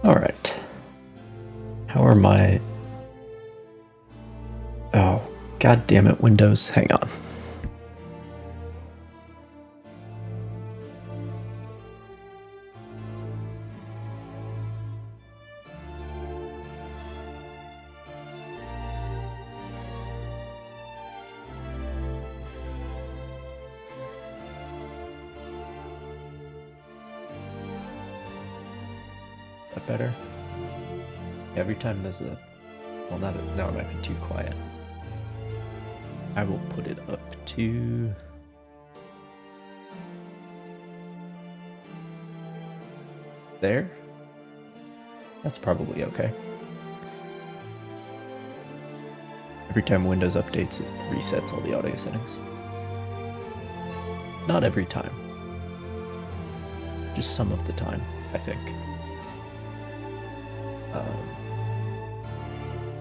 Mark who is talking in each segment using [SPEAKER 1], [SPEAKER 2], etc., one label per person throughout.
[SPEAKER 1] Alright. How are my... Oh, god damn it, Windows. Hang on. Is that better? Every time there's a... Well, now it might be too quiet. I will put it up to... There? That's probably okay. Every time Windows updates, it resets all the audio settings. Not every time. Just some of the time, I think.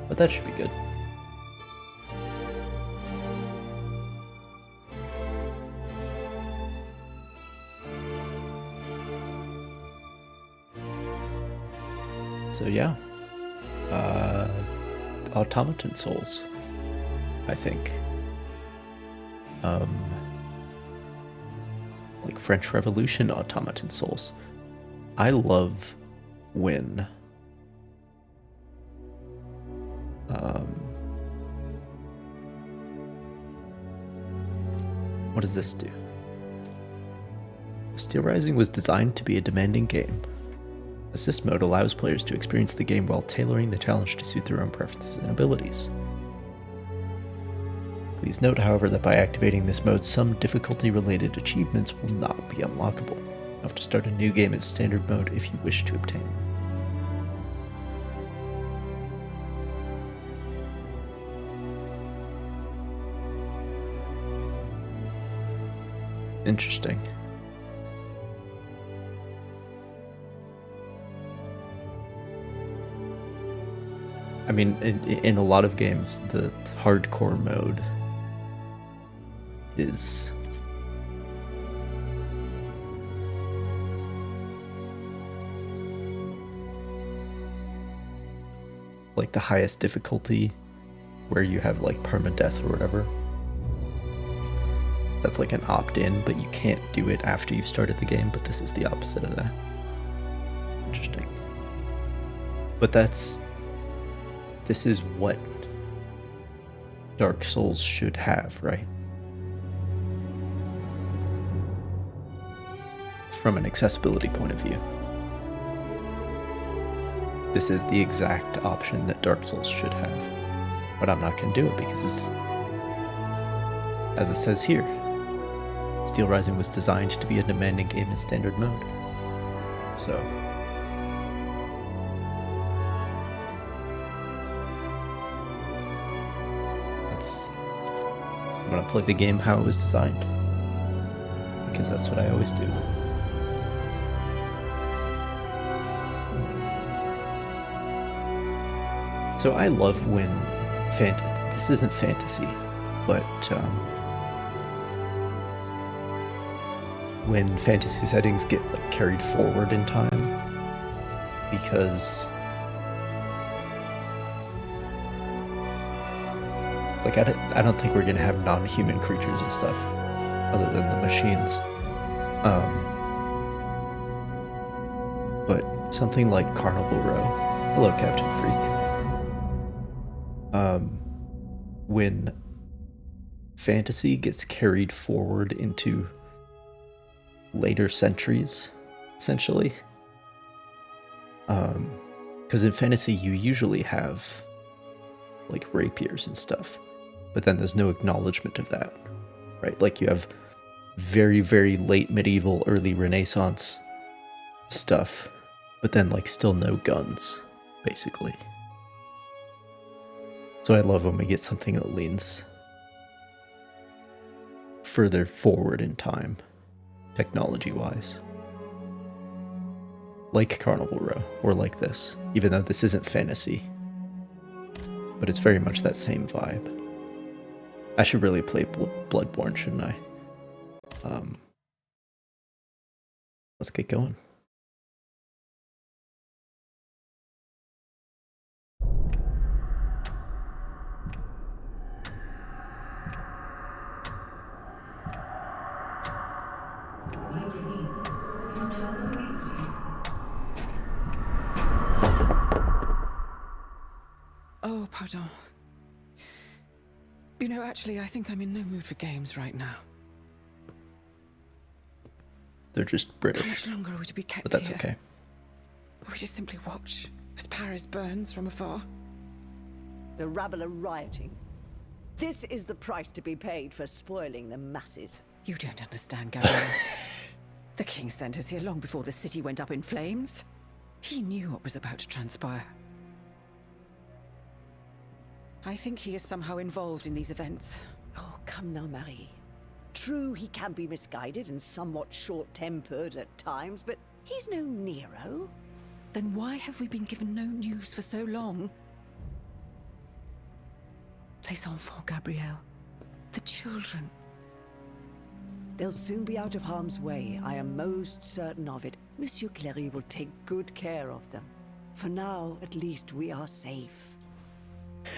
[SPEAKER 1] But that should be good. So yeah, Automaton Souls, I think. Like French Revolution Automaton Souls. I love when what does this do? Steelrising was designed to be a demanding game. Assist mode allows players to experience the game while tailoring the challenge to suit their own preferences and abilities. Please note, however, that by activating this mode, some difficulty-related achievements will not be unlockable. You have to start a new game in standard mode if you wish to obtain them. Interesting. I mean, in a lot of games, the hardcore mode is like the highest difficulty, where you have like permadeath or whatever. That's like an opt-in, but you can't do it after you've started the game, but this is the opposite of that. Interesting. But this is what Dark Souls should have, right? From an accessibility point of view. This is the exact option that Dark Souls should have. But I'm not going to do it because it's, as it says here, Steelrising was designed to be a demanding game in standard mode. So... I'm gonna play the game how it was designed, because that's what I always do. So I love when this isn't fantasy, but when fantasy settings get like carried forward in time, because like I don't think we're gonna have non-human creatures and stuff, other than the machines. But something like Carnival Row. Hello, Captain Freak. When fantasy gets carried forward into later centuries, essentially. Because in fantasy you usually have like rapiers and stuff, but then there's no acknowledgement of that, right? Like you have very, very late medieval, early Renaissance stuff, but then like still no guns, basically. So I love when we get something that leans further forward in time, technology-wise. Like Carnival Row, or like this, even though this isn't fantasy. But it's very much that same vibe. I should really play Bloodborne, shouldn't I? Let's get going.
[SPEAKER 2] My queen, internal easy.
[SPEAKER 3] Oh, pardon. You know, actually, I think I'm in no mood for games right now.
[SPEAKER 1] They're just
[SPEAKER 3] How
[SPEAKER 1] British,
[SPEAKER 3] much longer are we to be kept
[SPEAKER 1] but that's
[SPEAKER 3] here?
[SPEAKER 1] okay.
[SPEAKER 3] Or we just simply watch as Paris burns from afar?
[SPEAKER 4] The rabble are rioting. This is the price to be paid for spoiling the masses.
[SPEAKER 3] You don't understand, Gabrielle. The king sent us here long before the city went up in flames. He knew what was about to transpire. I think he is somehow involved in these events.
[SPEAKER 4] Oh, come now, Marie. True, he can be misguided and somewhat short-tempered at times, but he's no Nero.
[SPEAKER 3] Then why have we been given no news for so long? Les enfants, Gabrielle. The children.
[SPEAKER 4] They'll soon be out of harm's way. I am most certain of it. Monsieur Cléry will take good care of them. For now, at least, we are safe.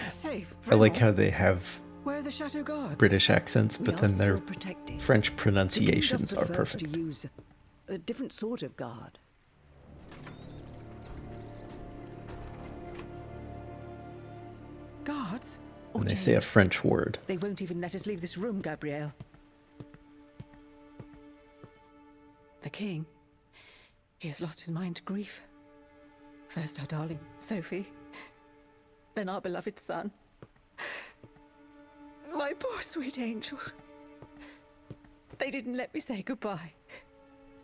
[SPEAKER 3] Safe.
[SPEAKER 1] I like how they have
[SPEAKER 3] Where are the Chateau Guards?
[SPEAKER 1] British accents,
[SPEAKER 4] We
[SPEAKER 1] but
[SPEAKER 4] are
[SPEAKER 1] then
[SPEAKER 4] still
[SPEAKER 1] their
[SPEAKER 4] protected.
[SPEAKER 1] French
[SPEAKER 4] The king
[SPEAKER 1] pronunciations
[SPEAKER 4] just
[SPEAKER 1] are
[SPEAKER 4] prefers
[SPEAKER 1] perfect.
[SPEAKER 4] to use a different sort of guard.
[SPEAKER 3] Guards?
[SPEAKER 1] When
[SPEAKER 3] Oh,
[SPEAKER 1] they say a
[SPEAKER 3] James.
[SPEAKER 1] French word.
[SPEAKER 3] They won't even let us leave this room, Gabrielle. The king, he has lost his mind to grief. First our darling, Sophie. Then our beloved son. My poor sweet angel. They didn't let me say goodbye.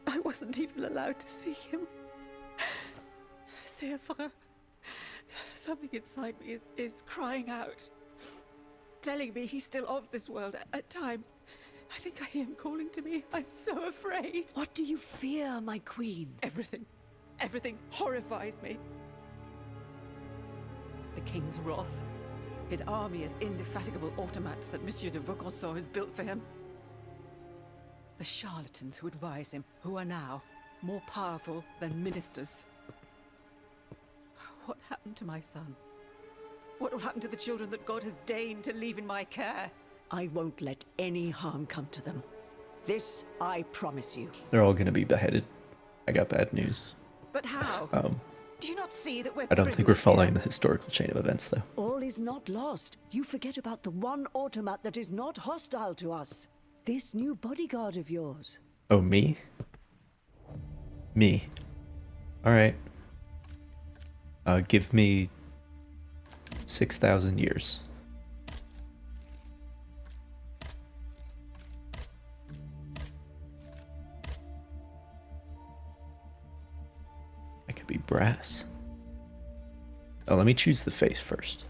[SPEAKER 3] I wasn't even allowed to see him. C'est affreux. Something inside me is crying out. Telling me he's still of this world at times. I think I hear him calling to me. I'm so afraid.
[SPEAKER 4] What do you fear, my queen?
[SPEAKER 3] Everything. Everything horrifies me. The king's wrath. His army of indefatigable automats that Monsieur de Vaucanson has built for him. The charlatans who advise him, who are now more powerful than ministers. What happened to my son? What will happen to the children that God has deigned to leave in my care?
[SPEAKER 4] I won't let any harm come to them. This I promise you.
[SPEAKER 1] They're all going to be beheaded. I got bad news.
[SPEAKER 3] But how? Do you not see that we're
[SPEAKER 1] I don't think we're
[SPEAKER 3] prisoners
[SPEAKER 1] following
[SPEAKER 3] here?
[SPEAKER 1] the historical chain of events, though.
[SPEAKER 4] All is not lost. You forget about the one automat that is not hostile to us. This new bodyguard of yours.
[SPEAKER 1] Oh, me? Me. Alright. Give me 6,000 years. I could be brass. Oh, let me choose the face first.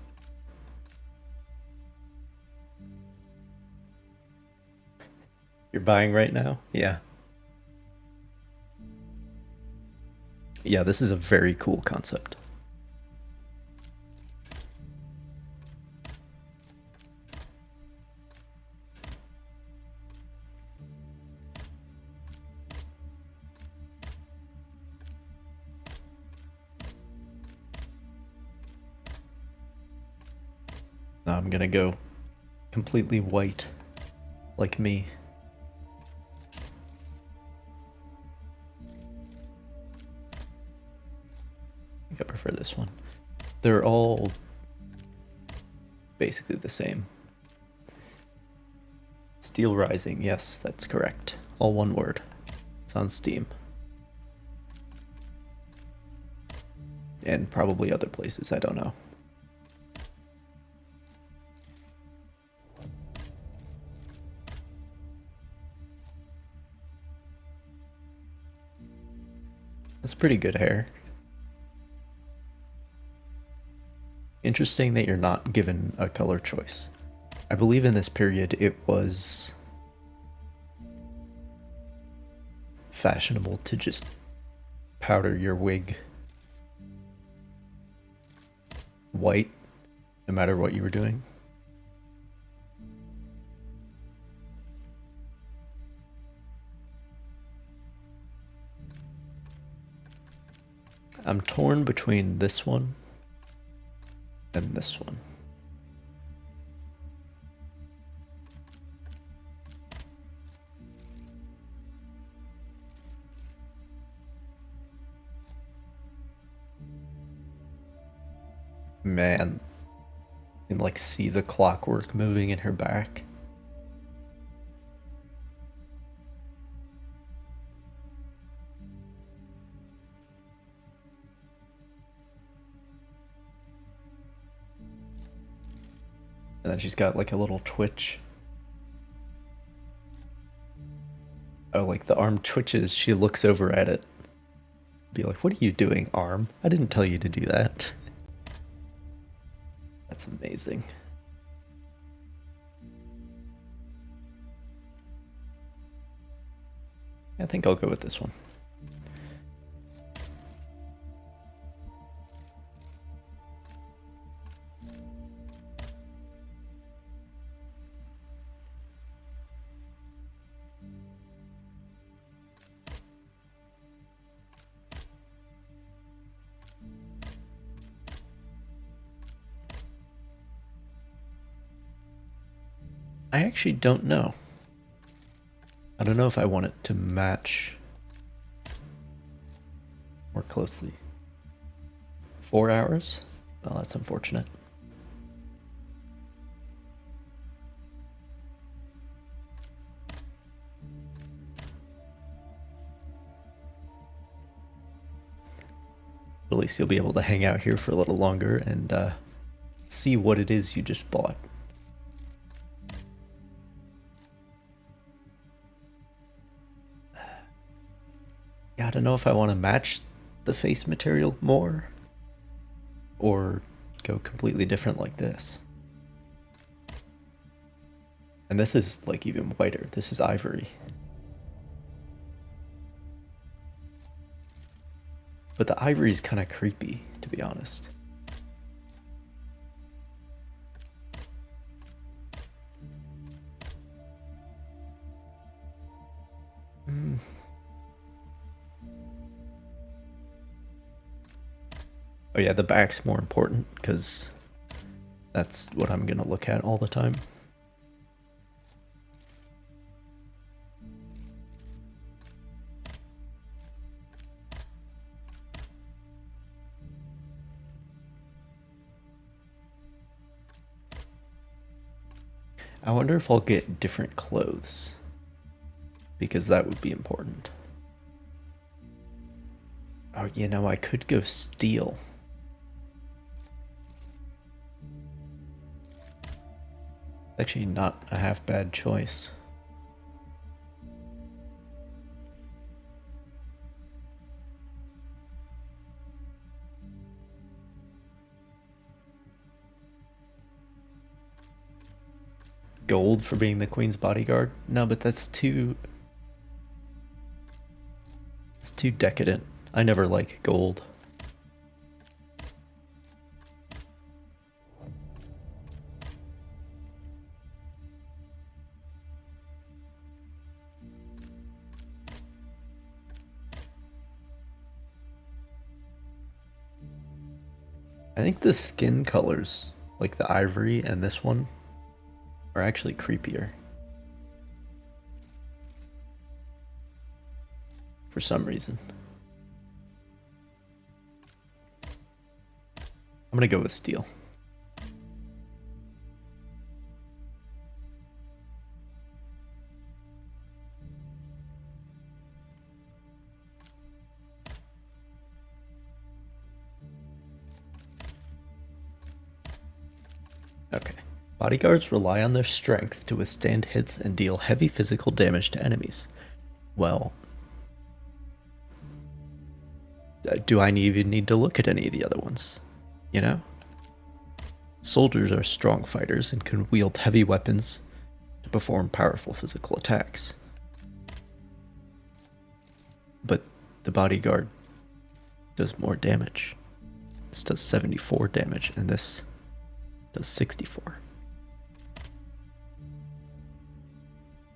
[SPEAKER 1] You're buying right now? Yeah. Yeah, this is a very cool concept. Now I'm gonna go completely white, like me. I think I prefer this one. They're all basically the same. Steelrising, yes, that's correct. All one word. It's on Steam. And probably other places, I don't know. That's pretty good hair. Interesting that you're not given a color choice. I believe in this period it was fashionable to just powder your wig white, no matter what you were doing. I'm torn between this one and this one. Man, you can like see the clockwork moving in her back. And then she's got like a little twitch. Oh, like the arm twitches, she looks over at it. Be like, what are you doing, arm? I didn't tell you to do that. That's amazing. I think I'll go with this one. I actually don't know. I don't know if I want it to match more closely. 4 hours? Well, that's unfortunate. At least you'll be able to hang out here for a little longer and see what it is you just bought. Yeah, I don't know if I want to match the face material more or go completely different like this. And this is like even whiter. This is ivory. But the ivory is kind of creepy, to be honest. Oh yeah, the back's more important because that's what I'm gonna look at all the time. I wonder if I'll get different clothes because that would be important. Oh, you know, I could go steel. Actually, not a half bad choice. Gold for being the queen's bodyguard? No, but that's too... It's too decadent. I never like gold. I think the skin colors, like the ivory and this one, are actually creepier. For some reason. I'm gonna go with steel. Okay. Bodyguards rely on their strength to withstand hits and deal heavy physical damage to enemies. Well, do I even need to look at any of the other ones? You know? Soldiers are strong fighters and can wield heavy weapons to perform powerful physical attacks. But the bodyguard does more damage. This does 74 damage and this does 64.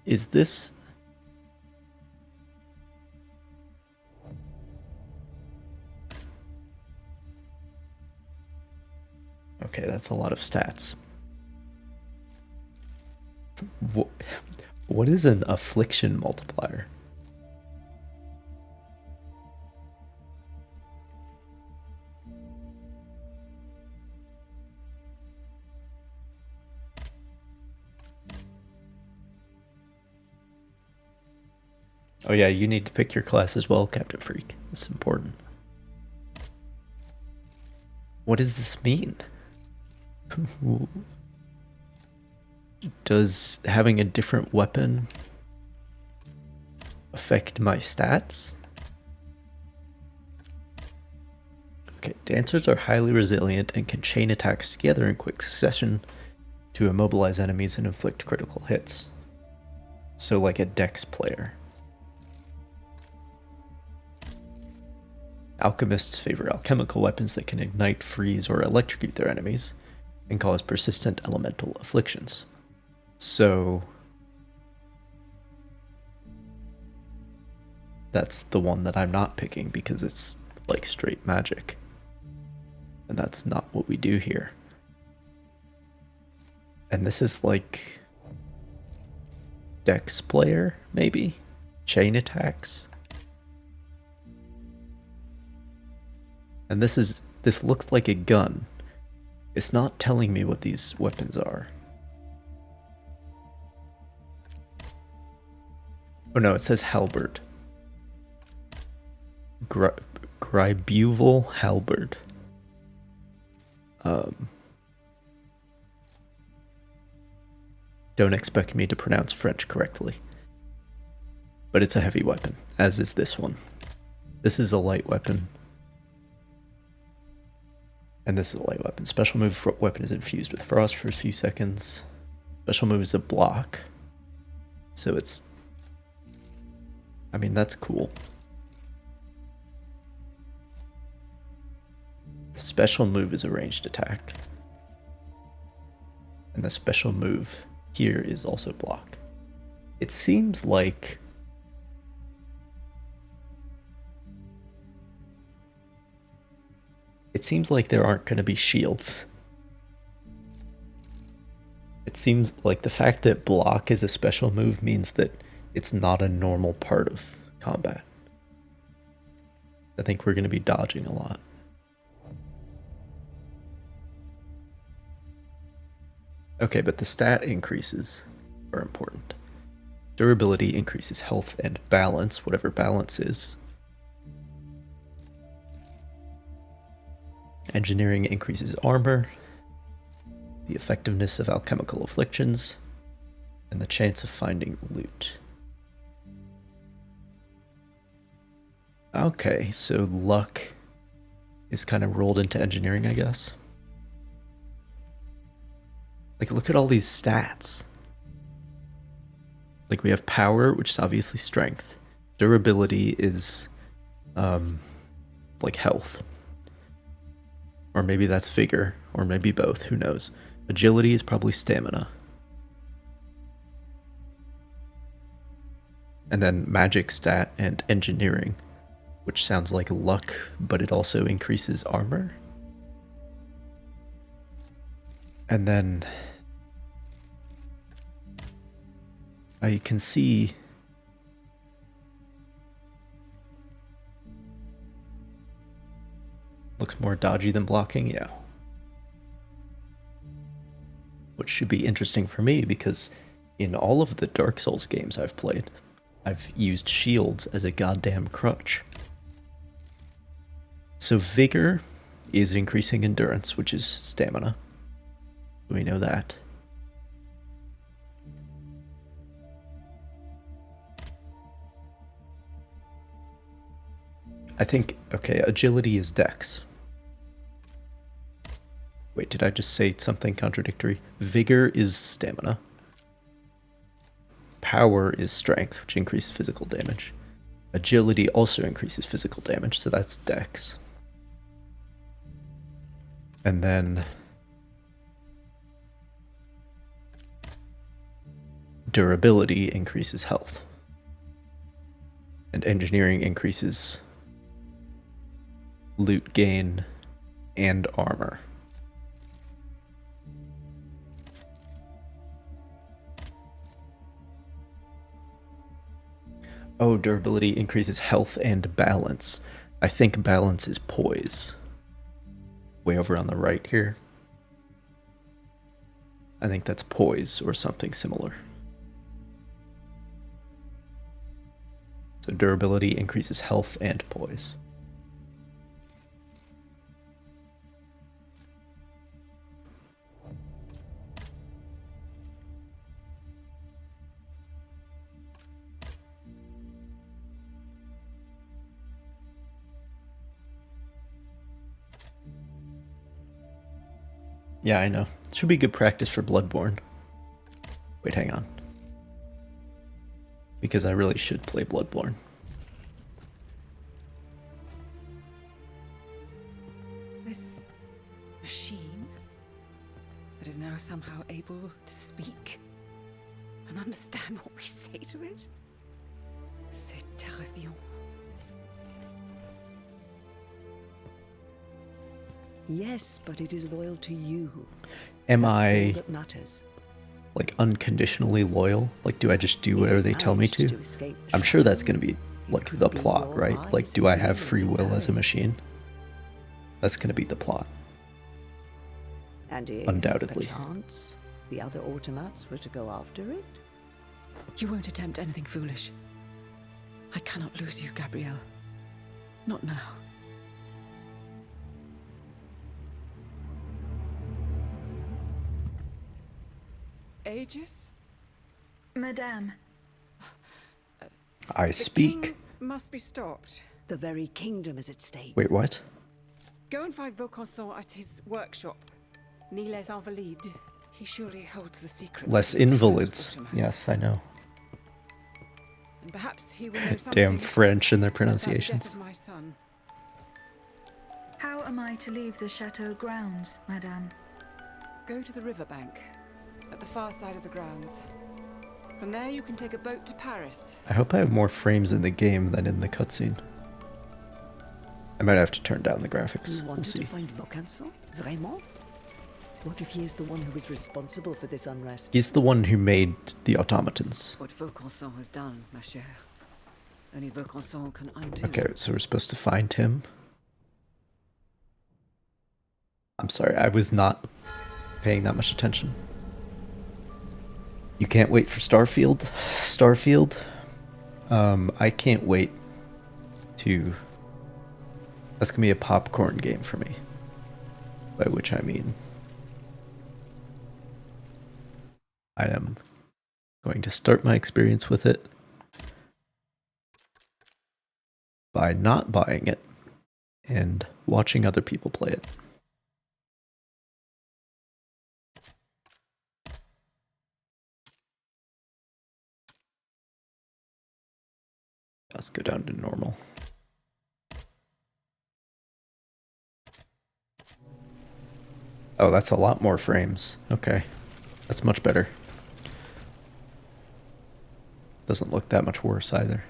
[SPEAKER 1] Is this... Okay, that's a lot of stats. What is an affliction multiplier? Oh yeah, you need to pick your class as well, Captain Freak. It's important. What does this mean? Does having a different weapon affect my stats? Okay, dancers are highly resilient and can chain attacks together in quick succession to immobilize enemies and inflict critical hits. So like a dex player. Alchemists favor alchemical weapons that can ignite, freeze, or electrocute their enemies and cause persistent elemental afflictions. So that's the one that I'm not picking because it's like straight magic. And that's not what we do here. And this is like dex player, maybe? Chain attacks? And this looks like a gun. It's not telling me what these weapons are. Oh no, it says halberd. Gribuval halberd. Don't expect me to pronounce French correctly. But it's a heavy weapon, as is this one. This is a light weapon. And this is a light weapon. Special move weapon is infused with frost for a few seconds. Special move is a block. So it's... I mean, that's cool. The special move is a ranged attack. And the special move here is also block. It seems like... It seems like there aren't going to be shields. It seems like the fact that block is a special move means that it's not a normal part of combat. I think we're going to be dodging a lot. Okay, but the stat increases are important. Durability increases health and balance, whatever balance is. Engineering increases armor, the effectiveness of alchemical afflictions, and the chance of finding loot. Okay, so luck is kind of rolled into engineering, I guess. Like, look at all these stats. Like, we have power, which is obviously strength. Durability is, like health. Or maybe that's vigor, or maybe both, who knows. Agility is probably stamina. And then magic stat and engineering, which sounds like luck, but it also increases armor. And then I can see looks more dodgy than blocking, yeah. Which should be interesting for me because in all of the Dark Souls games I've played, I've used shields as a goddamn crutch. So vigor is increasing endurance, which is stamina. We know that. I think, okay, agility is dex. Wait, did I just say something contradictory? Vigor is stamina. Power is strength, which increases physical damage. Agility also increases physical damage, so that's dex. And then durability increases health. And engineering increases loot gain and armor. Oh, durability increases health and balance. I think balance is poise. Way over on the right here. I think that's poise or something similar. So durability increases health and poise. Yeah, I know. Should be good practice for Bloodborne. Wait, hang on. Because I really should play Bloodborne.
[SPEAKER 3] This machine that is now somehow able to speak and understand what we say to it? C'est terrifiant.
[SPEAKER 4] Yes, but it is loyal to you.
[SPEAKER 1] Am
[SPEAKER 4] That's all
[SPEAKER 1] I
[SPEAKER 4] that matters.
[SPEAKER 1] like unconditionally loyal? Like, do I just do whatever they tell me
[SPEAKER 4] Managed
[SPEAKER 1] to?
[SPEAKER 4] escape the
[SPEAKER 1] I'm sure that's
[SPEAKER 4] shadow,
[SPEAKER 1] going to be
[SPEAKER 4] it
[SPEAKER 1] like
[SPEAKER 4] could
[SPEAKER 1] the
[SPEAKER 4] be
[SPEAKER 1] plot,
[SPEAKER 4] your
[SPEAKER 1] right? Like,
[SPEAKER 4] eyes
[SPEAKER 1] do I
[SPEAKER 4] and
[SPEAKER 1] have
[SPEAKER 4] ears
[SPEAKER 1] free
[SPEAKER 4] in
[SPEAKER 1] will as a
[SPEAKER 4] Paris.
[SPEAKER 1] machine? That's going to be the plot.
[SPEAKER 4] And if,
[SPEAKER 1] Undoubtedly.
[SPEAKER 4] perchance, the other automats were to go after it?
[SPEAKER 3] You won't attempt anything foolish. I cannot lose you, Gabrielle. Not now. Aegis?
[SPEAKER 5] Madame,
[SPEAKER 1] I
[SPEAKER 3] The
[SPEAKER 1] speak.
[SPEAKER 3] king must be stopped.
[SPEAKER 4] The very kingdom is at stake.
[SPEAKER 1] Wait, what?
[SPEAKER 3] Go and find Vaucanson at his workshop. Ni les Invalides. He surely holds the secret. to
[SPEAKER 1] Less
[SPEAKER 3] these terrorist
[SPEAKER 1] invalids.
[SPEAKER 3] automats.
[SPEAKER 1] Yes, I know.
[SPEAKER 3] And perhaps he will know something
[SPEAKER 1] Damn French and their
[SPEAKER 3] about the
[SPEAKER 1] pronunciations.
[SPEAKER 3] death of my son.
[SPEAKER 5] how am I to leave the chateau grounds, Madame?
[SPEAKER 3] Go to the riverbank, at the far side of the grounds. From there you can take a boat to Paris.
[SPEAKER 1] I hope I have more frames in the game than in the cutscene. I might have to turn down the graphics.
[SPEAKER 4] You
[SPEAKER 1] We'll
[SPEAKER 4] wanted
[SPEAKER 1] see.
[SPEAKER 4] to find Vaucanson? Vraiment? What if he is the one who is responsible for this unrest?
[SPEAKER 1] He's the one who made the automatons.
[SPEAKER 3] What Vaucanson has done, ma chère. Only Vaucanson can undo.
[SPEAKER 1] Okay, so we're supposed to find him. I'm sorry, I was not paying that much attention. You can't wait for Starfield? Starfield? I can't wait to... That's gonna be a popcorn game for me. By which I mean... I am going to start my experience with it by not buying it and watching other people play it. Let's go down to normal. Oh, that's a lot more frames. Okay. That's much better. Doesn't look that much worse either.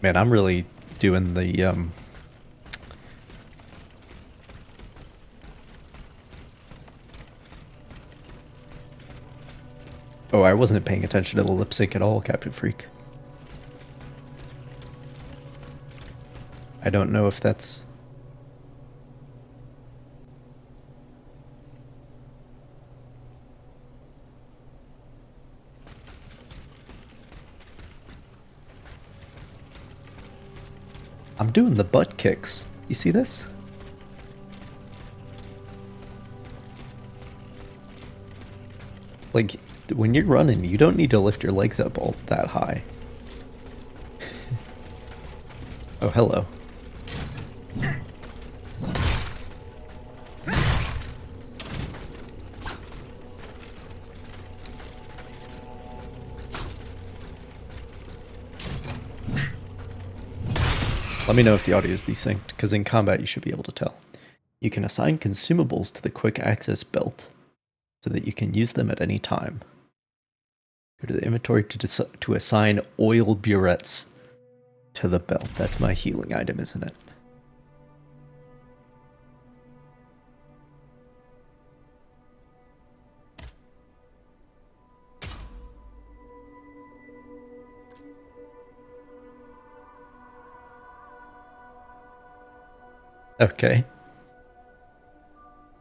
[SPEAKER 1] Man, I'm really doing the Oh, I wasn't paying attention to the lip sync at all, Captain Freak. I don't know if that's... I'm doing the butt kicks. You see this? Like, when you're running, you don't need to lift your legs up all that high. Oh, hello. Let me know if the audio is desynced, because in combat you should be able to tell. You can assign consumables to the quick access belt so that you can use them at any time. Go to the inventory to assign oil burettes to the belt. That's my healing item, isn't it? Okay.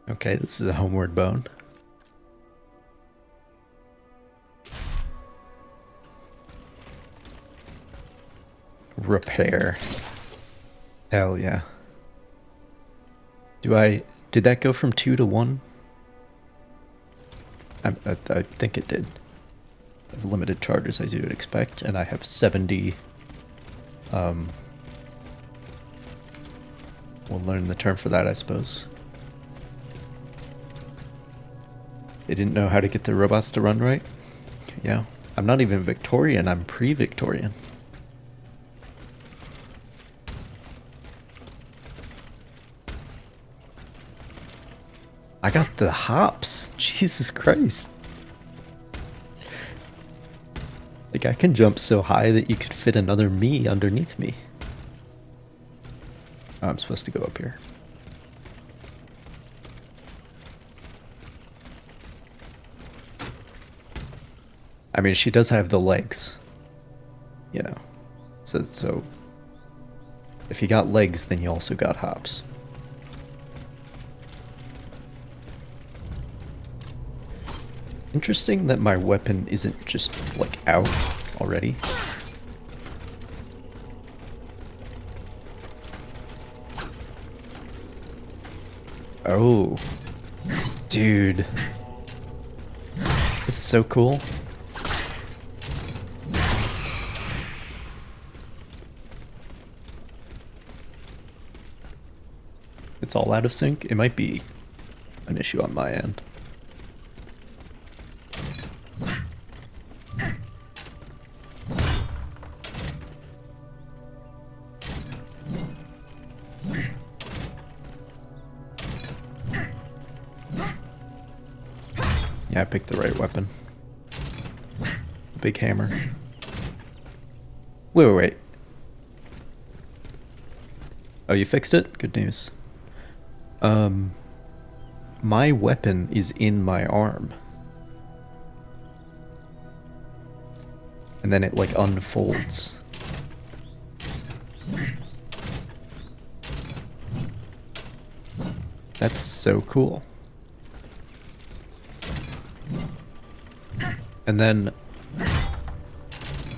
[SPEAKER 1] Okay, this is a homeward bone. Repair. Hell yeah. Did that go from 2 to 1? I think it did. Limited charges as you would expect, and I have 70. We'll learn the term for that, I suppose. They didn't know how to get the robots to run right? Yeah. I'm not even Victorian, I'm pre-Victorian. I got the hops. Jesus Christ. Like, I can jump so high that you could fit another me underneath me. Oh, I'm supposed to go up here. I mean, she does have the legs. You know. So if you got legs, then you also got hops. Interesting that my weapon isn't just, like, out already. Oh. Dude. This is so cool. It's all out of sync? It might be an issue on my end. Yeah, I picked the right weapon. Big hammer. Wait. Oh, you fixed it? Good news. My weapon is in my arm. And then it, like, unfolds. That's so cool. And then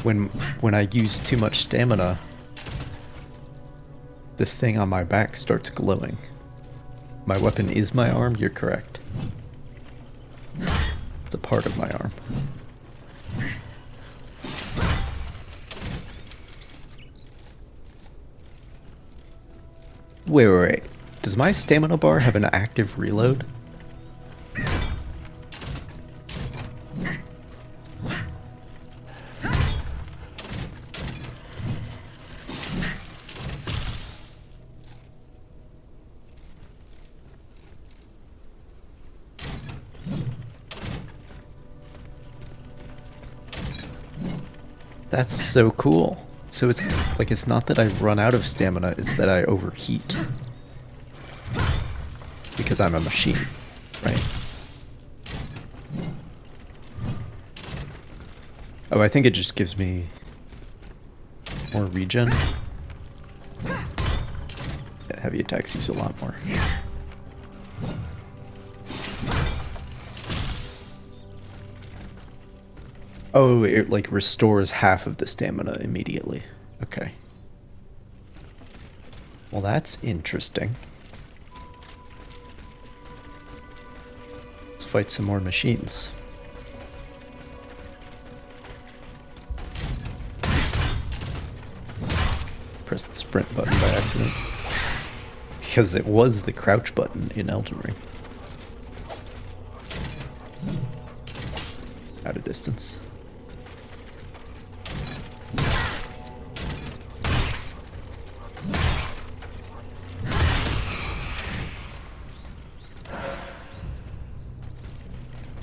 [SPEAKER 1] when I use too much stamina, the thing on my back starts glowing. My weapon is my arm, you're correct. It's a part of my arm. Wait. Does my stamina bar have an active reload? That's so cool. So it's like, it's not that I run out of stamina, it's that I overheat. Because I'm a machine, right? Oh, I think it just gives me more regen. Yeah, heavy attacks use a lot more. Oh, it like restores half of the stamina immediately. Okay. Well, that's interesting. Let's fight some more machines. Press the sprint button by accident. Because it was the crouch button in Elden Ring. Out of distance.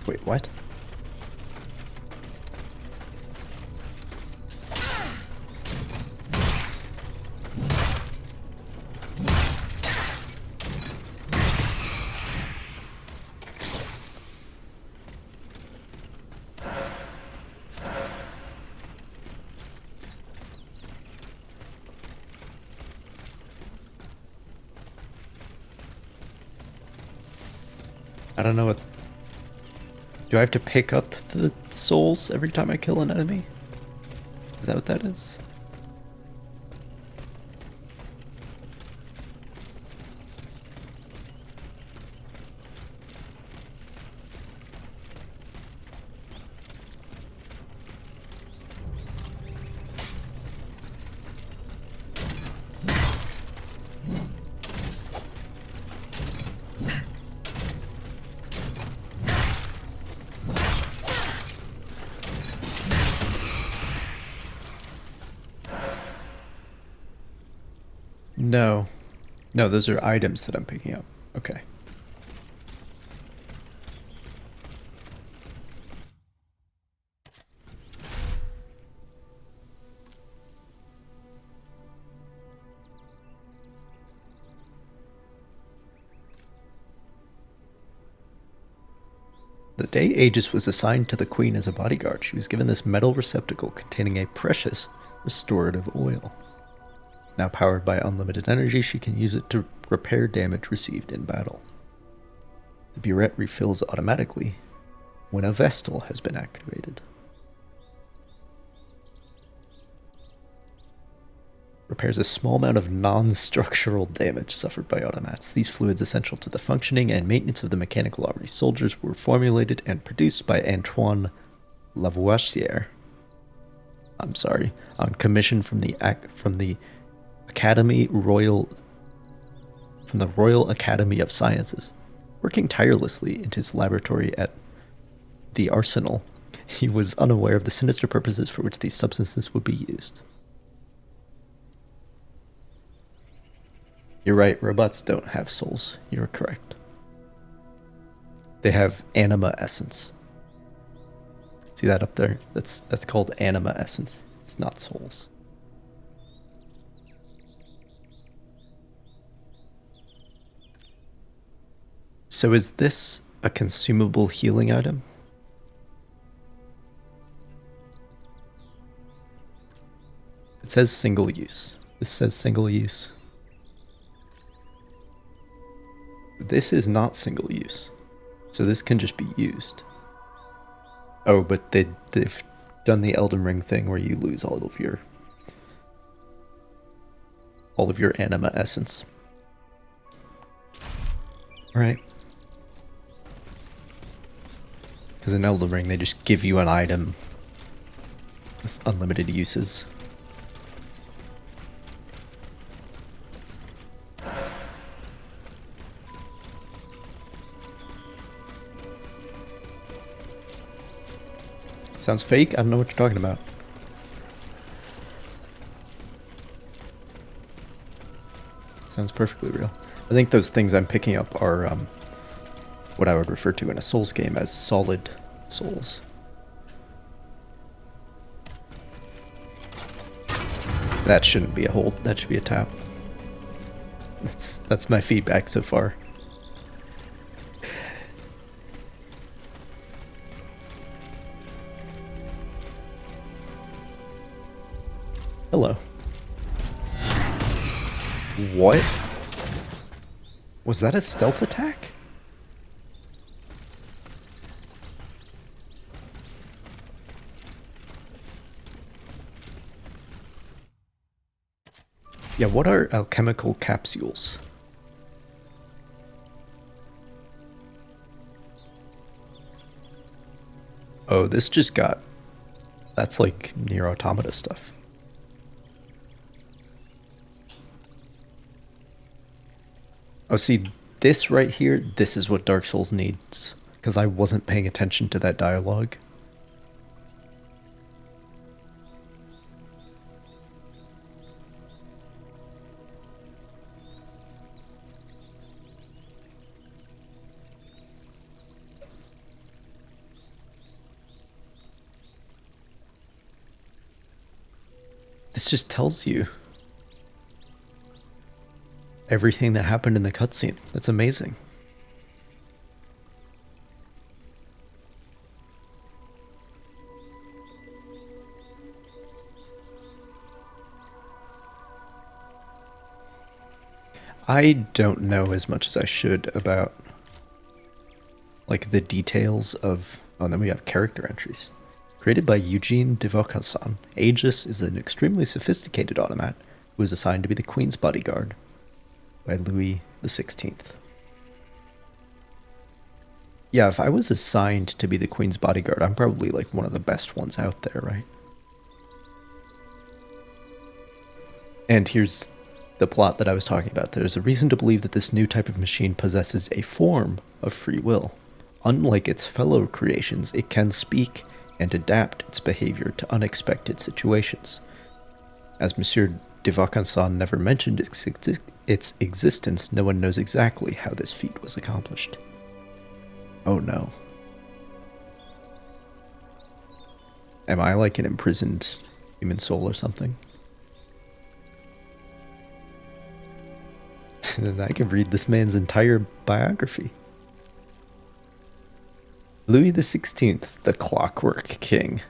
[SPEAKER 1] Wait, what? I don't know what... Do I have to pick up the souls every time I kill an enemy? Is that what that is? No. No, those are items that I'm picking up. Okay. The day Aegis was assigned to the Queen as a bodyguard, she was given this metal receptacle containing a precious restorative oil. Now powered by unlimited energy, she can use it to repair damage received in battle. The burette refills automatically when a Vestal has been activated. Repairs a small amount of non-structural damage suffered by automats. These fluids essential to the functioning and maintenance of the mechanical armory soldiers were formulated and produced by Antoine Lavoisier. I'm sorry, on commission from the Royal Academy of Sciences. Working tirelessly in his laboratory at the Arsenal, he was unaware of the sinister purposes for which these substances would be used. You're right, robots don't have souls. You're correct. They have anima essence. See that up there? That's called anima essence. It's not souls. So is this a consumable healing item? It says single use. This says single use. This is not single use. So this can just be used. Oh, but they've done the Elden Ring thing where you lose all of your anima essence. Alright. Because in Elden Ring, they just give you an item with unlimited uses. Sounds fake? I don't know what you're talking about. Sounds perfectly real. I think those things I'm picking up are what I would refer to in a Souls game as solid souls. That shouldn't be a hold, that should be a tap. That's my feedback so far. Hello. What? Was that a stealth attack? Yeah, what are alchemical capsules? Oh, this just got... That's like Nier Automata stuff. Oh, see, this right here, this is what Dark Souls needs. Because I wasn't paying attention to that dialogue. This just tells you everything that happened in the cutscene. That's amazing. I don't know as much as I should about like the details of. Oh, and then we have character entries. Created by Eugene de Vaucanson, Aegis is an extremely sophisticated automat who is assigned to be the Queen's bodyguard by Louis XVI. Yeah, if I was assigned to be the Queen's bodyguard, I'm probably like one of the best ones out there, right? And here's the plot that I was talking about. There's a reason to believe that this new type of machine possesses a form of free will. Unlike its fellow creations, it can speak and adapt its behavior to unexpected situations. As Monsieur de Vaucanson never mentioned its existence, no one knows exactly how this feat was accomplished. Oh no. Am I like an imprisoned human soul or something? And then I can read this man's entire biography. Louis XVI, the Clockwork King.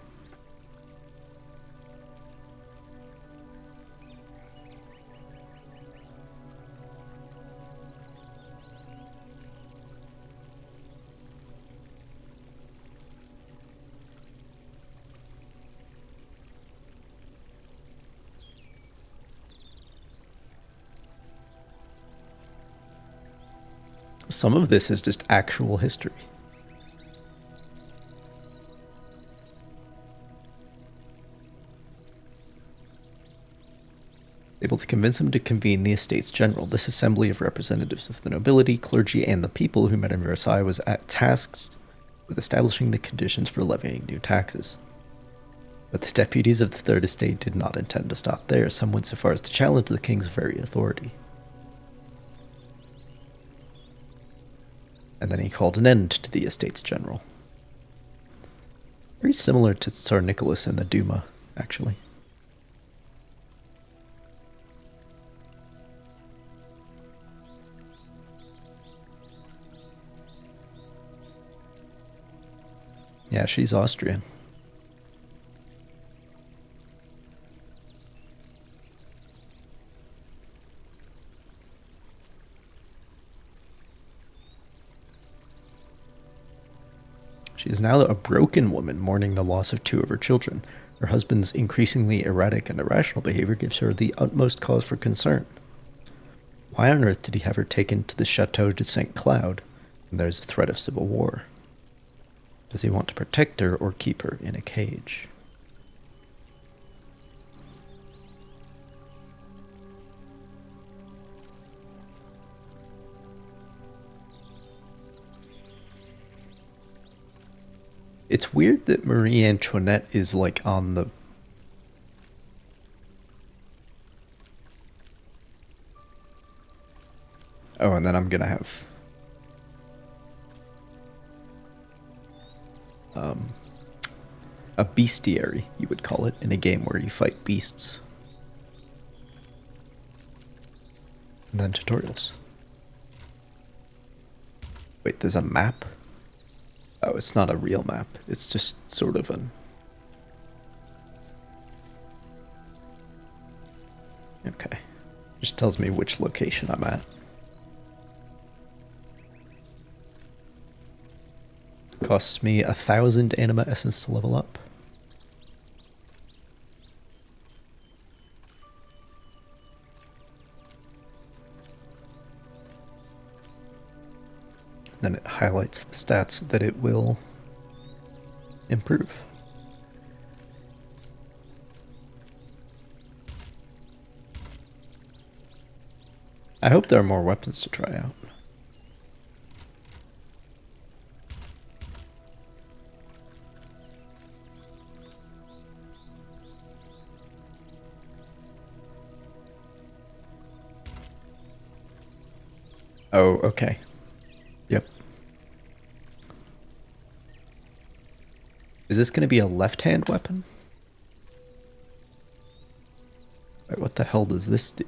[SPEAKER 1] Some of this is just actual history. Able to convince him to convene the Estates General. This assembly of representatives of the nobility, clergy, and the people who met in Versailles was tasked with establishing the conditions for levying new taxes. But the deputies of the Third Estate did not intend to stop there. Some went so far as to challenge the king's very authority. And then he called an end to the Estates General. Very similar to Tsar Nicholas and the Duma, actually. Yeah, she's Austrian. She is now a broken woman mourning the loss of two of her children. Her husband's increasingly erratic and irrational behavior gives her the utmost cause for concern. Why on earth did he have her taken to the Chateau de St. Cloud when there is a threat of civil war? Does he want to protect her or keep her in a cage? It's weird that Marie Antoinette is like on the... Oh, and then I'm gonna have... a bestiary, you would call it, in a game where you fight beasts. And then tutorials. Wait, there's a map? Oh, it's not a real map. It's just sort of an... Okay. Just tells me which location I'm at. Costs me 1,000 anima essence to level up. Then it highlights the stats that it will improve. I hope there are more weapons to try out. Oh, okay. Yep. Is this going to be a left-hand weapon? Wait, what the hell does this do?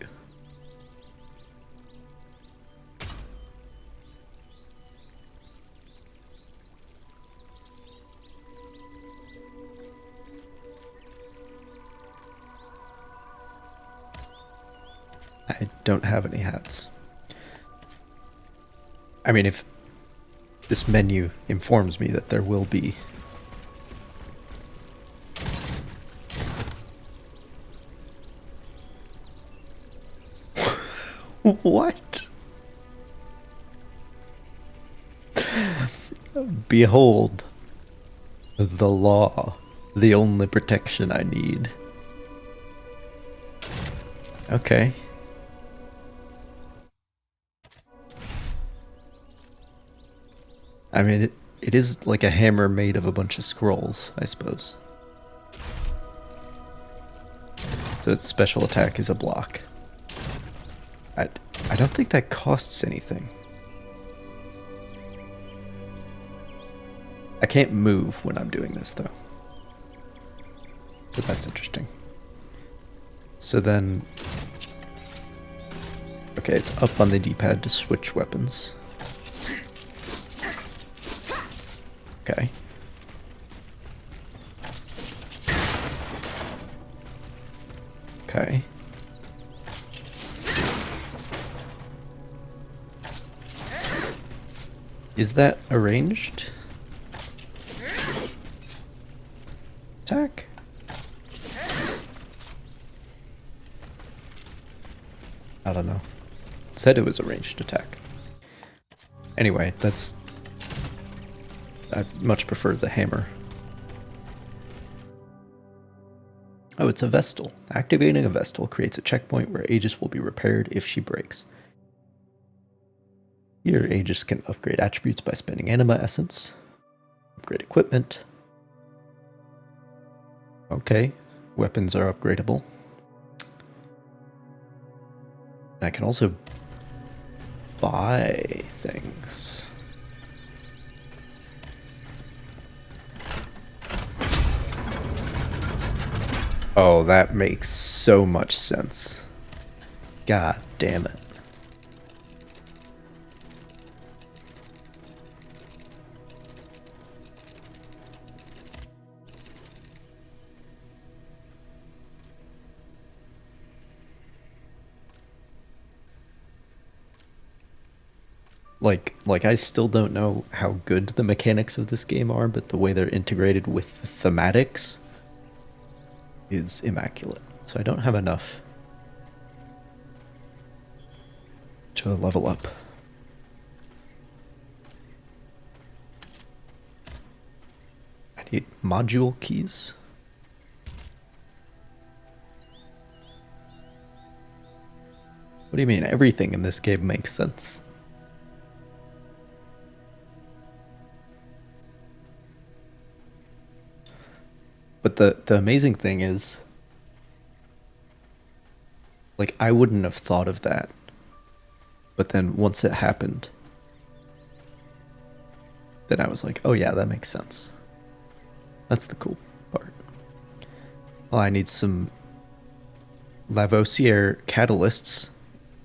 [SPEAKER 1] I don't have any hats. I mean, if this menu informs me that there will be. What? Behold, the law, the only protection I need. Okay. I mean, it is like a hammer made of a bunch of scrolls, I suppose. So its special attack is a block. I don't think that costs anything. I can't move when I'm doing this, though. So that's interesting. So then... Okay, it's up on the D-pad to switch weapons. Okay. Okay. Is that a ranged attack? I don't know. It said it was a ranged attack. Anyway, that's... I much prefer the hammer. Oh, it's a Vestal. Activating a Vestal creates a checkpoint where Aegis will be repaired if she breaks. Here, Aegis can upgrade attributes by spending anima essence. Upgrade equipment. Okay, weapons are upgradable. And I can also buy things. Oh, that makes so much sense. God damn it. Like I still don't know how good the mechanics of this game are, but the way they're integrated with the thematics is immaculate. So I don't have enough to level up. I need module keys. What do you mean? Everything in this game makes sense. But the amazing thing is, like, I wouldn't have thought of that. But then once it happened, then I was like, oh yeah, that makes sense. That's the cool part. Well, I need some Lavoisier catalysts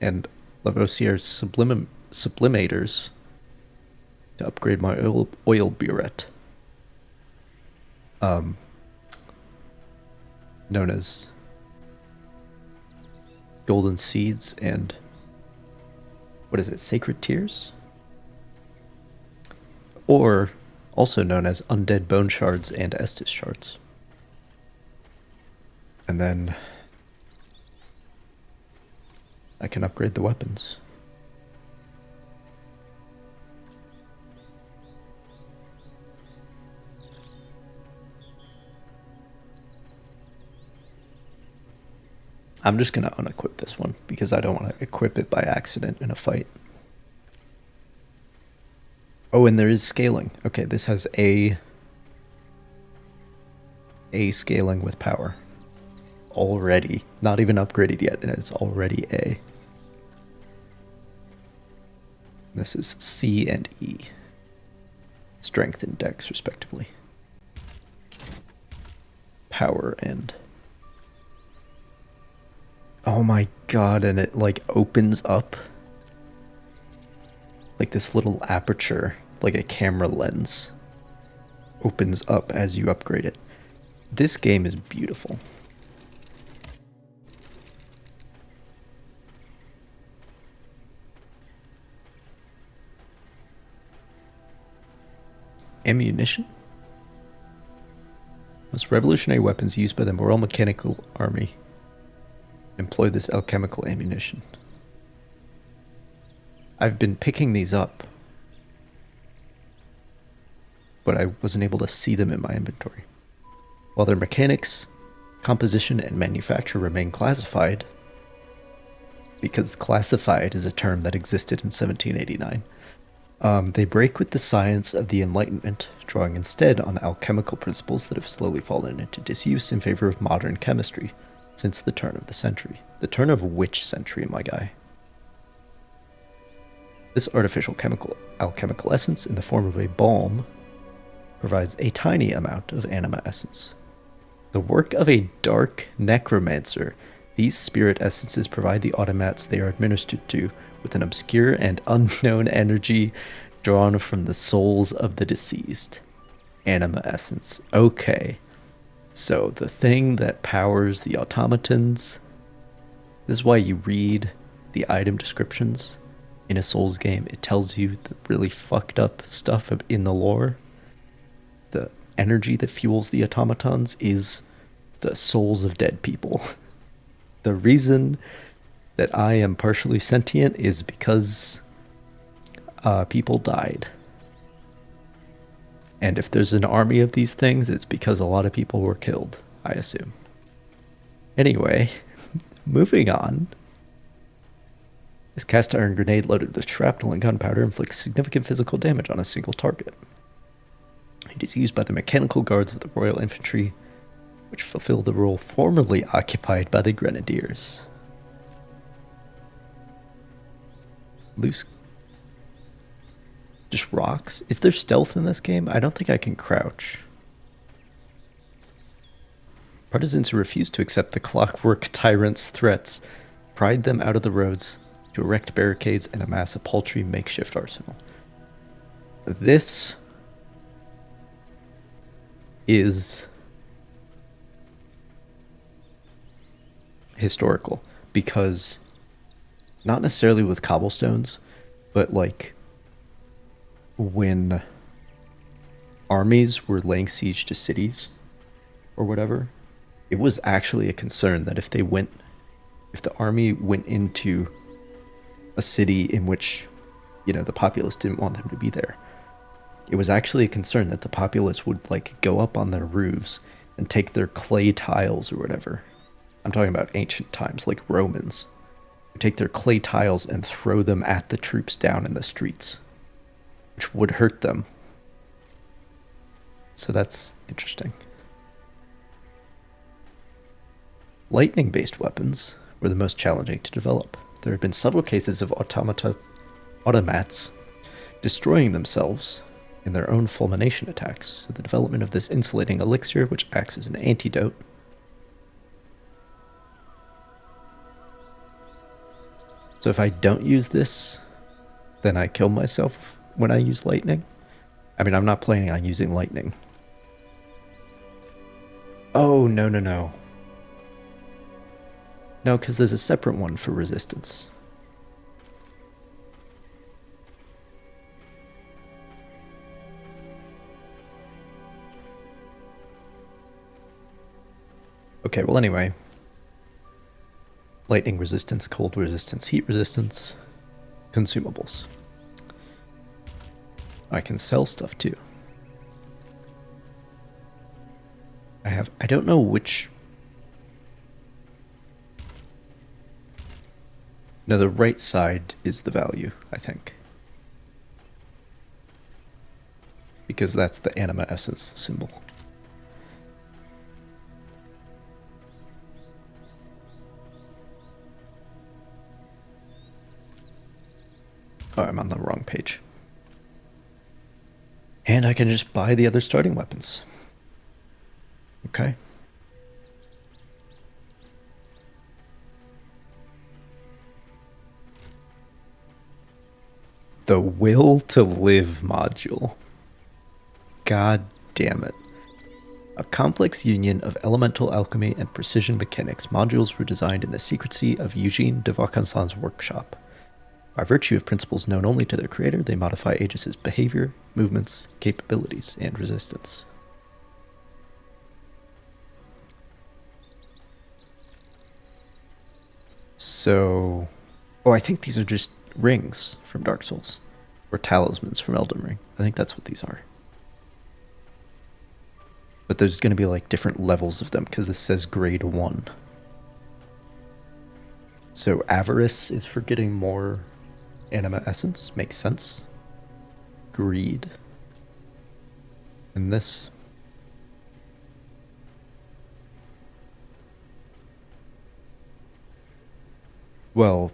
[SPEAKER 1] and Lavoisier sublimators to upgrade my oil burette. Known as golden seeds and what is it, sacred tears? Or also known as undead bone shards and Estus shards. And then I can upgrade the weapons. I'm just gonna unequip this one because I don't want to equip it by accident in a fight. Oh, and there is scaling. Okay, this has A scaling with power. Already. Not even upgraded yet, and it's already A. This is C and E. Strength and Dex, respectively. Power and... Oh my god, and it like opens up like this little aperture, like a camera lens opens up as you upgrade it. This game is beautiful. Ammunition? Most revolutionary weapons used by the Royal Mechanical Army employ this alchemical ammunition. I've been picking these up, but I wasn't able to see them in my inventory. While their mechanics, composition, and manufacture remain classified, because classified is a term that existed in 1789, they break with the science of the Enlightenment, drawing instead on alchemical principles that have slowly fallen into disuse in favor of modern chemistry since the turn of the century. The turn of which century, my guy? This artificial alchemical essence in the form of a balm provides a tiny amount of anima essence. The work of a dark necromancer, these spirit essences provide the automats they are administered to with an obscure and unknown energy drawn from the souls of the deceased. Anima essence. Okay. So the thing that powers the automatons, this is why you read the item descriptions in a Souls game. It tells you the really fucked up stuff in the lore. The energy that fuels the automatons is the souls of dead people. The reason that I am partially sentient is because people died. And if there's an army of these things, it's because a lot of people were killed, I assume. Anyway, moving on. This cast iron grenade loaded with shrapnel and gunpowder inflicts significant physical damage on a single target. It is used by the mechanical guards of the Royal Infantry, which fulfill the role formerly occupied by the Grenadiers. Loose. Just rocks? Is there stealth in this game? I don't think I can crouch. Partisans who refuse to accept the clockwork tyrant's threats pride them out of the roads to erect barricades and amass a paltry makeshift arsenal. This is historical because not necessarily with cobblestones, but like when armies were laying siege to cities or whatever, it was actually a concern that if the army went into a city in which, the populace didn't want them to be there, it was actually a concern that the populace would like go up on their roofs and take their clay tiles or whatever. I'm talking about ancient times, like Romans. Take their clay tiles and throw them at the troops down in the streets, which would hurt them. So that's interesting. Lightning-based weapons were the most challenging to develop. There have been several cases of automats destroying themselves in their own fulmination attacks. So the development of this insulating elixir, which acts as an antidote, so if I don't use this, then I kill myself when I use lightning. I mean, I'm not planning on using lightning. Oh, no. No, because there's a separate one for resistance. Okay, well anyway. Lightning resistance, cold resistance, heat resistance, consumables. I can sell stuff too. I don't know which. No, the right side is the value, I think. Because that's the anima essence symbol. Oh, I'm on the wrong page. And I can just buy the other starting weapons. Okay. The Will to Live module. God damn it. A complex union of elemental alchemy and precision mechanics, modules were designed in the secrecy of Eugene de Vaucanson's workshop. By virtue of principles known only to their creator, they modify Aegis' behavior, movements, capabilities, and resistance. So... Oh, I think these are just rings from Dark Souls. Or talismans from Elden Ring. I think that's what these are. But there's going to be like different levels of them because this says grade 1. So avarice is for getting more anima essence. Makes sense. Greed. And this. Well,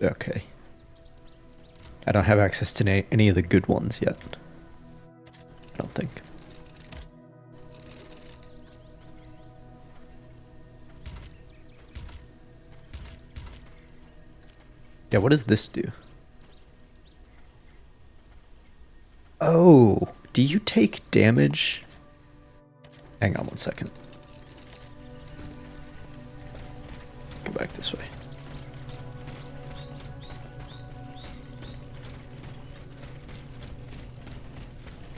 [SPEAKER 1] okay. I don't have access to any of the good ones yet. I don't think. Yeah, what does this do? Oh, do you take damage? Hang on one second. Go back this way.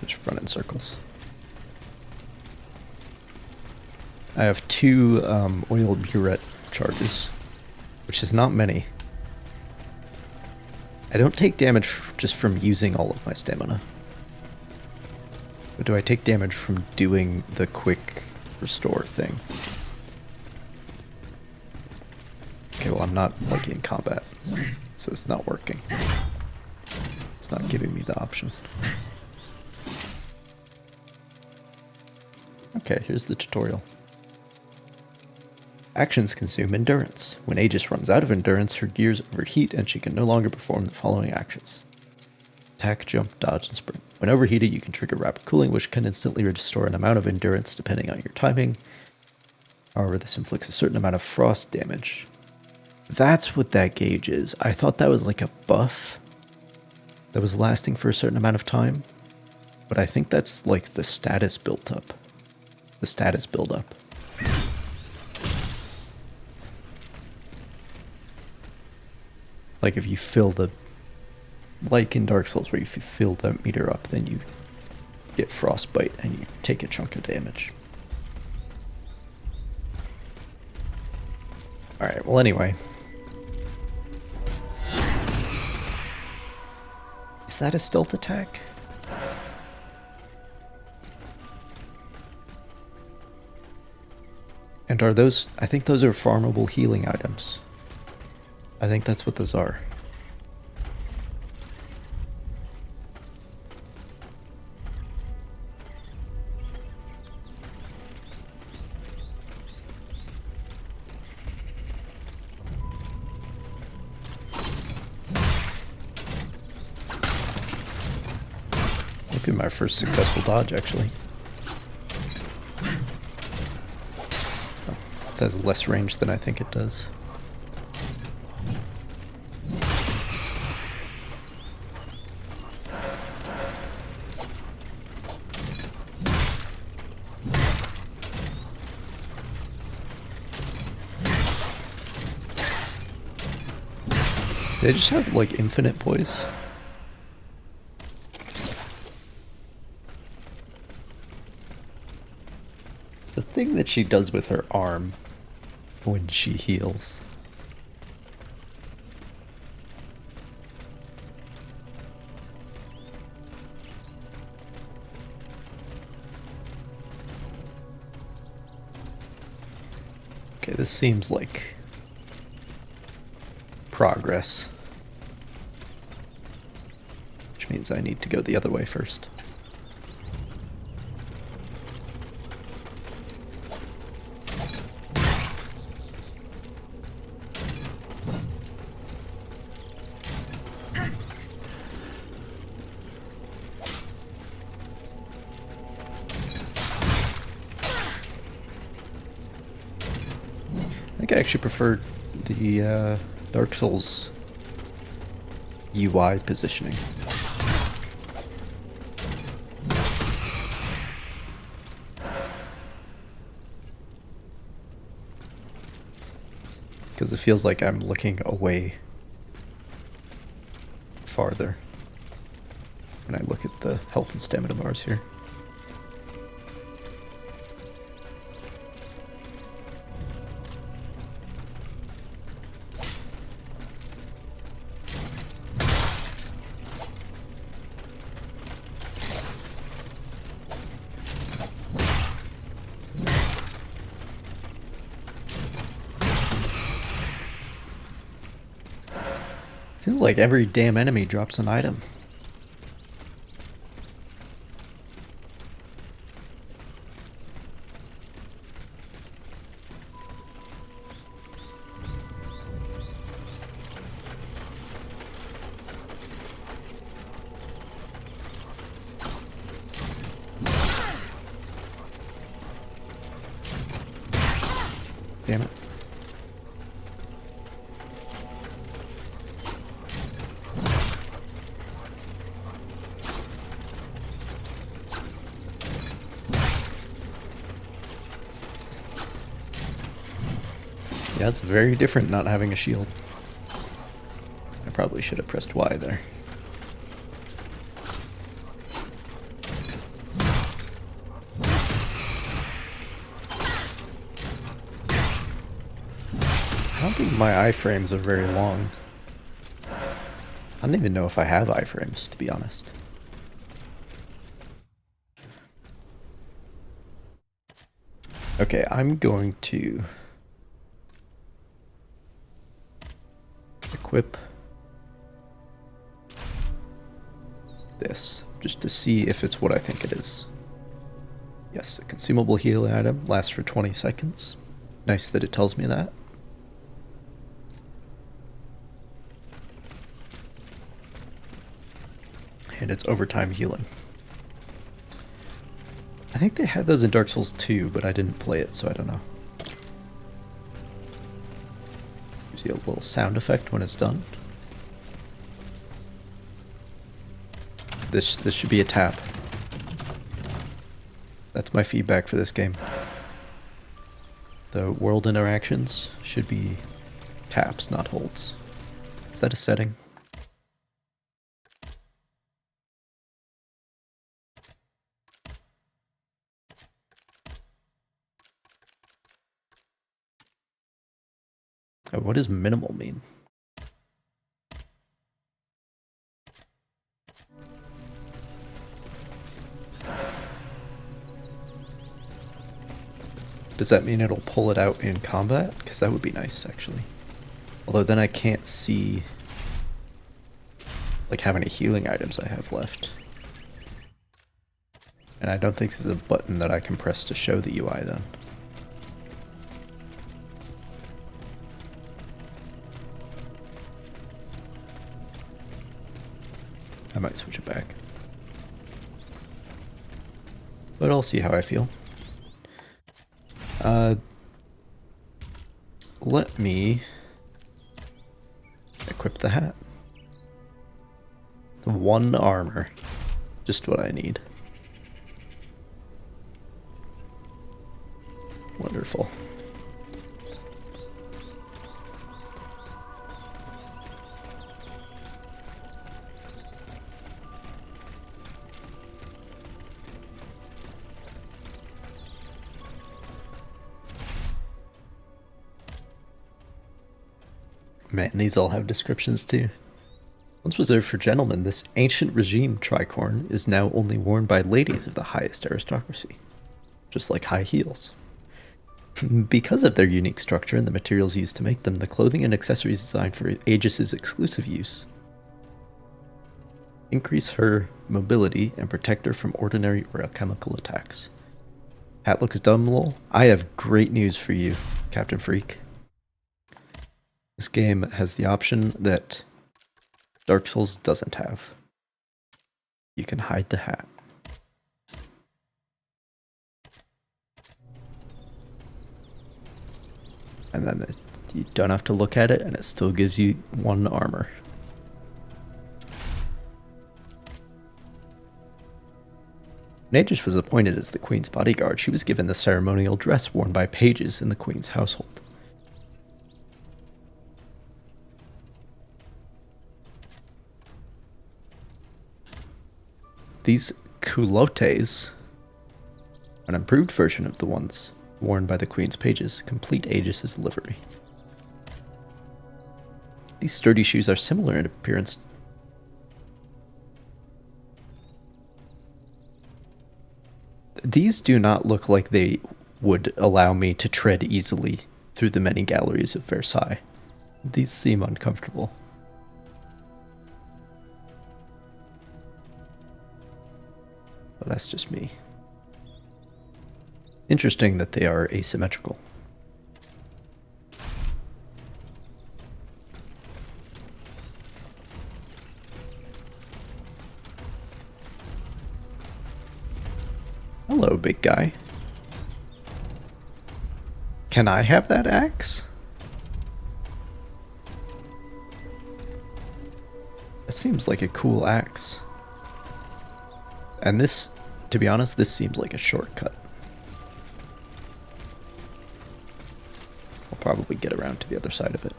[SPEAKER 1] Just run in circles. I have 2 oil burette charges, which is not many. I don't take damage just from using all of my stamina. But do I take damage from doing the quick restore thing? Okay, well I'm not like in combat, so it's not working. It's not giving me the option. Okay, here's the tutorial. Actions consume endurance. When Aegis runs out of endurance, her gears overheat and she can no longer perform the following actions. Attack, jump, dodge, and sprint. When overheated, you can trigger rapid cooling, which can instantly restore an amount of endurance depending on your timing. However, this inflicts a certain amount of frost damage. That's what that gauge is. I thought that was like a buff that was lasting for a certain amount of time, but I think that's like the status built up. The status build up. Like if you fill the, like in Dark Souls where if you fill that meter up, then you get frostbite and you take a chunk of damage. Alright, well anyway. Is that a stealth attack? And are those, I think those are farmable healing items. I think that's what those are. Might be my first successful dodge, actually. Oh, it has less range than I think it does. They just have like infinite poise. The thing that she does with her arm when she heals. Okay, this seems like progress. Which means I need to go the other way first. I think I actually preferred the Dark Souls UI positioning. Because it feels like I'm looking away farther when I look at the health and stamina bars here. Seems like every damn enemy drops an item. Damn it. Yeah, it's very different not having a shield. I probably should have pressed Y there. I don't think my iframes are very long. I don't even know if I have iframes, to be honest. Okay, I'm going to equip this just to see if it's what I think it is. Yes, a consumable healing item lasts for 20 seconds. Nice that it tells me that. And it's overtime healing. I think they had those in Dark Souls 2, but I didn't play it, so I don't know. Gives you a little sound effect when it's done. This should be a tap. That's my feedback for this game. The world interactions should be taps, not holds. Is that a setting? Oh, what does minimal mean? Does that mean it'll pull it out in combat? Because that would be nice, actually. Although then I can't see like how many healing items I have left. And I don't think there's a button that I can press to show the UI then. I might switch it back. But I'll see how I feel. Let me equip the hat. The 1 armor. Just what I need. Wonderful. Man, these all have descriptions too. Once reserved for gentlemen, this ancient regime tricorn is now only worn by ladies of the highest aristocracy, just like high heels. Because of their unique structure and the materials used to make them, the clothing and accessories designed for Aegis's exclusive use increase her mobility and protect her from ordinary or alchemical attacks. Hat looks dumb, lol. I have great news for you, Captain Freak. This game has the option that Dark Souls doesn't have. You can hide the hat. And then you don't have to look at it, and it still gives you 1 armor. When Aegis was appointed as the Queen's bodyguard, she was given the ceremonial dress worn by pages in the Queen's household. these culottes, an improved version of the ones worn by the Queen's pages, complete Aegis's livery. These sturdy shoes are similar in appearance. These do not look like they would allow me to tread easily through the many galleries of Versailles. These seem uncomfortable. But that's just me. Interesting that they are asymmetrical. Hello, big guy. Can I have that axe? That seems like a cool axe. And this, to be honest, this seems like a shortcut. I'll probably get around to the other side of it.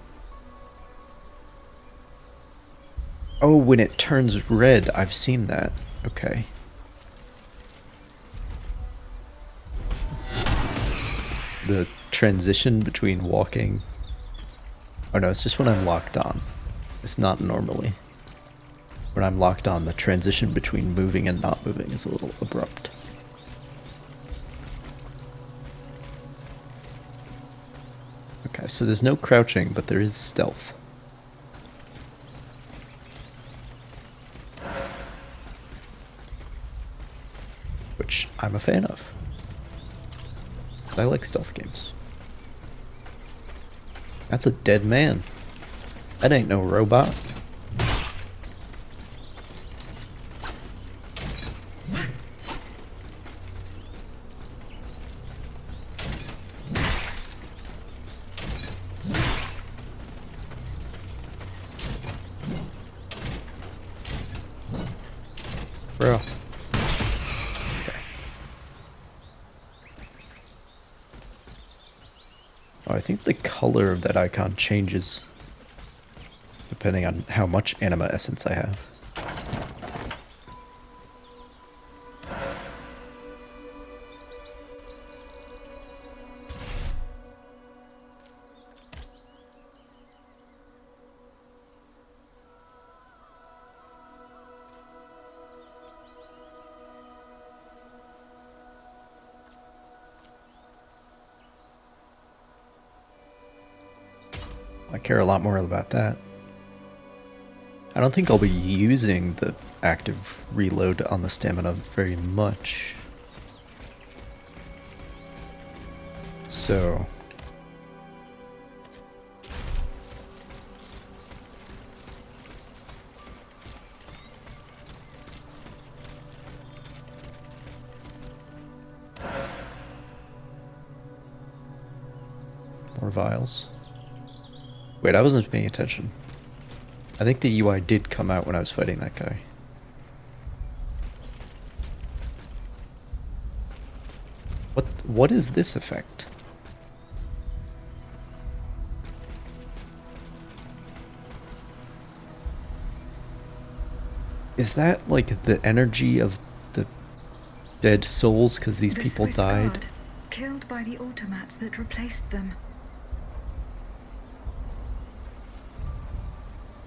[SPEAKER 1] Oh, when it turns red, I've seen that. Okay. The transition between walking... Oh no, it's just when I'm locked on. It's not normally. When I'm locked on, the transition between moving and not moving is a little abrupt. Okay, so there's no crouching, but there is stealth. Which I'm a fan of. I like stealth games. That's a dead man. That ain't no robot. Bro. Oh, I think the color of that icon changes depending on how much anima essence I have. I care a lot more about that. I don't think I'll be using the active reload on the stamina very much. So... more vials. Wait, I wasn't paying attention. I think the UI did come out when I was fighting that guy. What is this effect? Is that like the energy of the dead souls because these people
[SPEAKER 5] Swiss
[SPEAKER 1] died?
[SPEAKER 5] guard, killed by the automats that replaced them.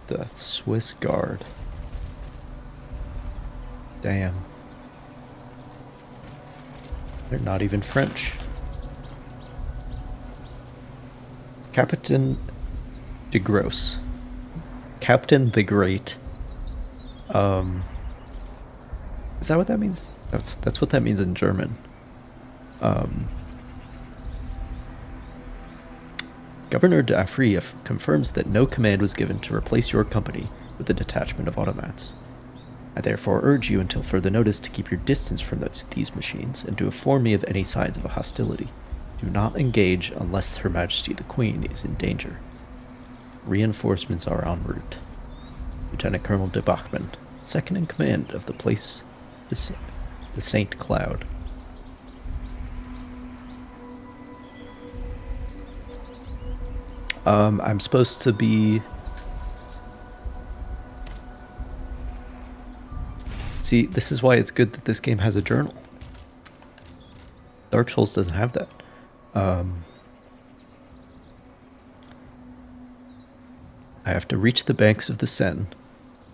[SPEAKER 1] The Swiss Guard. Damn. They're not even French. Captain de Grosse. Captain the Great. Is that what that means? That's what that means in German. Governor d'Afri confirms that no command was given to replace your company with a detachment of automats. I therefore urge you until further notice to keep your distance from these machines and to inform me of any signs of a hostility. Do not engage unless Her Majesty the Queen is in danger. Reinforcements are en route. Lieutenant Colonel de Bachmann, second in command of the place, the Saint Cloud. I'm supposed to be... See, this is why it's good that this game has a journal. Dark Souls doesn't have that. I have to reach the banks of the Seine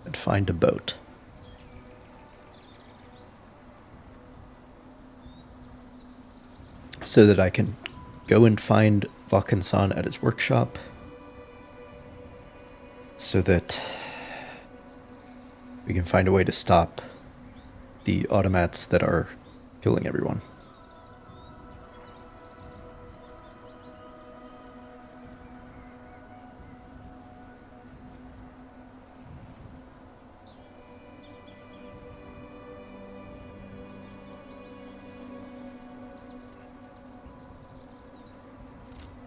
[SPEAKER 1] and find a boat. So that I can go and find Vakan-san at his workshop. So that we can find a way to stop the automats that are killing everyone.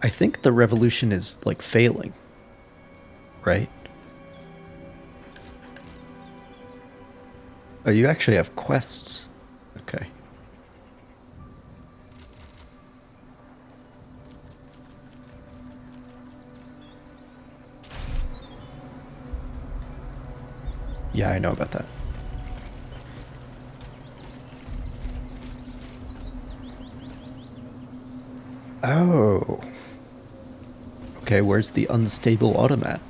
[SPEAKER 1] I think the revolution is like failing, right? Oh, you actually have quests. Okay. Yeah, I know about that. Oh. Okay, where's the unstable automat?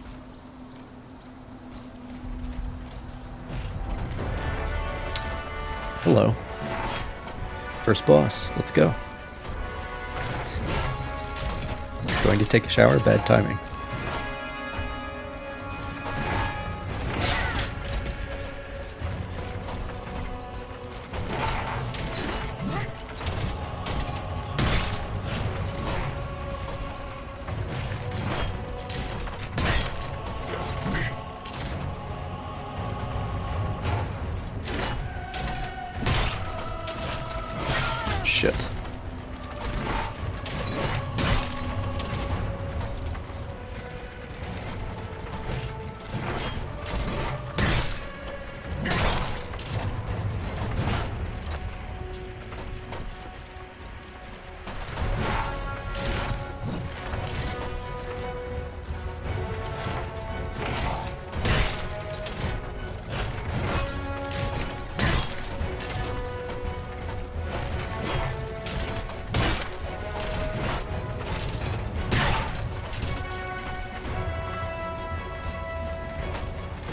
[SPEAKER 1] Hello. First boss, let's go. Going to take a shower, bad timing. Shit.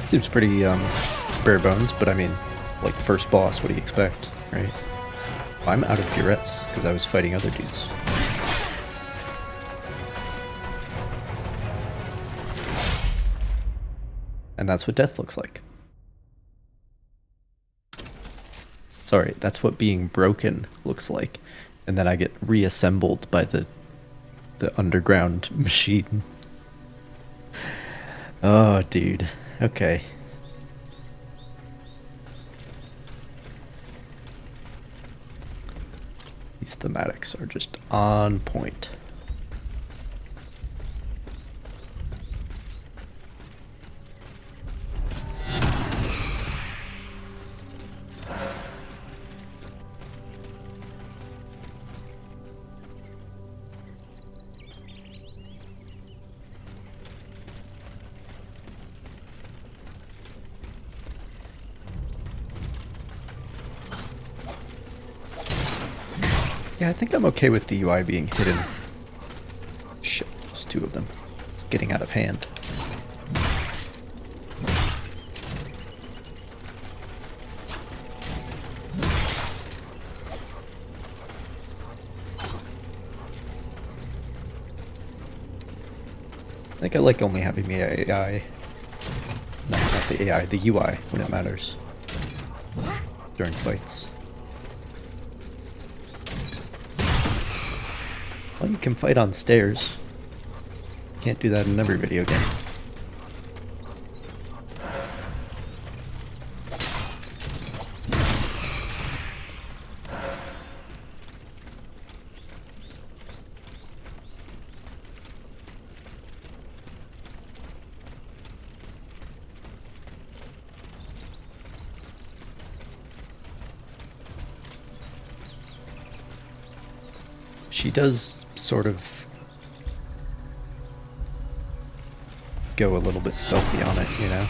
[SPEAKER 1] Seems pretty bare bones, but I mean, like first boss, what do you expect, right? I'm out of durettes because I was fighting other dudes. And that's what death looks like. Sorry, that's what being broken looks like. And then I get reassembled by the underground machine. Oh, dude. Okay. These thematics are just on point. Yeah, I think I'm okay with the UI being hidden. Shit, there's two of them. It's getting out of hand. I think I like only having the AI. No, not the AI, the UI when it matters. During fights. Well, you can fight on stairs. Can't do that in every video game. She does sort of go a little bit stealthy on it, you know?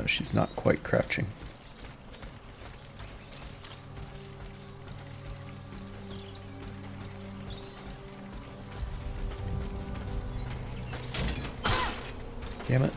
[SPEAKER 1] No, she's not quite crouching. Damn it.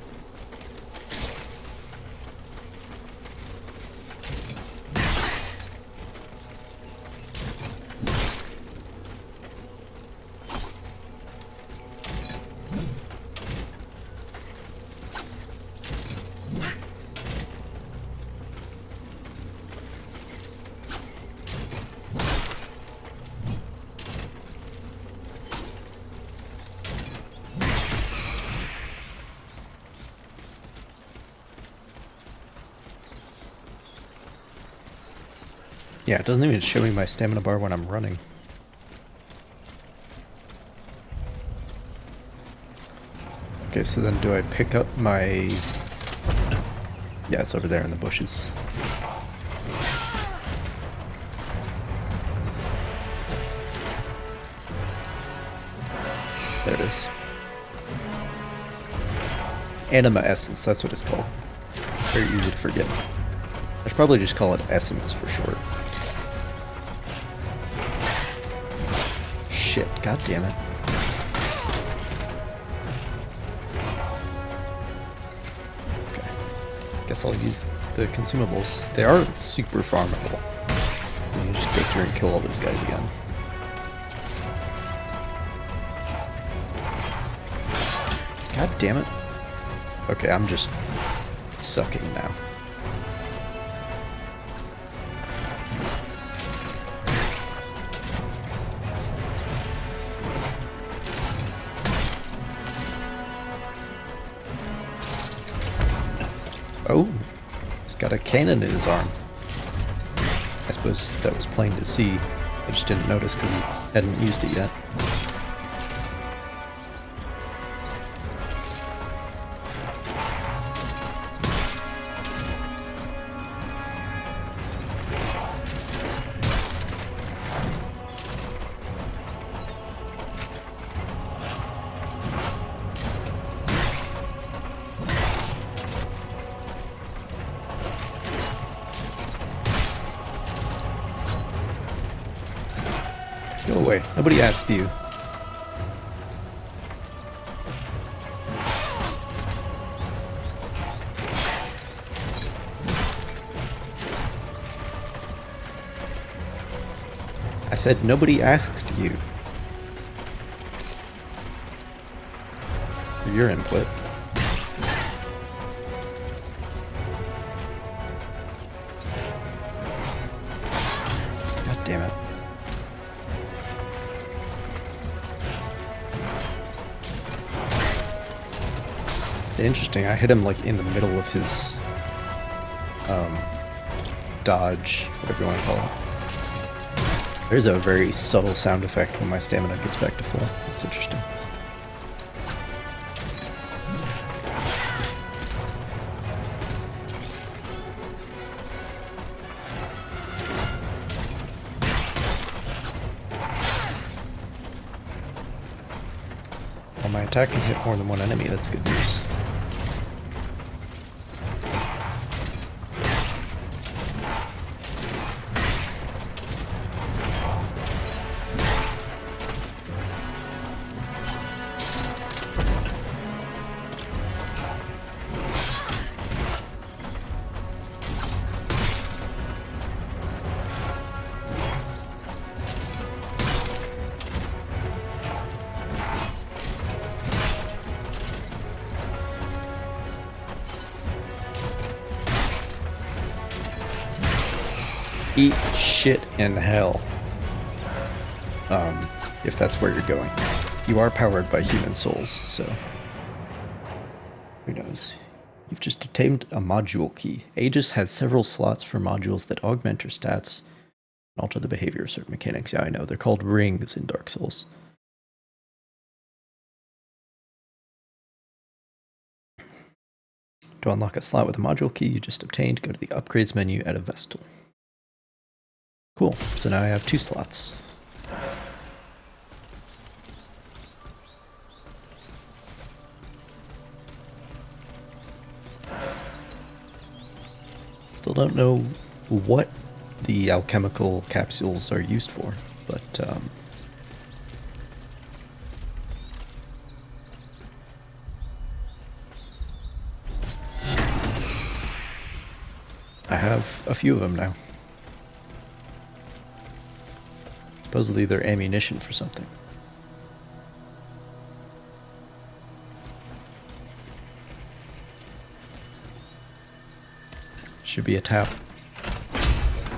[SPEAKER 1] Yeah, it doesn't even show me my stamina bar when I'm running. Okay, so then do I pick up my... Yeah, it's over there in the bushes. There it is. Anima Essence, that's what it's called. Very easy to forget. I should probably just call it Essence for short. Shit, god damn it. Okay. Guess I'll use the consumables. They are super farmable. You just go through and kill all those guys again. God damn it. Okay, I'm just sucking now. Oh, he's got a cannon in his arm. I suppose that was plain to see. I just didn't notice because he hadn't used it yet. Go away. Nobody asked you. I said nobody asked you. For your input. God damn it. Interesting, I hit him like in the middle of his dodge, whatever you want to call it. There's a very subtle sound effect when my stamina gets back to full. That's interesting. Well, my attack can hit more than one enemy, that's good news. Eat shit in hell. If that's where you're going. You are powered by human souls, so who knows. You've just obtained a module key. Aegis has several slots for modules that augment your stats and alter the behavior of certain mechanics. Yeah, I know. They're called rings in Dark Souls. To unlock a slot with a module key you just obtained, go to the upgrades menu at a Vestal. Cool, so now I have 2 slots. Still don't know what the alchemical capsules are used for, but I have a few of them now. Supposedly they're ammunition for something. Should be a tap.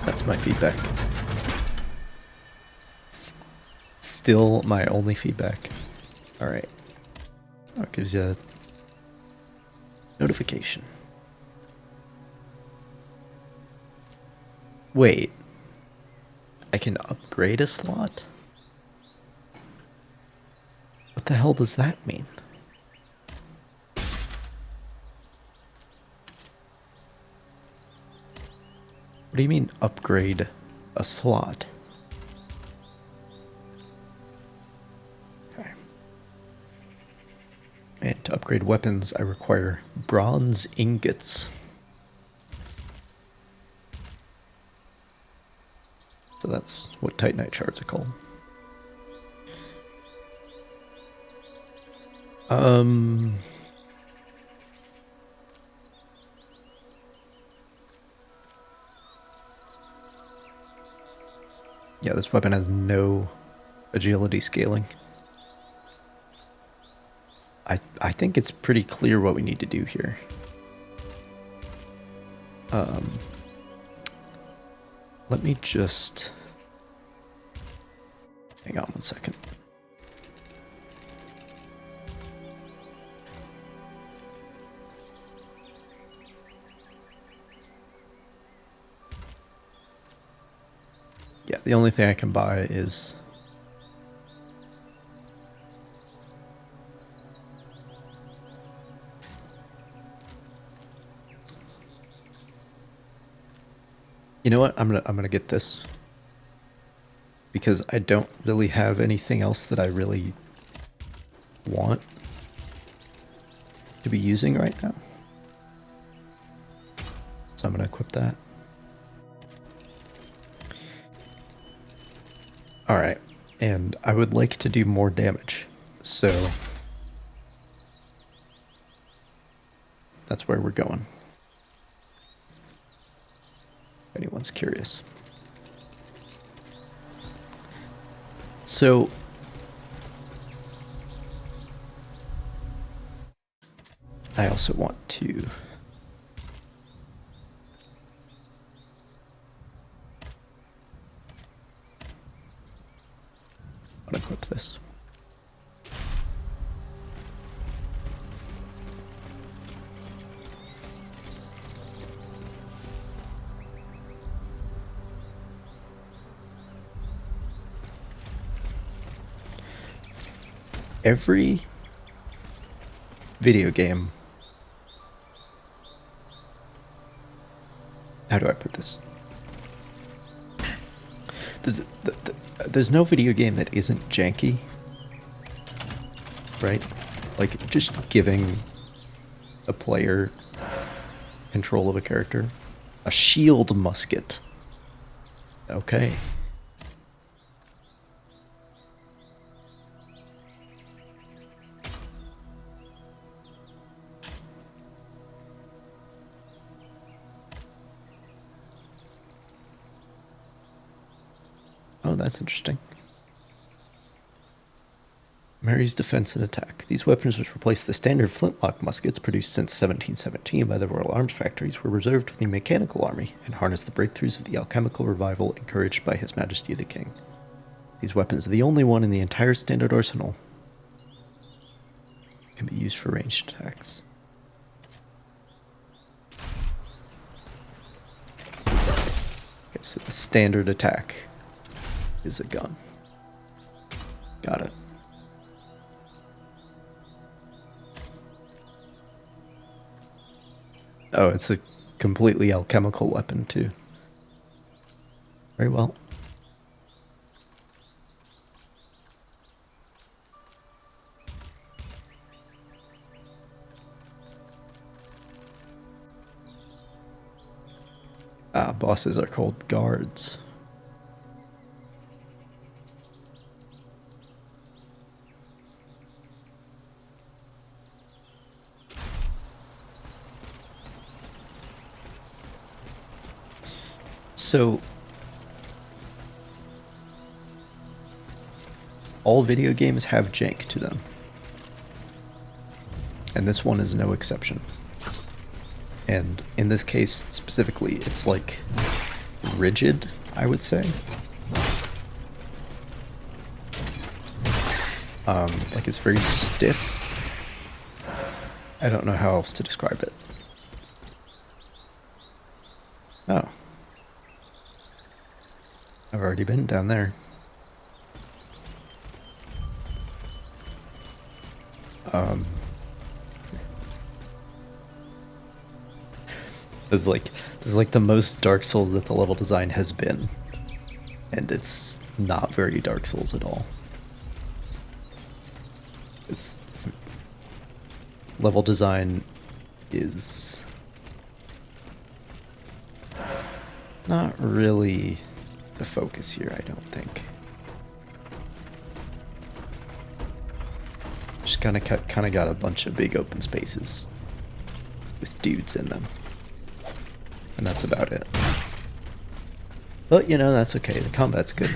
[SPEAKER 1] That's my feedback. Still my only feedback. Alright. Oh, it gives you a notification. Wait. I can upgrade a slot? What the hell does that mean? What do you mean upgrade a slot? Okay. And to upgrade weapons, I require bronze ingots. So that's what Titanite shards are called. Yeah, this weapon has no agility scaling. I think it's pretty clear what we need to do here. Let me just... Hang on one second. Yeah, the only thing I can buy is... You know what? I'm gonna get this. Because I don't really have anything else that I really want to be using right now. So I'm gonna equip that. Alright, and I would like to do more damage, so that's where we're going. If anyone's curious. So I also want to unequip this. Every video game, how do I put this? There's no video game that isn't janky, right? Like, just giving a player control of a character. A shield musket. Okay. Oh, that's interesting. Mary's defense and attack. These weapons, which replace the standard flintlock muskets produced since 1717 by the Royal Arms Factories, were reserved for the mechanical army and harnessed the breakthroughs of the alchemical revival encouraged by His Majesty the King. These weapons are the only one in the entire standard arsenal that can be used for ranged attacks. Okay, so the standard attack is a gun. Got it. Oh, it's a completely alchemical weapon, too. Very well. Bosses are called guards. So, all video games have jank to them. And this one is no exception. And in this case specifically, it's like rigid, I would say. Like it's very stiff. I don't know how else to describe it. Oh. I've already been down there. This is like the most Dark Souls that the level design has been. And it's not very Dark Souls at all. It's level design is not really the focus here, I don't think. Just kind of got a bunch of big open spaces with dudes in them. And that's about it. But, you know, that's okay. The combat's good.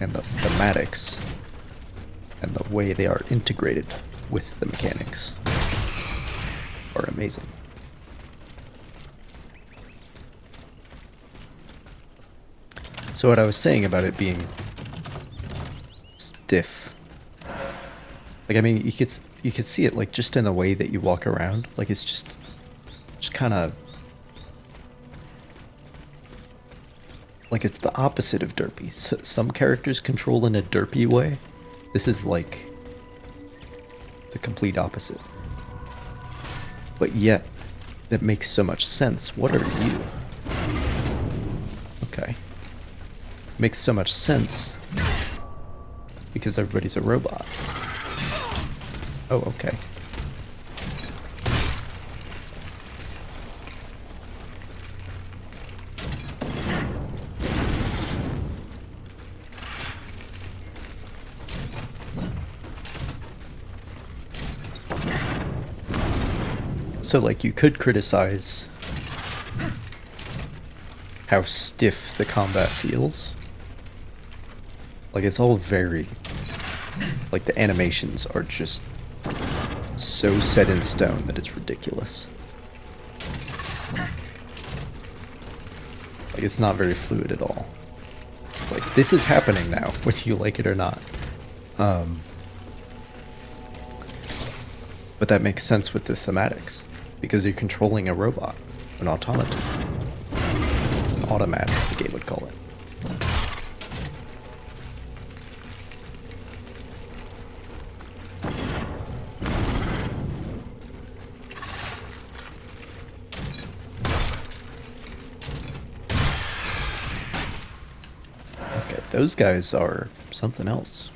[SPEAKER 1] And the thematics and the way they are integrated with the mechanics are amazing. So what I was saying about it being stiff, like, I mean, you could see it like just in the way that you walk around. Like it's just kind of like it's the opposite of derpy. So some characters control in a derpy way. This is like the complete opposite. But yet, that makes so much sense. What are you? Okay. Makes so much sense because everybody's a robot. Oh, okay. So, like, you could criticize how stiff the combat feels. Like, it's all very... Like, the animations are just so set in stone that it's ridiculous. Like, it's not very fluid at all. It's like, this is happening now, whether you like it or not. But that makes sense with the thematics, because you're controlling a robot, an automaton. An automat, as the game would call it. Okay, those guys are something else.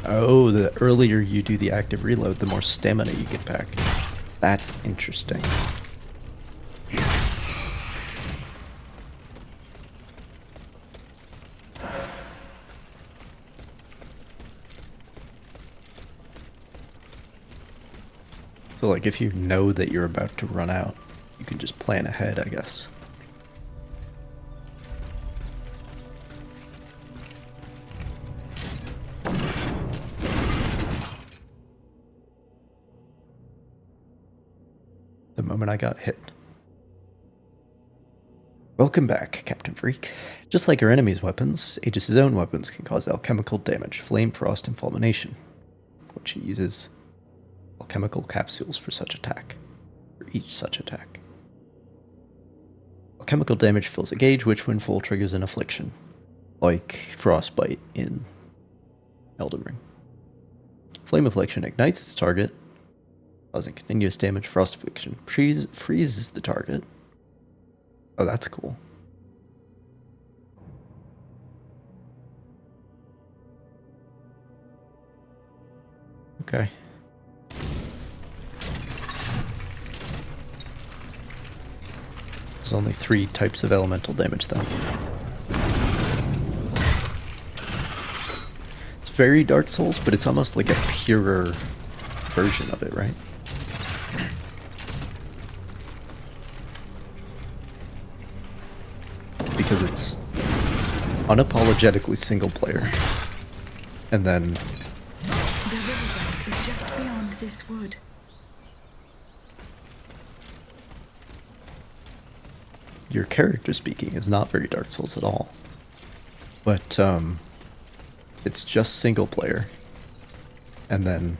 [SPEAKER 1] Oh, the earlier you do the active reload, the more stamina you get back. That's interesting. So, like, if you know that you're about to run out, you can just plan ahead, I guess. The moment I got hit. Welcome back, Captain Freak. Just like our enemy's weapons, Aegis' own weapons can cause alchemical damage, flame, frost, and fulmination, which he uses chemical capsules for such attack. For each such attack. While chemical damage fills a gauge, which when full triggers an affliction. Like Frostbite in Elden Ring. Flame Affliction ignites its target, causing continuous damage. Frost Affliction freezes the target. Oh, that's cool. Okay. There's only 3 types of elemental damage then. It's very Dark Souls, but it's almost like a purer version of it, right? Because it's unapologetically single player. And then
[SPEAKER 5] The riverbank is just beyond this wood.
[SPEAKER 1] your character speaking is not very Dark Souls at all. But it's just single player. And then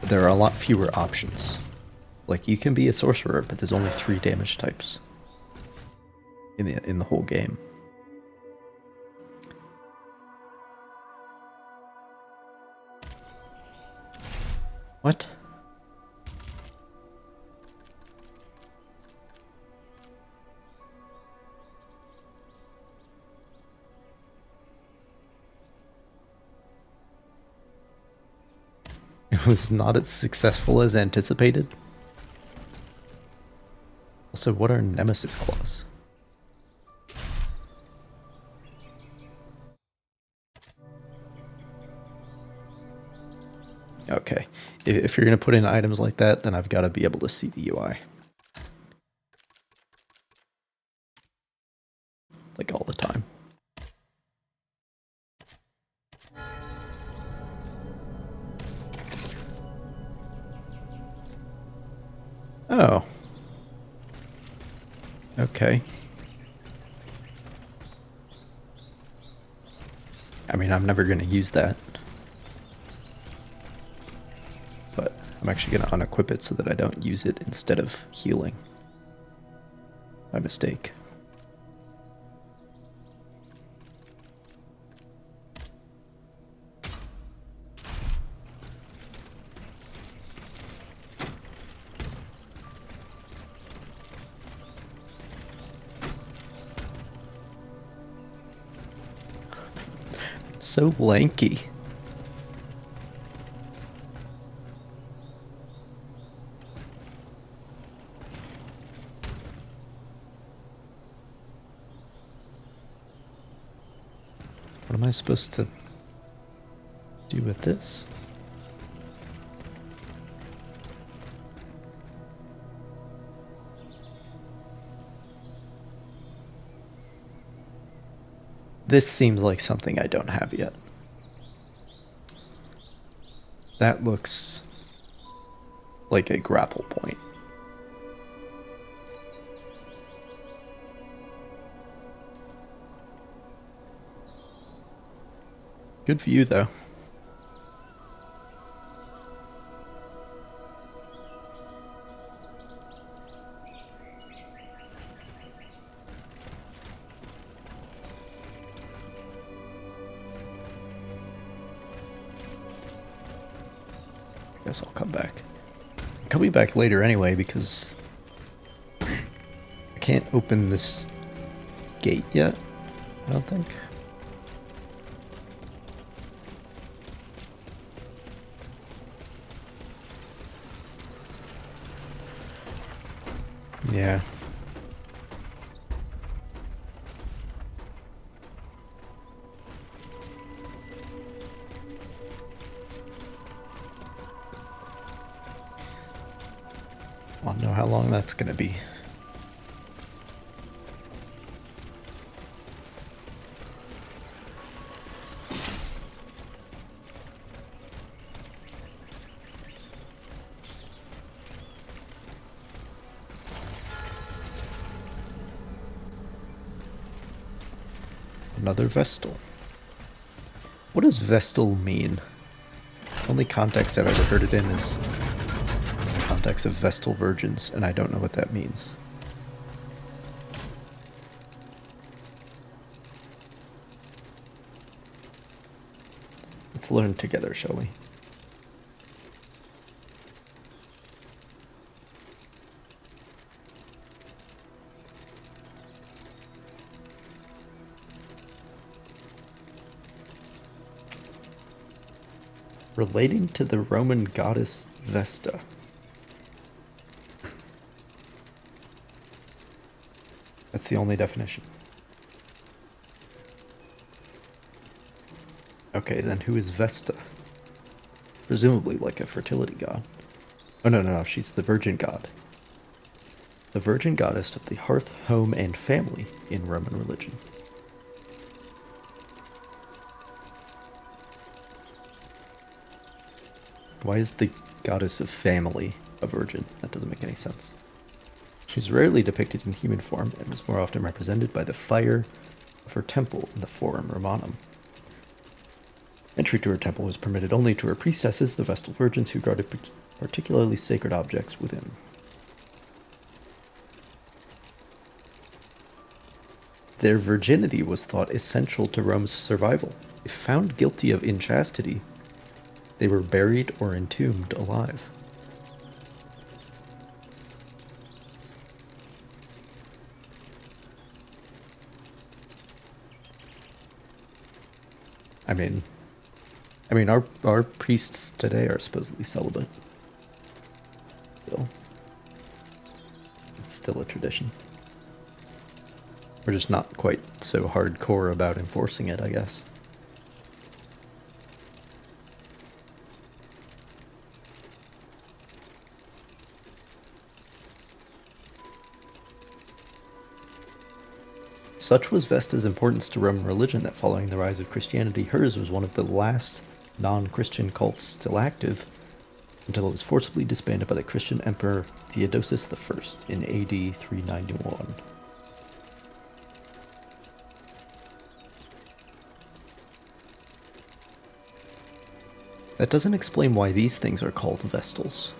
[SPEAKER 1] there are a lot fewer options. Like you can be a sorcerer, but there's only 3 damage types in the whole game. What? It was not as successful as anticipated. Also, what are Nemesis Claws? Okay, if you're going to put in items like that, then I've got to be able to see the UI. Like all the time. Oh. Okay. I mean, I'm never going to use that. But I'm actually going to unequip it so that I don't use it instead of healing. By mistake. So lanky. What am I supposed to do with this? This seems like something I don't have yet. That looks like a grapple point. Good view, though. Guess I'll come back. I'm coming back later anyway because I can't open this gate yet, I don't think. Yeah. I don't know how long that's gonna be. Another Vestal. What does Vestal mean? Only context I've ever heard it in is context of Vestal Virgins, and I don't know what that means. Let's learn together, shall we? Relating to the Roman goddess Vesta. That's the only definition. Okay, then who is Vesta? Presumably like a fertility god. Oh, no, she's the virgin god. The virgin goddess of the hearth, home, and family in Roman religion. Why is the goddess of family a virgin? That doesn't make any sense. She's rarely depicted in human form and was more often represented by the fire of her temple in the Forum Romanum. Entry to her temple was permitted only to her priestesses, the Vestal Virgins, who guarded particularly sacred objects within. Their virginity was thought essential to Rome's survival. If found guilty of inchastity, they were buried or entombed alive. I mean, our priests today are supposedly celibate. Still. It's still a tradition. We're just not quite so hardcore about enforcing it, I guess. Such was Vesta's importance to Roman religion that following the rise of Christianity, hers was one of the last non-Christian cults still active until it was forcibly disbanded by the Christian Emperor Theodosius I in AD 391. That doesn't explain why these things are called Vestals.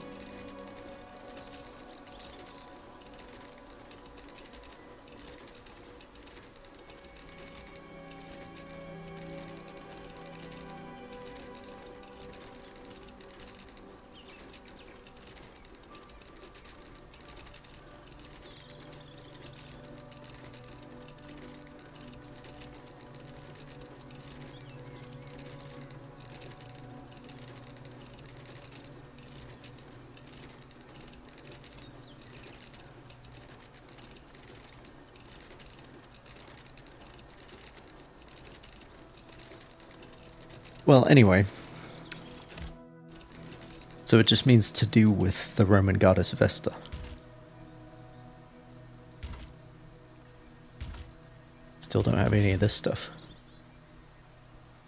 [SPEAKER 1] Well, anyway. So it just means to do with the Roman goddess Vesta. Still don't have any of this stuff.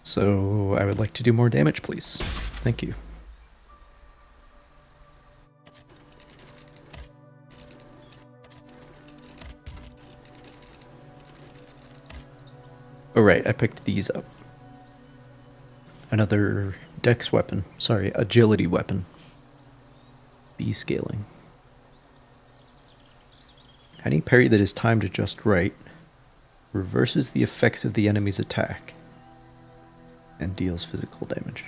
[SPEAKER 1] So I would like to do more damage, please. Thank you. Oh right, I picked these up. Another dex weapon. Sorry, agility weapon. B scaling. Any parry that is timed just right reverses the effects of the enemy's attack and deals physical damage.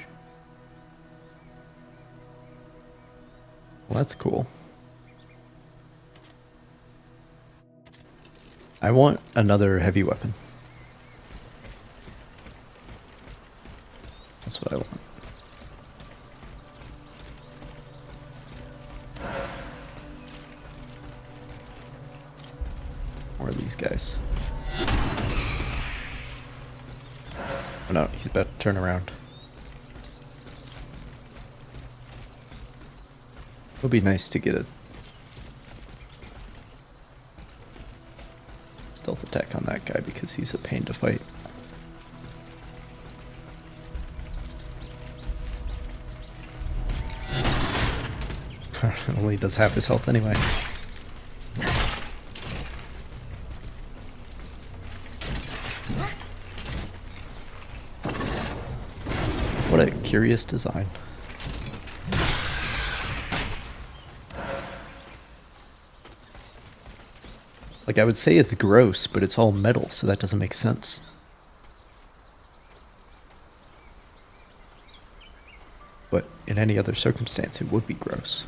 [SPEAKER 1] Well, that's cool. I want another heavy weapon. That's what I want. More of these guys. Oh no, he's about to turn around. It would be nice to get a stealth attack on that guy because he's a pain to fight. Only does half his health anyway. What a curious design. Like, I would say it's gross, but it's all metal, so that doesn't make sense. But in any other circumstance, it would be gross.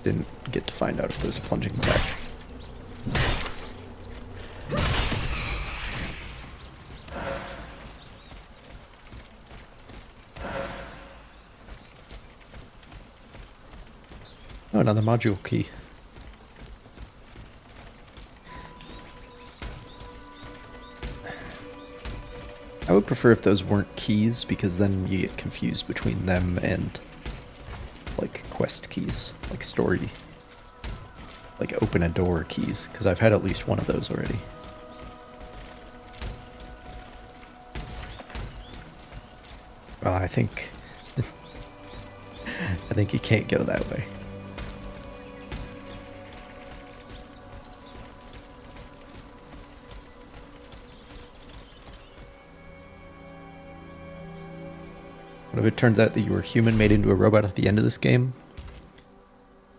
[SPEAKER 1] Didn't get to find out if there's a plunging attack. Oh, another module key. I would prefer if those weren't keys, because then you get confused between them and, like, quest keys, like story, like open a door keys, because I've had at least one of those already. Well, I think you can't go that way. What if it turns out that you were human made into a robot at the end of this game?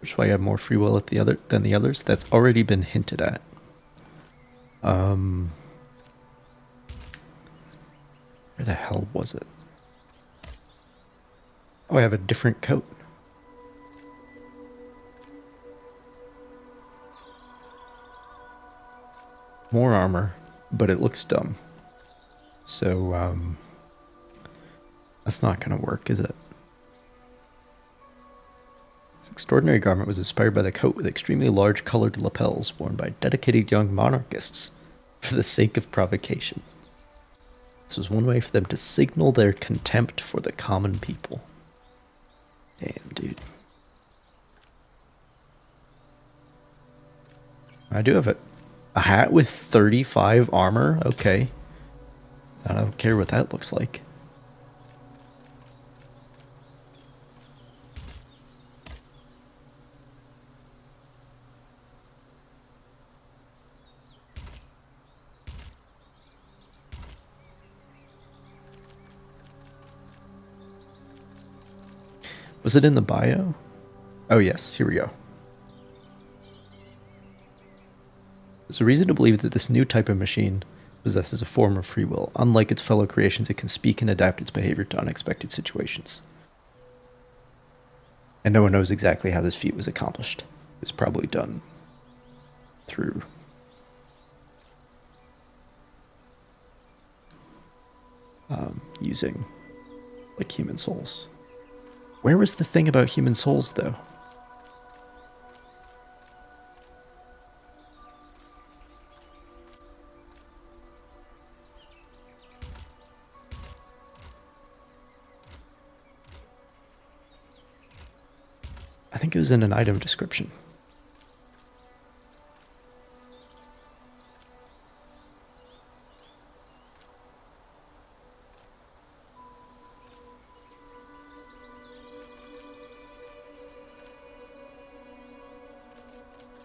[SPEAKER 1] Which is why you have more free will than the others? That's already been hinted at. Where the hell was it? Oh, I have a different coat. More armor, but it looks dumb. So, that's not gonna work, is it? This extraordinary garment was inspired by the coat with extremely large colored lapels worn by dedicated young monarchists for the sake of provocation. This was one way for them to signal their contempt for the common people. Damn, dude. I do have a hat with 35 armor? Okay. I don't care what that looks like. Was it in the bio? Oh yes, here we go. There's a reason to believe that this new type of machine possesses a form of free will. Unlike its fellow creations, it can speak and adapt its behavior to unexpected situations. And no one knows exactly how this feat was accomplished. It's probably done through using, like, human souls. Where was the thing about human souls, though? I think it was in an item description.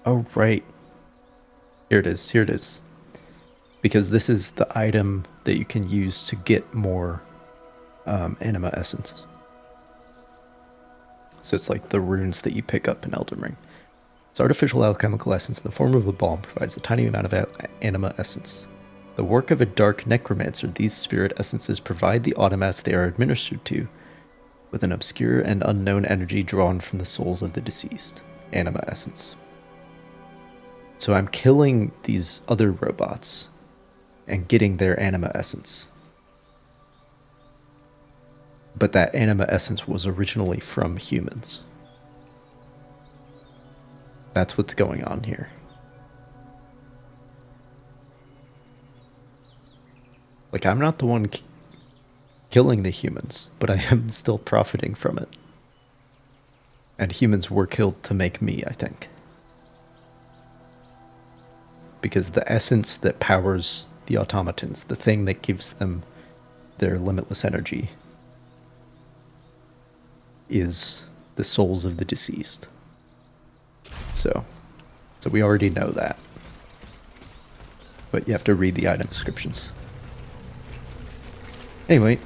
[SPEAKER 1] Oh, right. Here it is. Here it is. Because this is the item that you can use to get more anima essence. So it's like the runes that you pick up in Elden Ring. Its artificial alchemical essence in the form of a balm provides a tiny amount of anima essence. The work of a dark necromancer, these spirit essences provide the automats they are administered to with an obscure and unknown energy drawn from the souls of the deceased. Anima essence. So I'm killing these other robots and getting their anima essence. But that anima essence was originally from humans. That's what's going on here. Like, I'm not the one killing the humans, but I am still profiting from it. And humans were killed to make me, I think. Because the essence that powers the automatons, the thing that gives them their limitless energy, is the souls of the deceased. So we already know that. But you have to read the item descriptions. Anyway.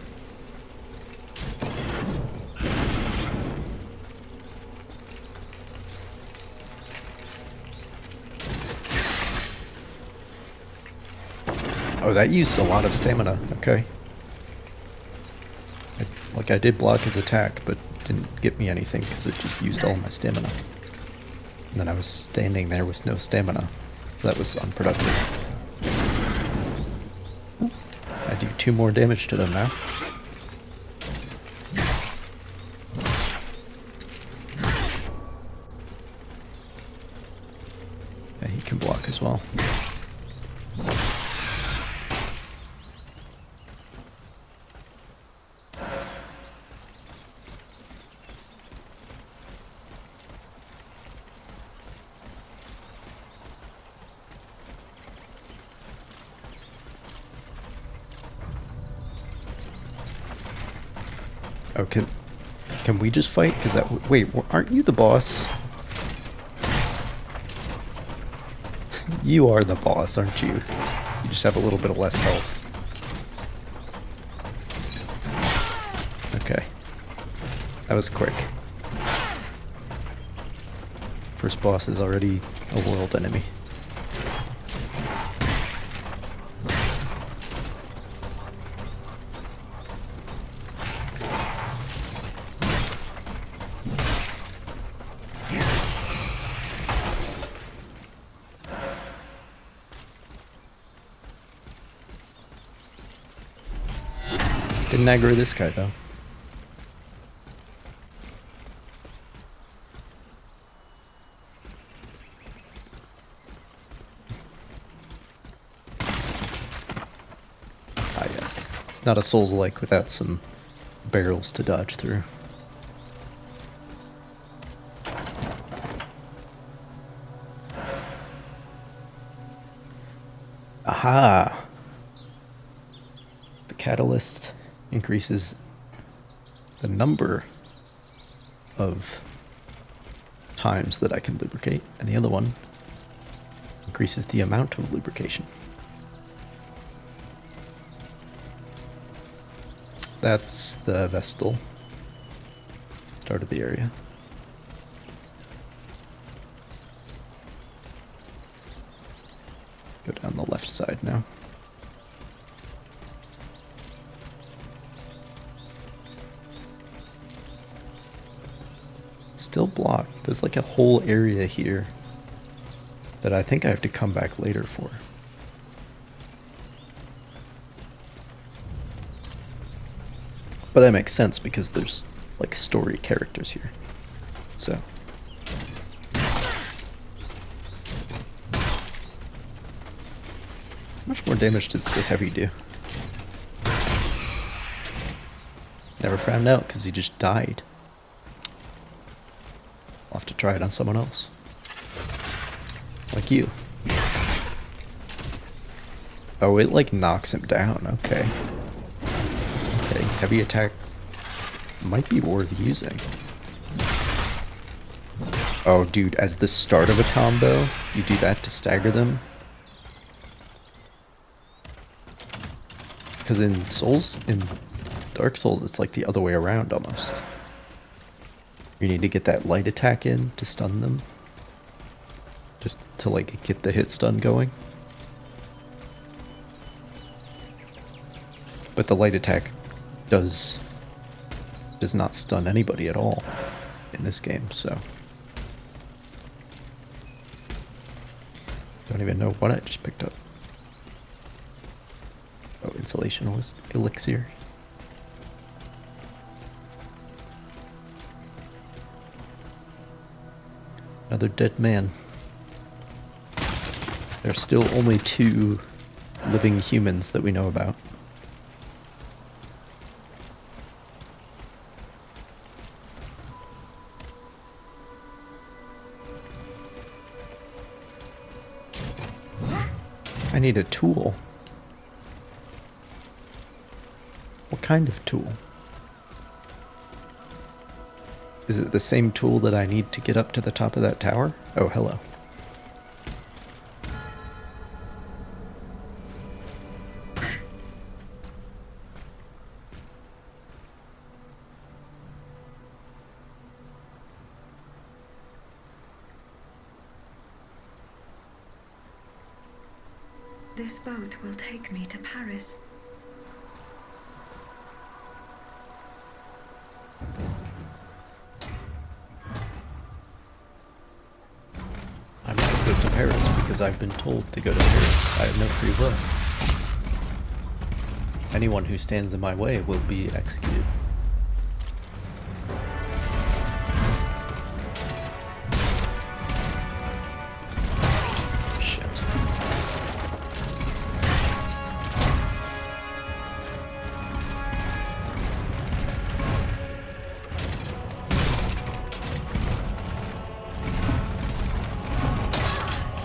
[SPEAKER 1] Oh, that used a lot of stamina. Okay. I did block his attack, but didn't get me anything because it just used all my stamina. And then I was standing there with no stamina, so that was unproductive. I do 2 more damage to them now. Yeah, he can block as well. Oh, can we just fight? Cause that wait, aren't you the boss? You are the boss, aren't you? You just have a little bit of less health. Okay, that was quick. First boss is already a world enemy. Didn't aggro this guy though. Ah yes, it's not a Souls-like without some barrels to dodge through. Aha! The catalyst increases the number of times that I can lubricate, and the other one increases the amount of lubrication. That's the Vestal. Start of the area. Go down the left side now. Still blocked. There's like a whole area here that I think I have to come back later for. But that makes sense because there's like story characters here. So. How much more damage does the heavy do? Never found out because he just died. I'll have to try it on someone else. Like you. Oh, it like knocks him down. Okay. Okay, heavy attack might be worth using. Oh, dude, as the start of a combo, you do that to stagger them. Because in Dark Souls, it's like the other way around almost. You need to get that light attack in to stun them. Just to like get the hit stun going. But the light attack does not stun anybody at all in this game, so. Don't even know what I just picked up. Oh, insulation was elixir. Another dead man. There's still only 2 living humans that we know about. I need a tool. What kind of tool? Is it the same tool that I need to get up to the top of that tower? Oh, hello.
[SPEAKER 5] This boat will take me to Paris.
[SPEAKER 1] I'm not going to Paris because I've been told to go to Paris. I have no free will. Anyone who stands in my way will be executed. Shit.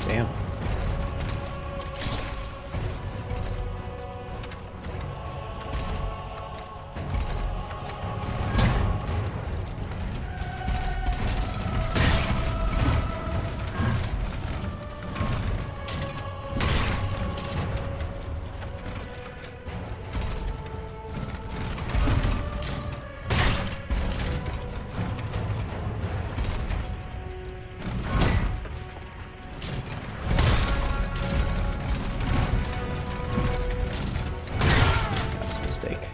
[SPEAKER 1] Damn. That's a mistake.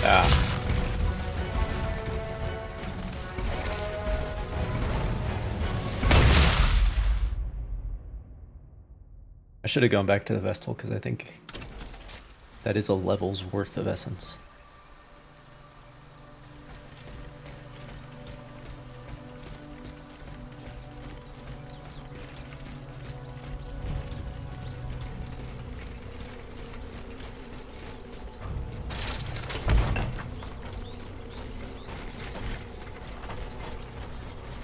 [SPEAKER 1] Ah. I should have gone back to the Vestal because I think that is a level's worth of essence.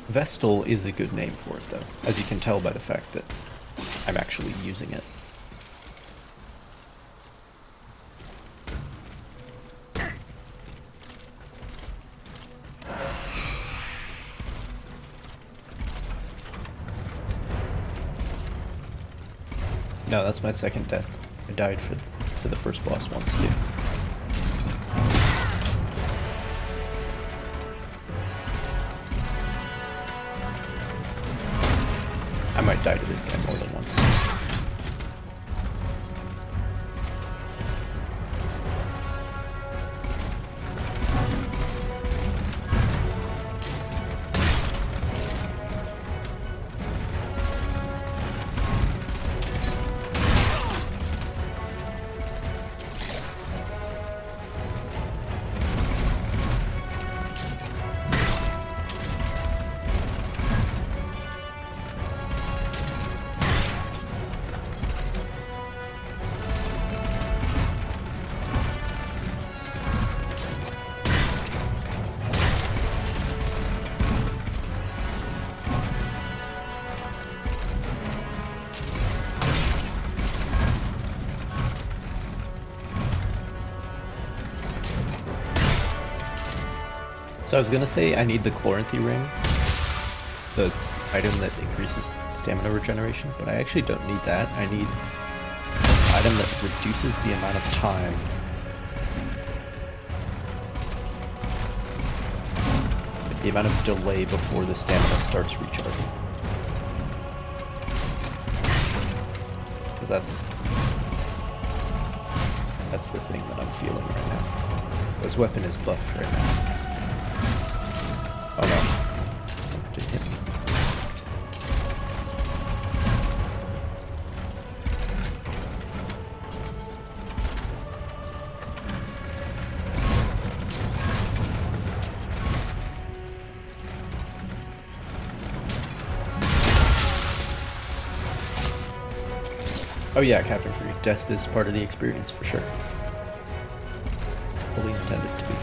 [SPEAKER 1] Vestal is a good name for it, though, as you can tell by the fact that I'm actually using it. No, that's my second death. I died to the first boss once, too. I might die to this guy more than once. So I was gonna say I need the Chloranthy ring, the item that increases stamina regeneration, but I actually don't need that. I need an item that reduces the amount of time the amount of delay before the stamina starts recharging. Because that's the thing that I'm feeling right now. His weapon is buffed right now. Oh no. Something just hit me. Oh yeah, Captain Free. Death is part of the experience for sure. Fully intended to be.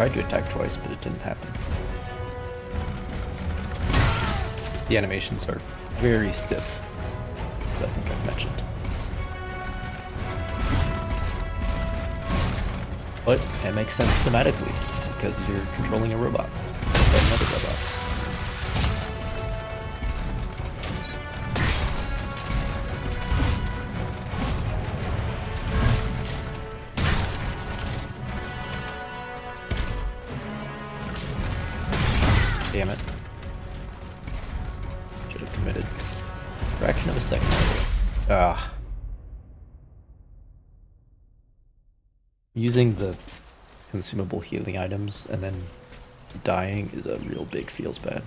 [SPEAKER 1] tried to attack twice, but it didn't happen. The animations are very stiff, as I think I've mentioned. But it makes sense thematically, because you're controlling a robot, fighting other robots. Damn it. Should have committed. Fraction of a second. Ah. Using the consumable healing items and then dying is a real big feels bad.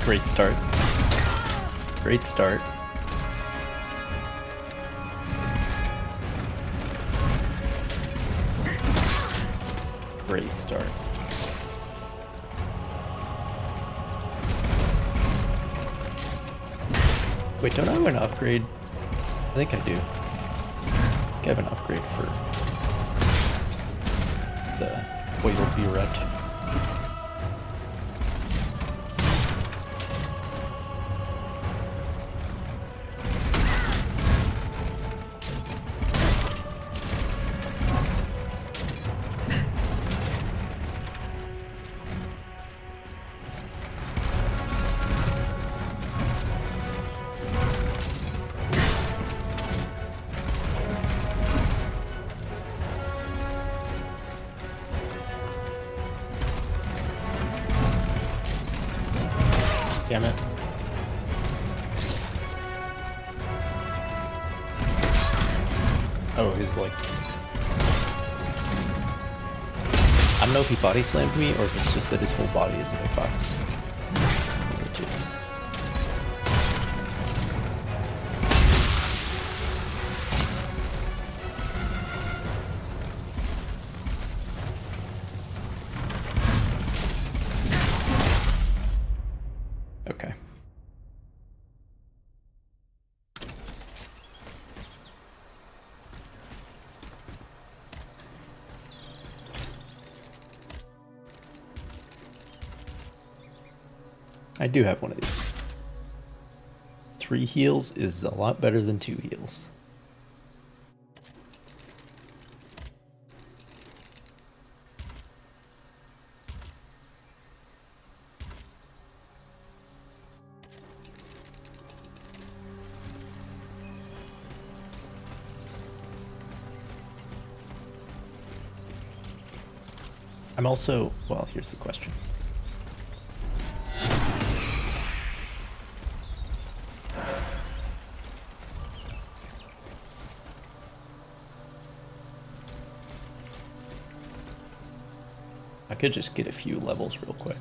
[SPEAKER 1] Great start. Great start. Great start. Wait, don't I have an upgrade? I think I do. I have an upgrade for the oil burette. Damn it. Oh, he's like... I don't know if he body slammed me or if it's just that his whole body is in a box. Okay. I do have one of these. 3 heals is a lot better than 2 heals. I'm also, well, here's the question. I could just get a few levels real quick.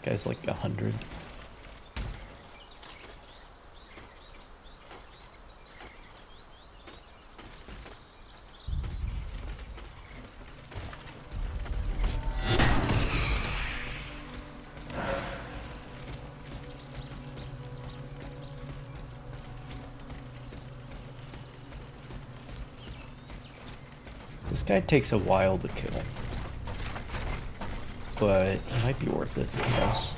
[SPEAKER 1] Guy's like 100. This guy takes a while to kill, but it might be worth it, who knows?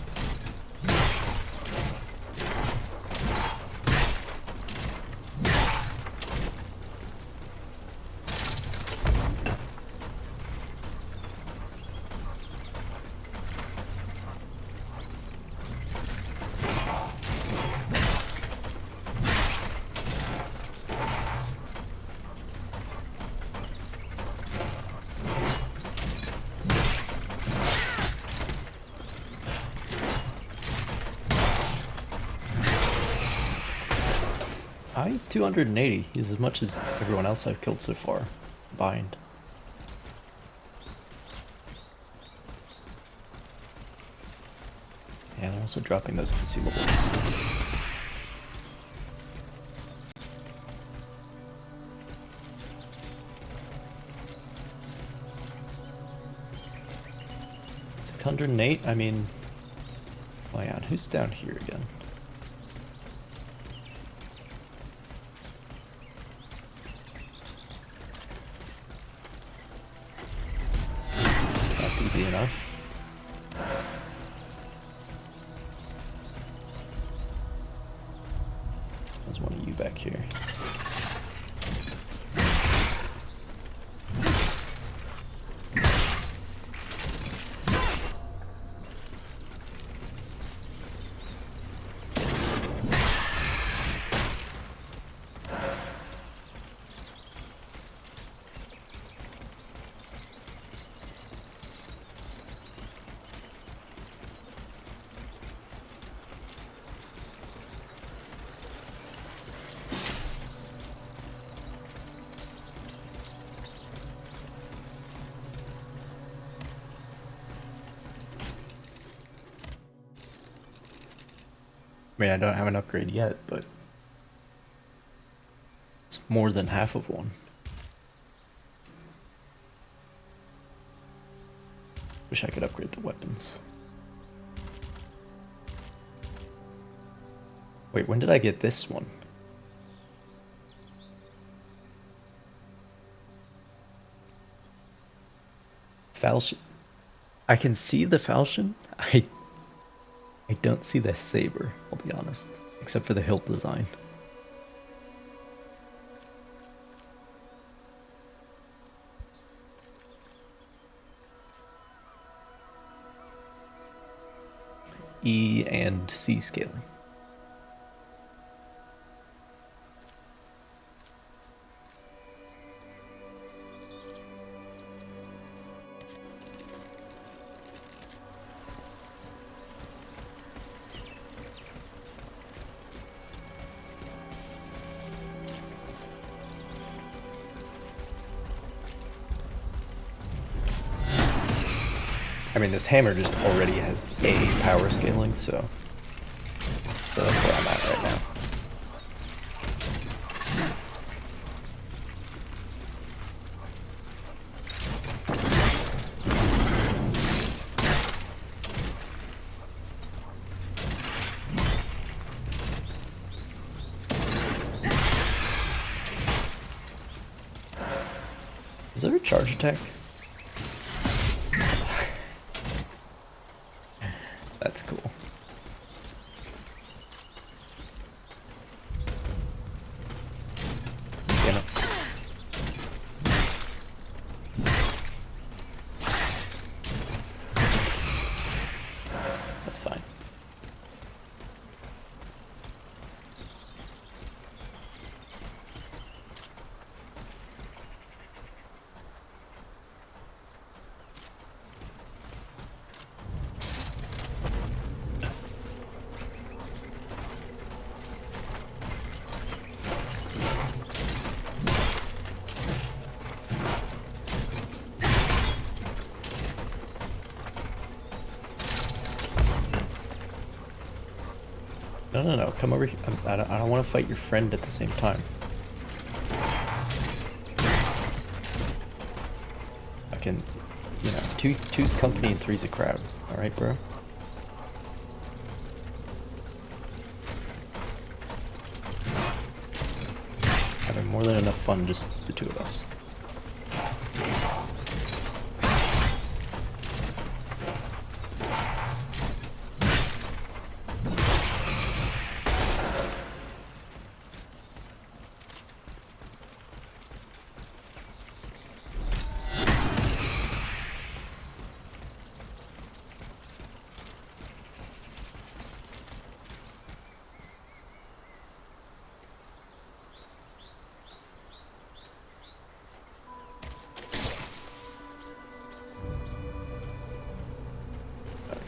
[SPEAKER 1] He's 280. He's as much as everyone else I've killed so far. Combined. Yeah, they're also dropping those consumables. $608. I mean, oh yeah, who's down here again? That's easy enough. There's one of you back here. I mean, I don't have an upgrade yet, but it's more than half of one. Wish I could upgrade the weapons. Wait, when did I get this one? Falchion. I can see the falchion. I don't see the saber, I'll be honest. Except for the hilt design. E and C scaling. I mean, this hammer just already has A power scaling, so that's where I'm at right now. Is there a charge attack? That's cool. Damn it. That's fine. No, come over here. I don't want to fight your friend at the same time. I can, you know, two's company and three's a crowd. Alright, bro? Having more than enough fun, just the two of us.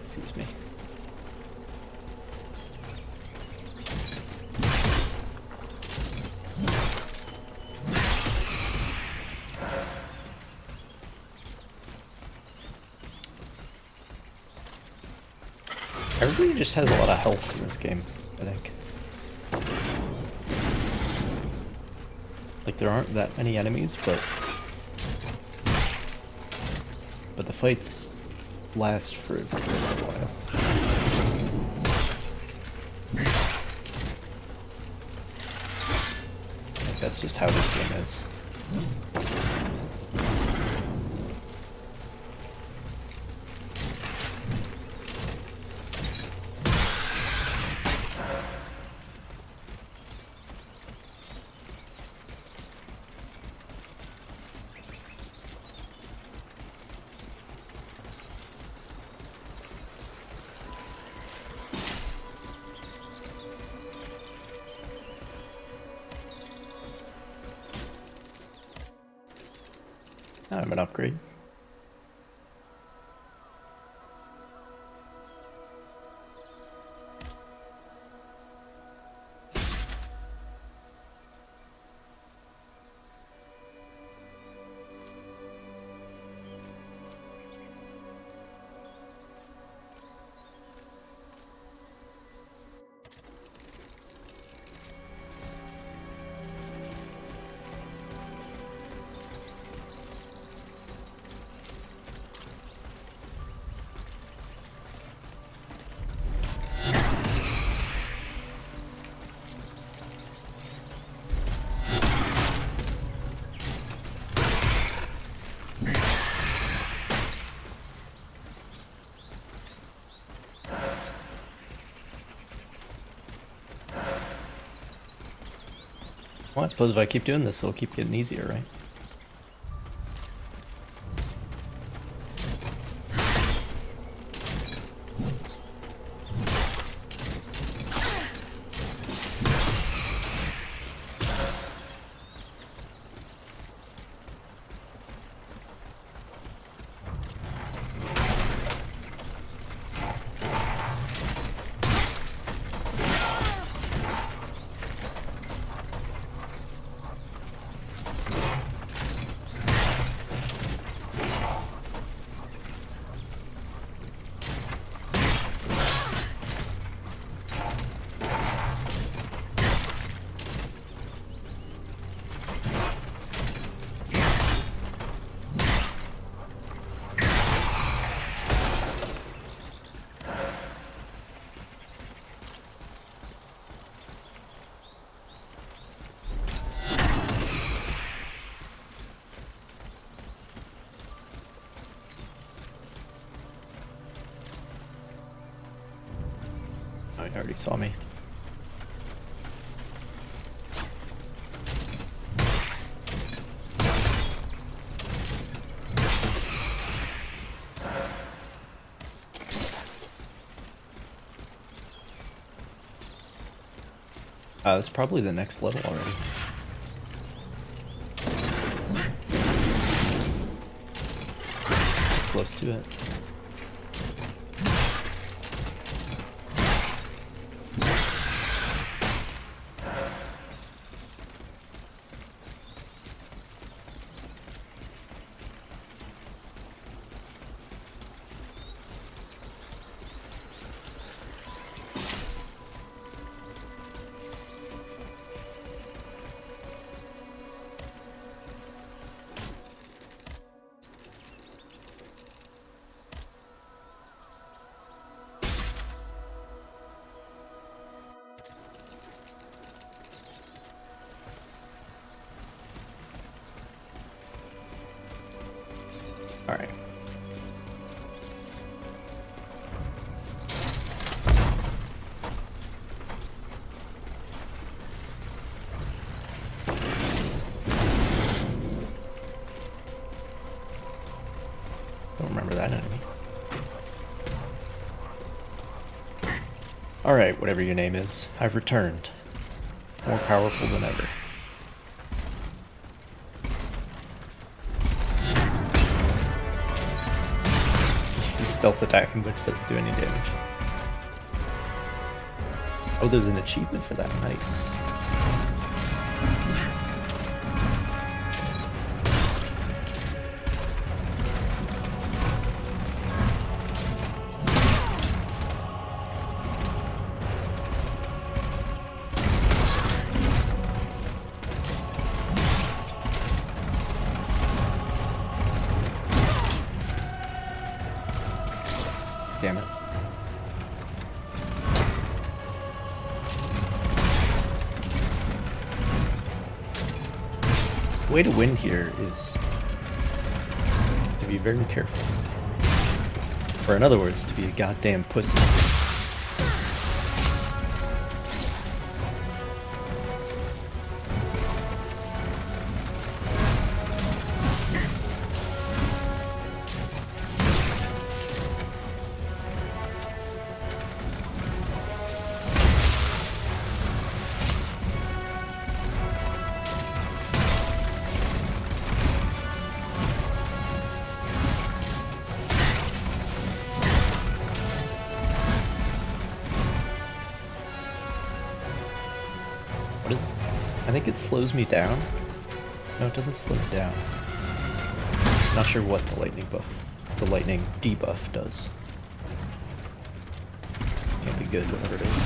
[SPEAKER 1] Sees me. Everybody just has a lot of health in this game, I think. Like, there aren't that many enemies, but the fights last for a while. Like, that's just how this game is. I'm an upgrade. Well, I suppose if I keep doing this, it'll keep getting easier, right? Oh, he already saw me. It's probably the next level already. Close to it. All right. Don't remember that enemy. All right, whatever your name is, I've returned. More powerful than ever. Stealth attacking, but it doesn't do any damage. Oh, there's an achievement for that. Nice. Damn it. The way to win here is to be very careful. Or in other words, to be a goddamn pussy. I think it slows me down. No, it doesn't slow me down. Not sure what the lightning debuff does. Can't be good, whatever it is.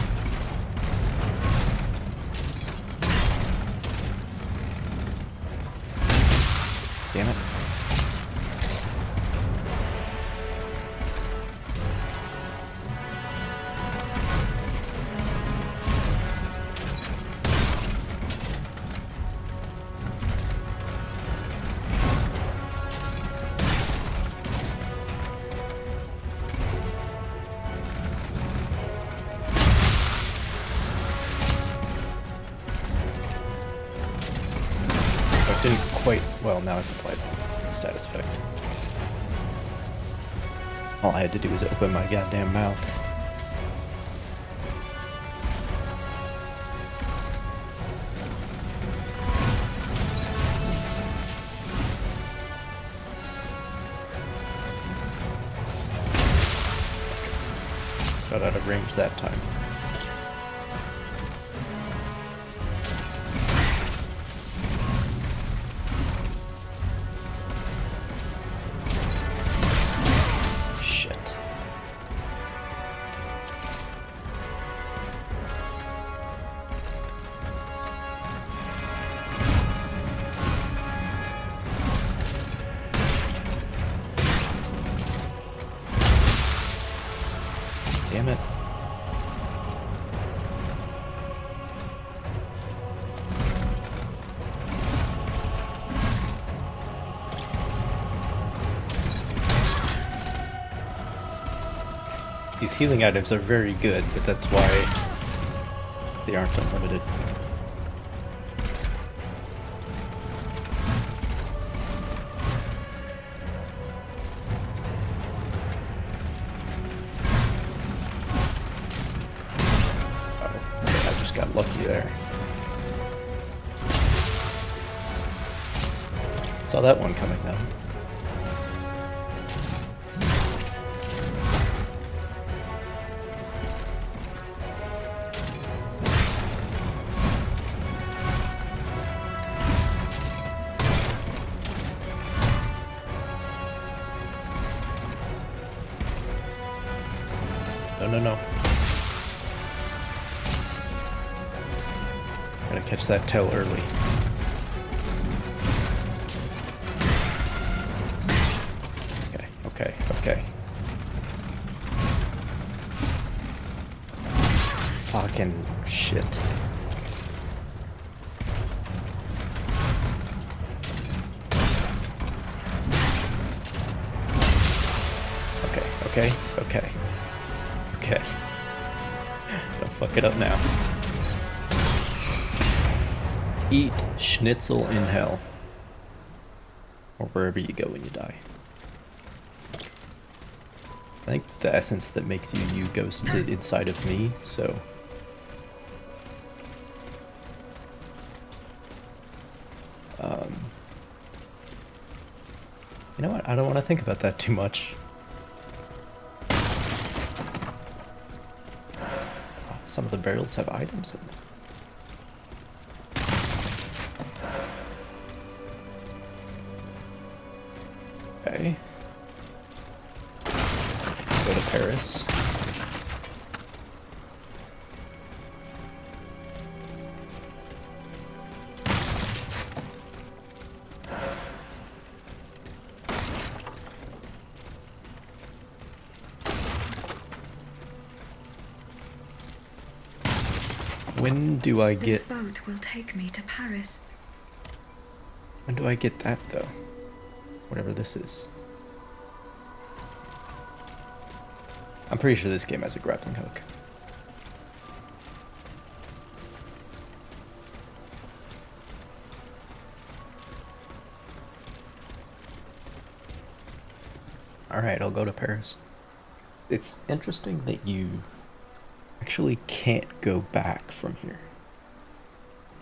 [SPEAKER 1] Damn it. Didn't quite, well, now it's applied status effect. All I had to do was open my goddamn mouth. Got out of range that time. Damn it. These healing items are very good, but that's why they aren't unlimited. Got lucky there. Saw that one coming though. No. Gotta catch that tail early. Okay. Fucking shit. Okay. Don't fuck it up now. Eat schnitzel in hell. Or wherever you go when you die. I think the essence that makes you goes to inside of me, so... you know what? I don't want to think about that too much. Oh, some of the barrels have items in them. Okay. Go to Paris. When do I
[SPEAKER 5] This
[SPEAKER 1] get...
[SPEAKER 5] boat will take me to Paris.
[SPEAKER 1] When do I get that, though? Whatever this is. I'm pretty sure this game has a grappling hook. Alright, I'll go to Paris. It's interesting that you actually can't go back from here.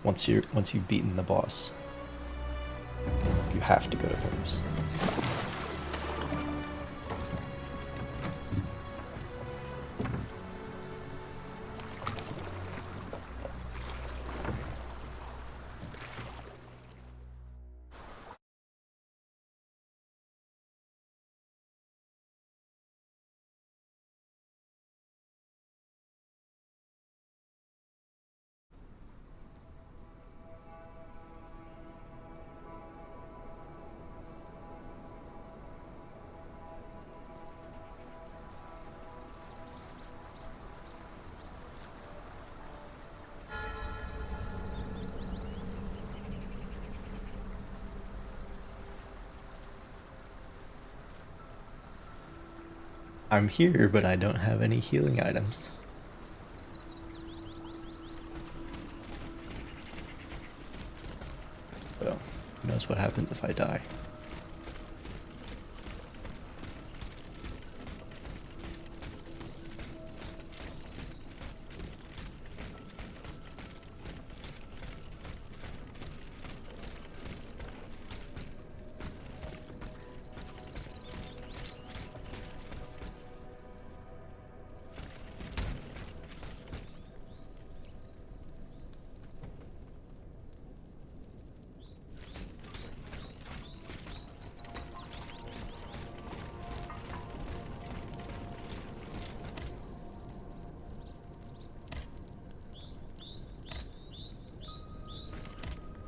[SPEAKER 1] Once you've beaten the boss, you have to go to Paris. I'm here, but I don't have any healing items. So, who knows what happens if I die.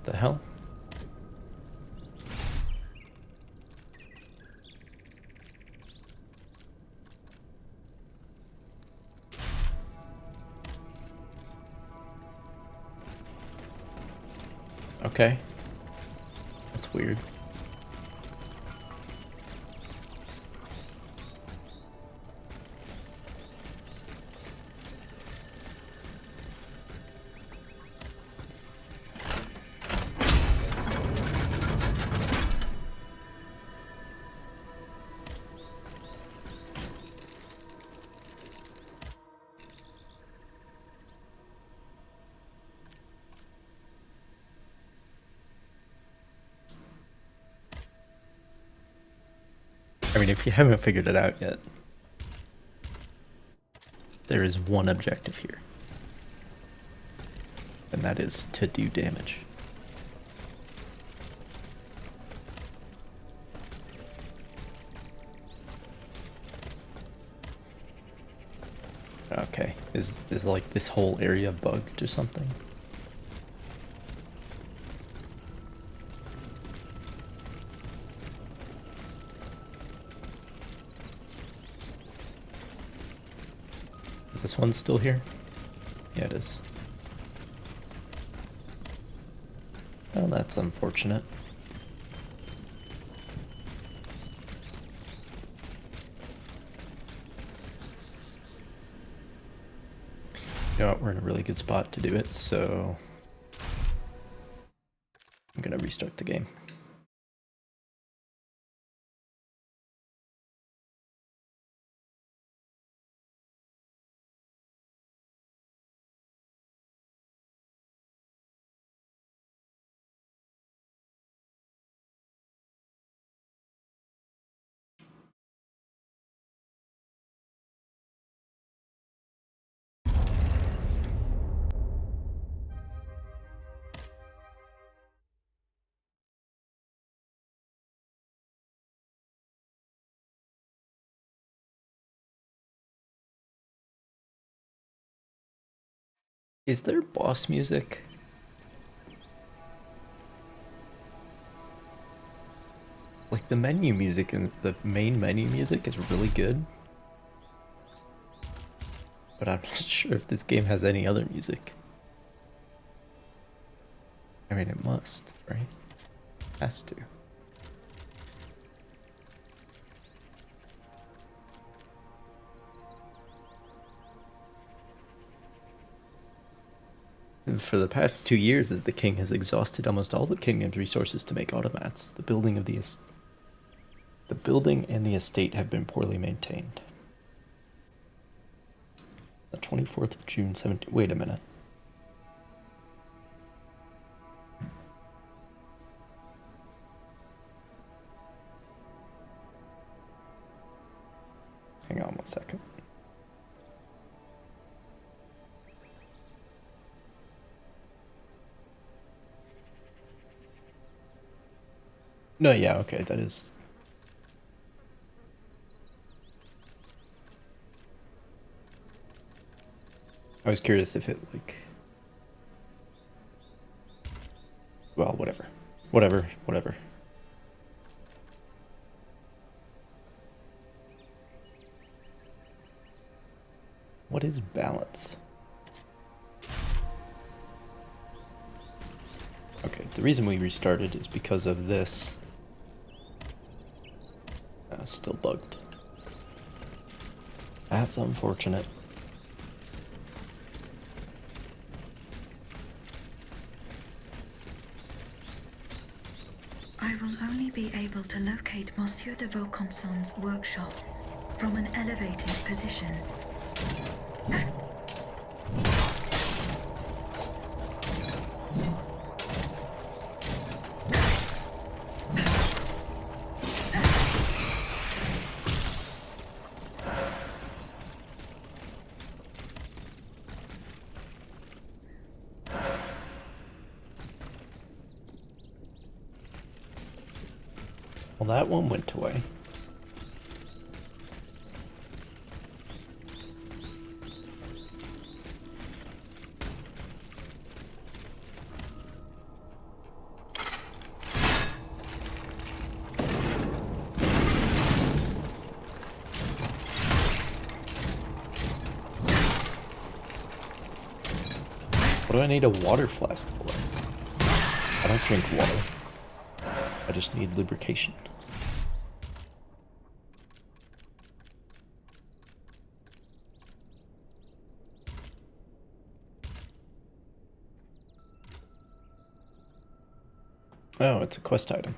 [SPEAKER 1] The hell? Okay. That's weird. I mean, if you haven't figured it out yet, there is one objective here. And that is to do damage. Okay, is like this whole area bugged or something? Is this one still here? Yeah, it is. Oh, that's unfortunate. You know what, we're in a really good spot to do it, so I'm gonna restart the game. Is there boss music? Like the menu music and the main menu music is really good. But I'm not sure if this game has any other music. I mean, it must, right? Has to. And for the past 2 years, the king has exhausted almost all the kingdom's resources to make automats. The building and the estate have been poorly maintained. The 24th of June, 17... Wait a minute. Hang on 1 second. No, yeah, okay, that is... I was curious if it, like... Well, whatever. Whatever. What is balance? Okay, the reason we restarted is because of this. Still bugged. That's unfortunate.
[SPEAKER 5] I will only be able to locate Monsieur de Vaucanson's workshop from an elevated position.
[SPEAKER 1] Well, that one went away. What do I need a water flask for? I don't drink water. I just need lubrication. Oh, it's a quest item.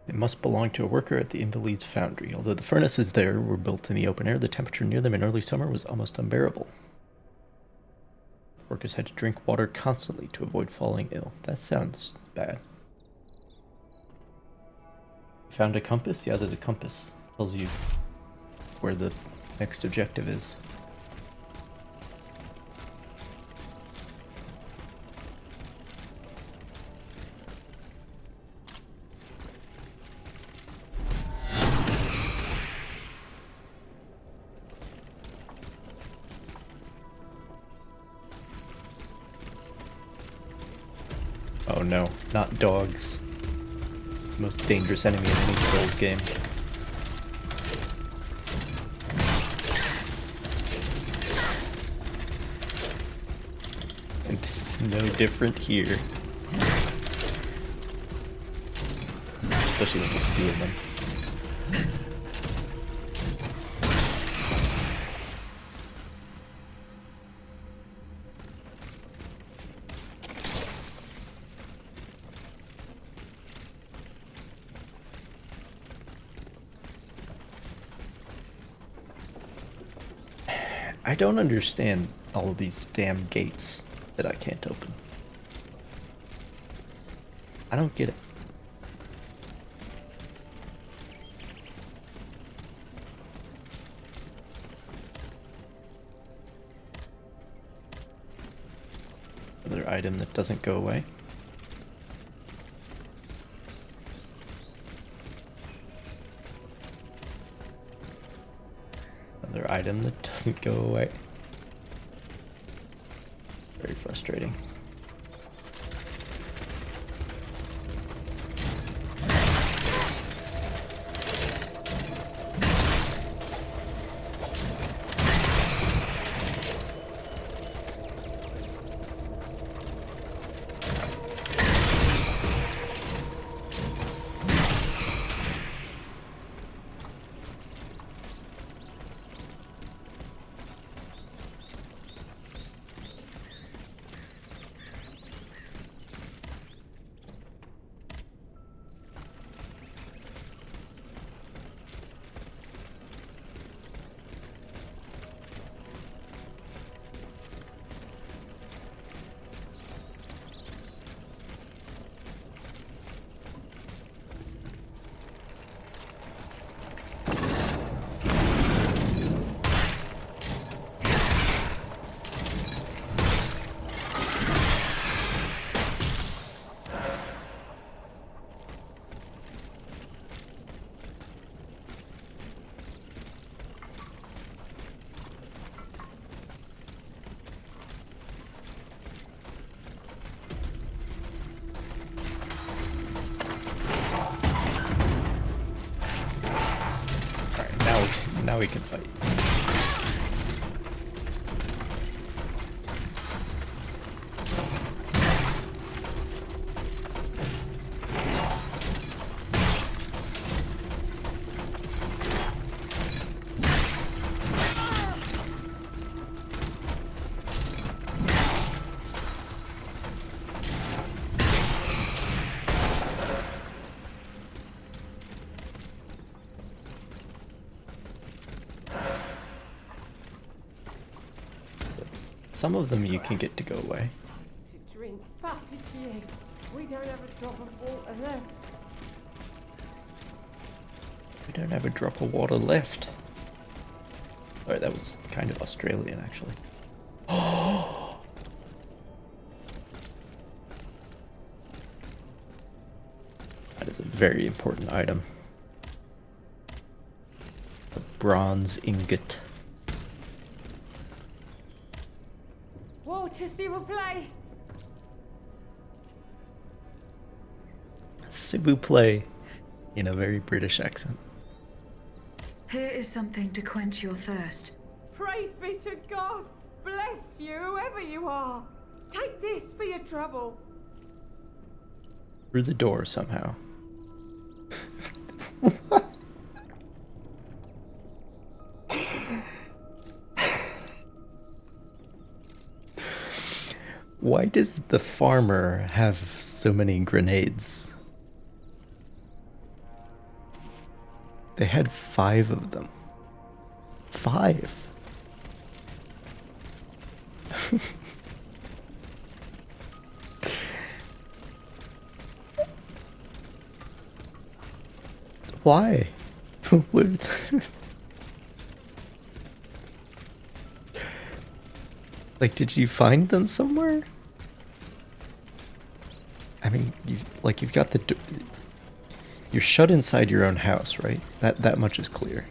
[SPEAKER 1] It must belong to a worker at the Invalides Foundry. Although the furnaces there were built in the open air, the temperature near them in early summer was almost unbearable. Workers had to drink water constantly to avoid falling ill. That sounds bad. Found a compass? Yeah, there's a compass. Tells you where the next objective is. Oh no, not dogs. Most dangerous enemy in any Souls game. And it's no different here. Especially when there's two of them. I don't understand all of these damn gates that I can't open. I don't get it. Another item that doesn't go away. Another item that doesn't go away. Very frustrating. now we can fight. Some of them you can get to go away.
[SPEAKER 6] To drink, puppeteer. We don't have a drop of water left.
[SPEAKER 1] We don't have a drop of water left. Alright, that was kind of Australian, actually. Oh! That is a very important item. A bronze ingot.
[SPEAKER 6] Water, s'il vous plaît.
[SPEAKER 1] S'il vous plaît, in a very British accent.
[SPEAKER 5] Here is something to quench your thirst.
[SPEAKER 6] Praise be to God. Bless you, whoever you are. Take this for your trouble.
[SPEAKER 1] Through the door somehow. Why does the farmer have so many grenades? They had 5 of them. 5. Why? Like, did you find them somewhere? I mean, you've got the... You're shut inside your own house, right? That much is clear.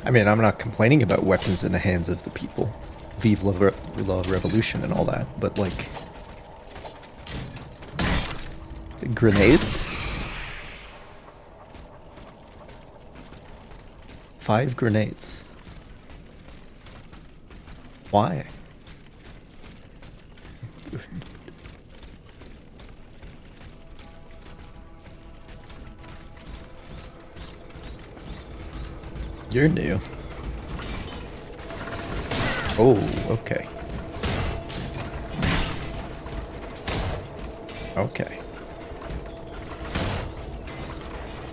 [SPEAKER 1] I mean, I'm not complaining about weapons in the hands of the people. Vive la revolution and all that, but like... Grenades? 5 grenades. Why? You're new. Oh, okay. Okay.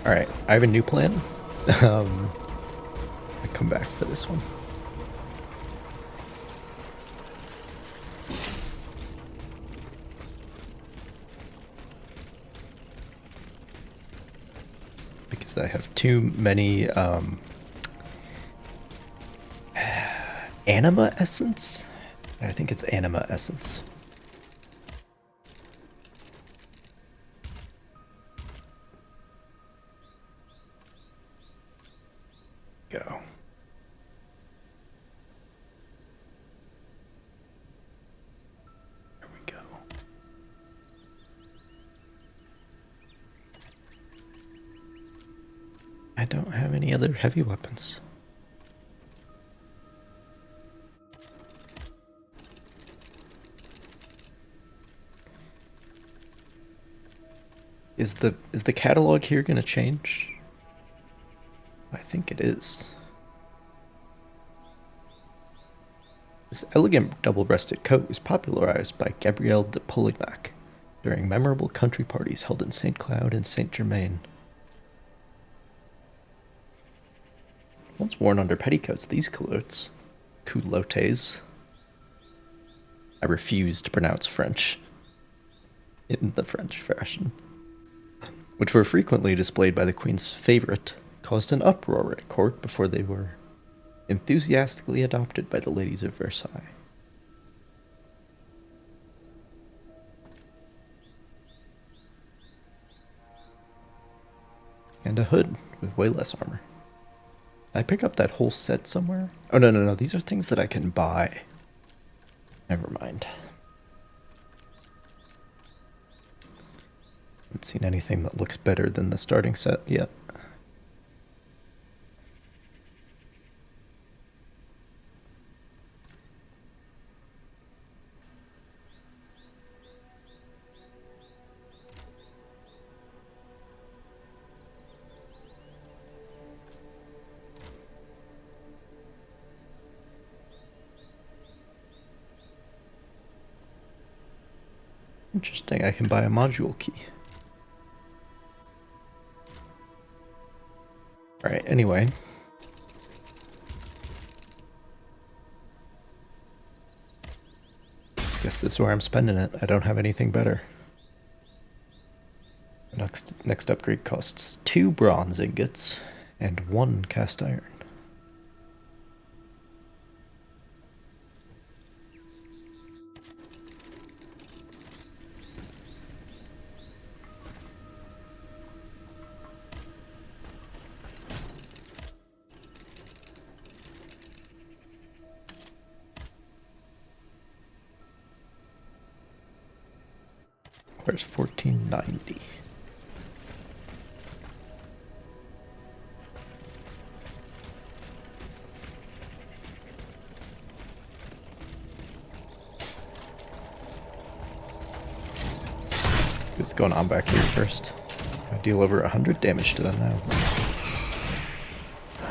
[SPEAKER 1] Alright, I have a new plan. I come back for this one. Because I have too many anima essence? I think it's anima essence. Go. There we go. I don't have any other heavy weapons. Is the catalog here gonna change? I think it is. This elegant double-breasted coat was popularized by Gabrielle de Polignac during memorable country parties held in St. Cloud and St. Germain. Once worn under petticoats, these culottes, I refuse to pronounce French in the French fashion, which were frequently displayed by the Queen's favorite, caused an uproar at court before they were enthusiastically adopted by the ladies of Versailles. And a hood with way less armor. Did I pick up that whole set somewhere? Oh, no. These are things that I can buy. Never mind. Haven't seen anything that looks better than the starting set yet. Interesting, I can buy a module key. Alright, anyway. Guess this is where I'm spending it. I don't have anything better. Next upgrade costs 2 bronze ingots and 1 cast iron. Where's 1490? What's going on back here first? I deal over 100 damage to them now. How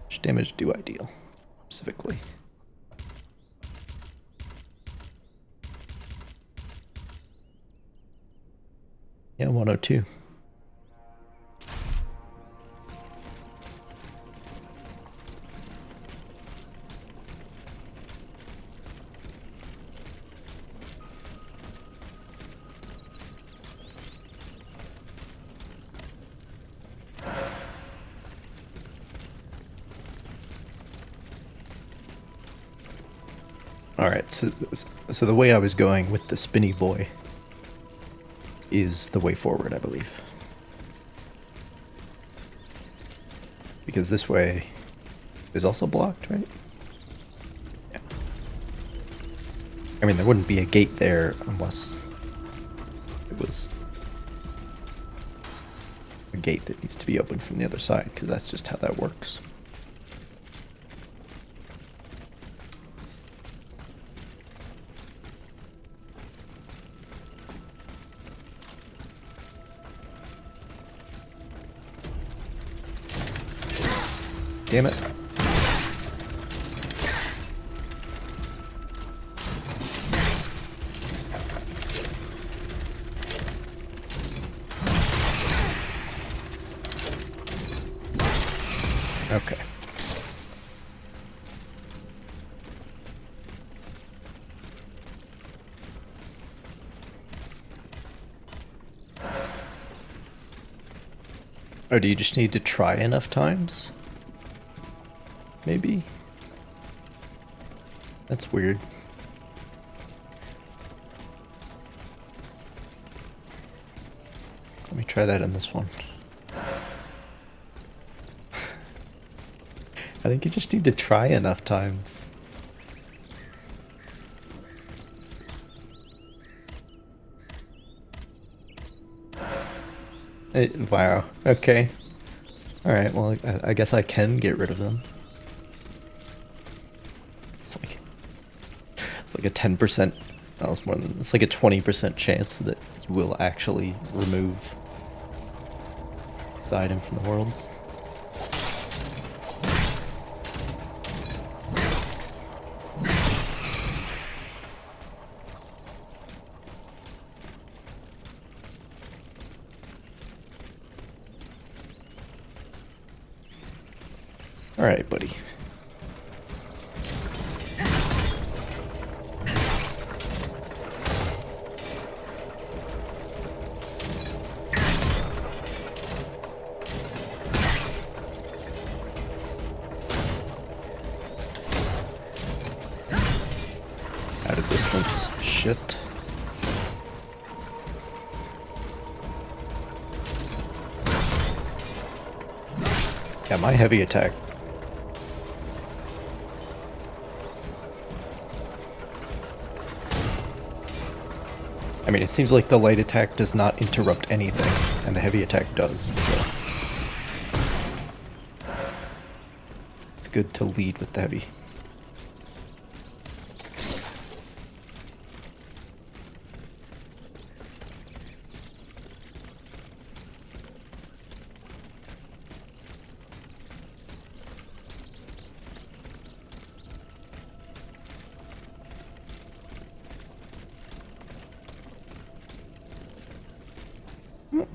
[SPEAKER 1] much damage do I deal, specifically? Yeah, 102. Alright, so the way I was going with the spinny boy is the way forward, I believe. Because this way is also blocked, right? Yeah. I mean, there wouldn't be a gate there unless it was a gate that needs to be opened from the other side, because that's just how that works. Damn it. Okay. Oh, do you just need to try enough times? Maybe? That's weird. Let me try that in this one. I think you just need to try enough times. Wow, okay. Alright, well, I guess I can get rid of them. It's like a 10%, no, it's more than, it's like a 20% chance that you will actually remove the item from the world. Alright, buddy. Out of distance. Shit. Yeah, my heavy attack. I I mean, it seems like the light attack does not interrupt anything, and the heavy attack does, so... It's good to lead with the heavy.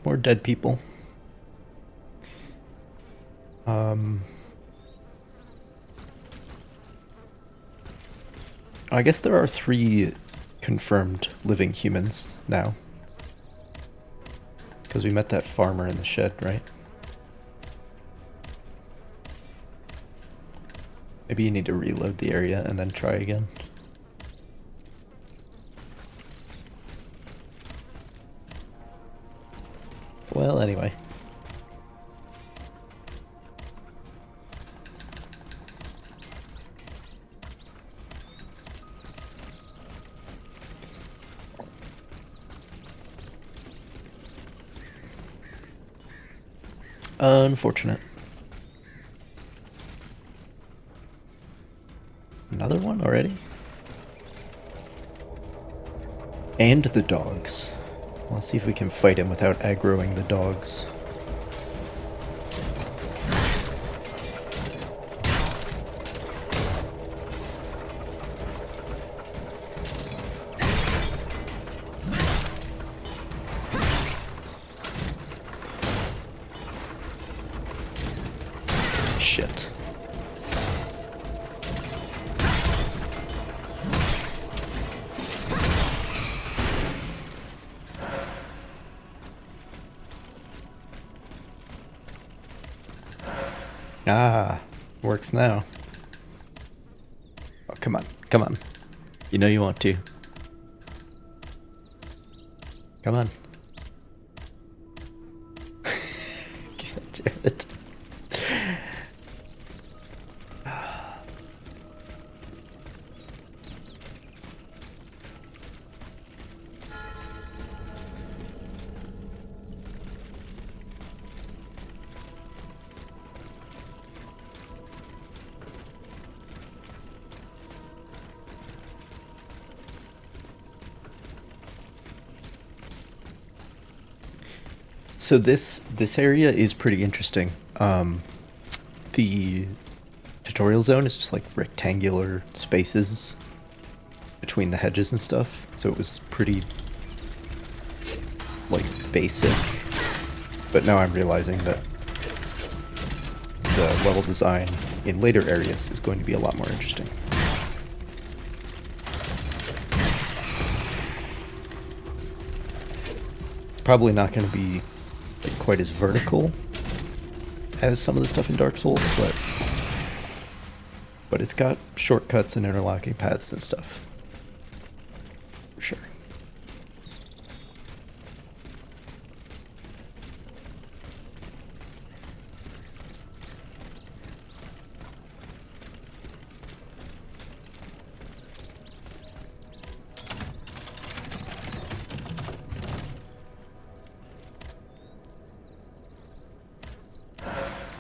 [SPEAKER 1] More dead people. I guess there are 3 confirmed living humans now. Because we met that farmer in the shed, right? Maybe you need to reload the area and then try again. Well, anyway. Unfortunate. Another one already? And the dogs. Let's see if we can fight him without aggroing the dogs. Shit. Ah, works now. Oh, come on, come on. You know you want to. Come on. God damn it. So this area is pretty interesting. The tutorial zone is just like rectangular spaces between the hedges and stuff. So it was pretty like basic. But now I'm realizing that the level design in later areas is going to be a lot more interesting. It's probably not going to be like quite as vertical as some of the stuff in Dark Souls, but it's got shortcuts and interlocking paths and stuff. For sure.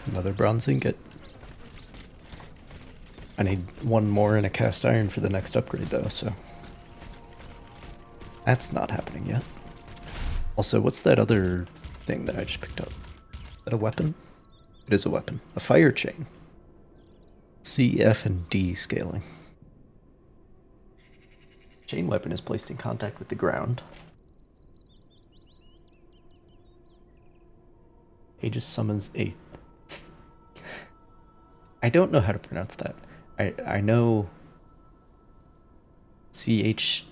[SPEAKER 1] Another bronze ingot. I need one more and a cast iron for the next upgrade though, so that's not happening yet. Also, what's that other thing that I just picked up? Is that a weapon? It is a weapon. A fire chain. C, F, and D scaling. Chain weapon is placed in contact with the ground. He just summons a... I don't know how to pronounce that. I know CHTHON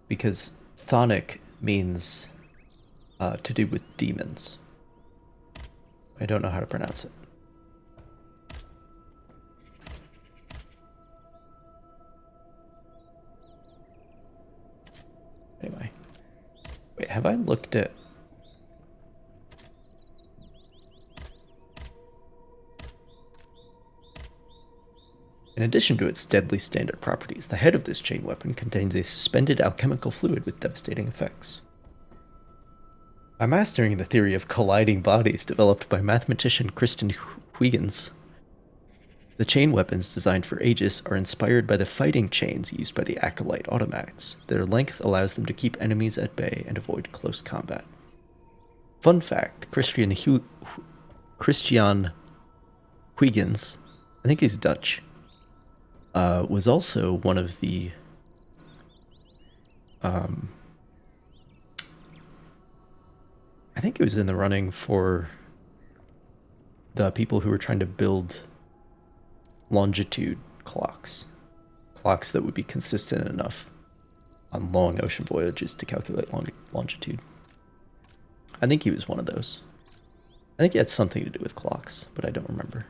[SPEAKER 1] because Thonic means to do with demons. I don't know how to pronounce it. Anyway. Wait, have I looked at... In addition to its deadly standard properties, the head of this chain weapon contains a suspended alchemical fluid with devastating effects. By mastering the theory of colliding bodies developed by mathematician Christian Huygens, the chain weapons designed for Aegis are inspired by the fighting chains used by the Acolyte automats. Their length allows them to keep enemies at bay and avoid close combat. Fun fact, Christian Huygens, I think he's Dutch, was also one of the I think he was in the running for the people who were trying to build longitude clocks that would be consistent enough on long ocean voyages to calculate longitude. I think he was one of those. I think he had something to do with clocks, but I don't remember.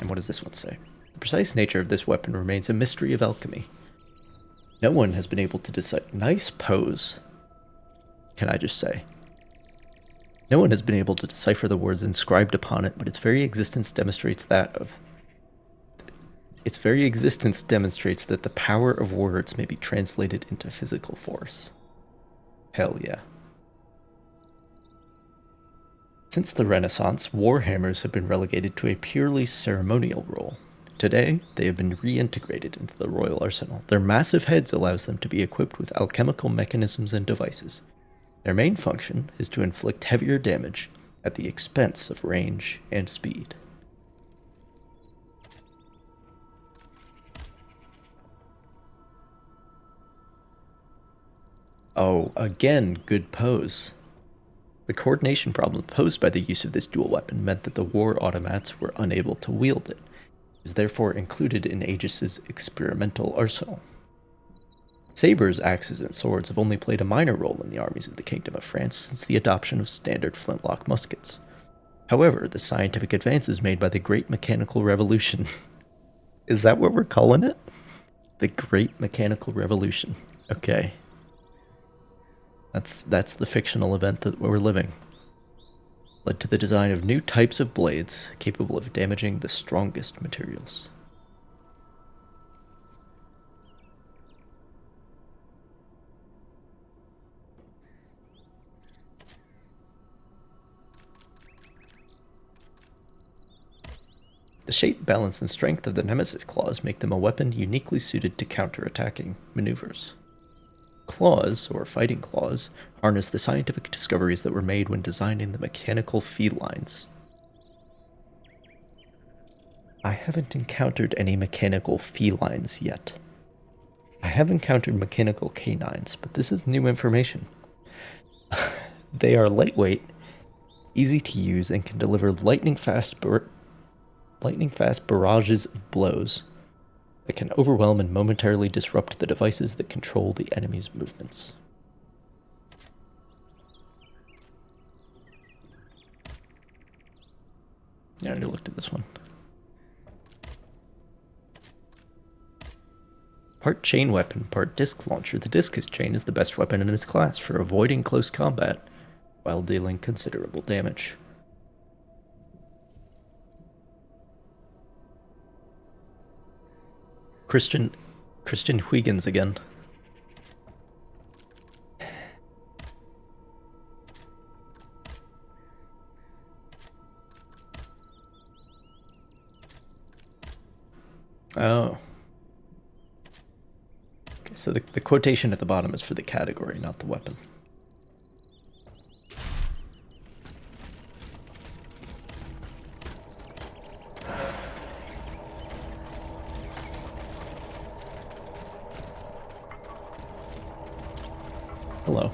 [SPEAKER 1] And what does this one say? The precise nature of this weapon remains a mystery of alchemy. No one has been able to decide. Nice pose, can I just say? No one has been able to decipher the words inscribed upon it, but its very existence demonstrates that the power of words may be translated into physical force. Hell yeah. Since the Renaissance, warhammers have been relegated to a purely ceremonial role. Today, they have been reintegrated into the royal arsenal. Their massive heads allows them to be equipped with alchemical mechanisms and devices. Their main function is to inflict heavier damage at the expense of range and speed. Oh, again, good pose. The coordination problems posed by the use of this dual weapon meant that the war automats were unable to wield it. It is therefore included in Aegis's experimental arsenal. Sabers, axes, and swords have only played a minor role in the armies of the Kingdom of France since the adoption of standard flintlock muskets. However, the scientific advances made by the Great Mechanical Revolution... Is that what we're calling it? The Great Mechanical Revolution. Okay. That's the fictional event that we're living. Led to the design of new types of blades capable of damaging the strongest materials. The shape, balance, and strength of the Nemesis claws make them a weapon uniquely suited to counter-attacking maneuvers. Claws, or fighting claws, harness the scientific discoveries that were made when designing the mechanical felines. I haven't encountered any mechanical felines yet. I have encountered mechanical canines, but this is new information. They are lightweight, easy to use, and can deliver lightning-fast barrages of blows that can overwhelm and momentarily disrupt the devices that control the enemy's movements. Yeah, I already looked at this one. Part chain weapon, part disc launcher, the discus chain is the best weapon in its class for avoiding close combat while dealing considerable damage. Christian Huygens again. Oh. Okay, so the quotation at the bottom is for the category, not the weapon. Hello.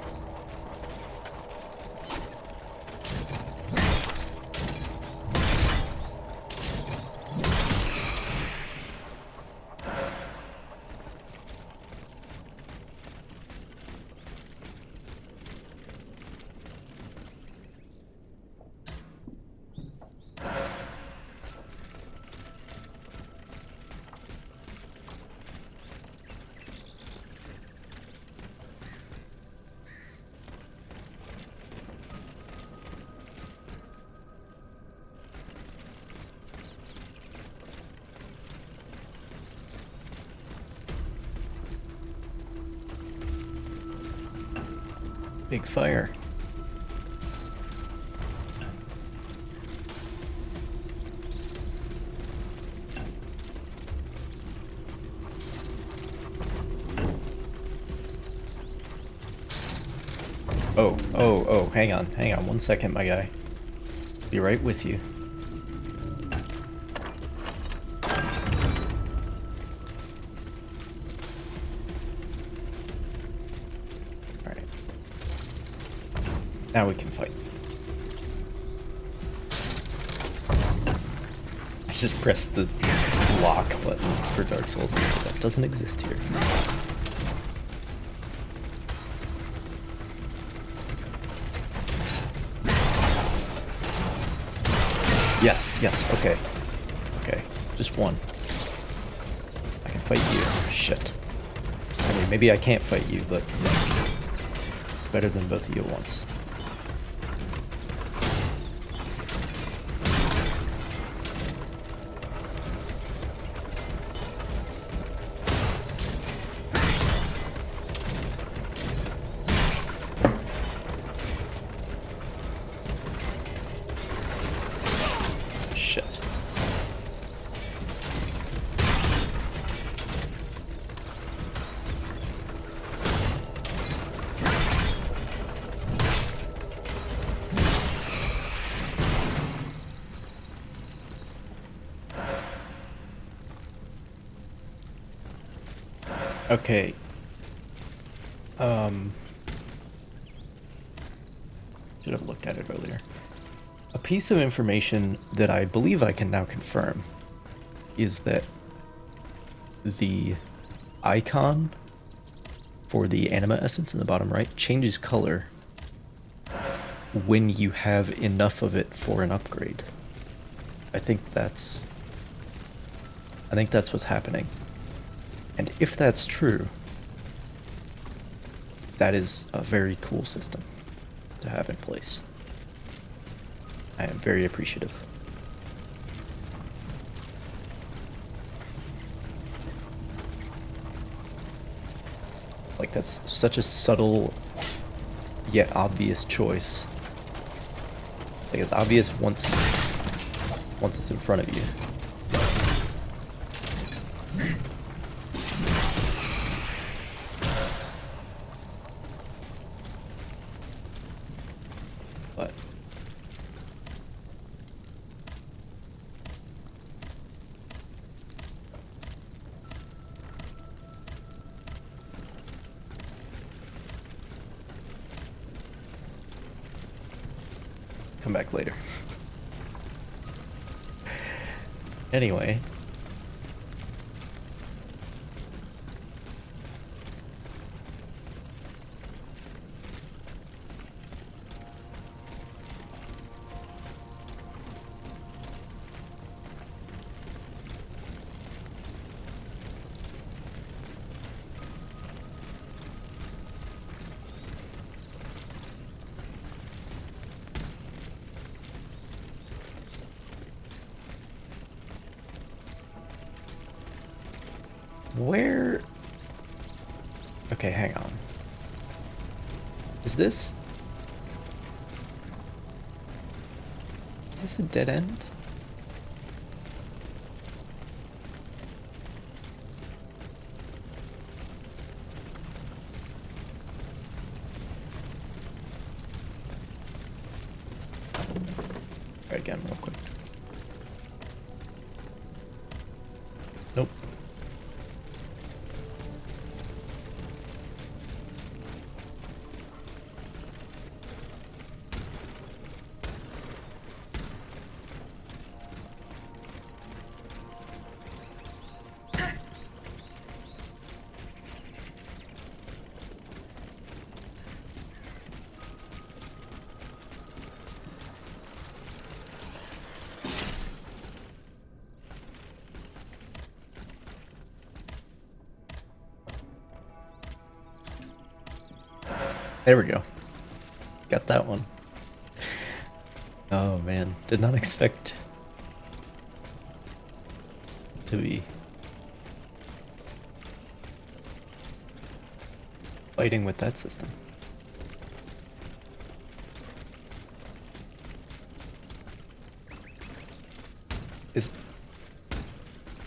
[SPEAKER 1] Big fire. Oh, hang on 1 second, my guy. Be right with you. Alright. Now we can fight. I just pressed the lock button for Dark Souls. That doesn't exist here. Yes, okay. Okay, just one. I can fight you. Shit. I mean, maybe I can't fight you, but better than both of you at once. Shit. Okay. Should have looked at it earlier. A piece of information that I believe I can now confirm is that the icon for the anima essence in the bottom right changes color when you have enough of it for an upgrade. I think that's what's happening. And if that's true, that is a very cool system to have in place. I am very appreciative. Like, that's such a subtle yet obvious choice. Like, it's obvious once it's in front of you. But come back later. Anyway. Where... Okay, hang on. Is this a dead end? Try again real quick. Nope. There we go. Got that one. Oh man, did not expect to be fighting with that system. Is...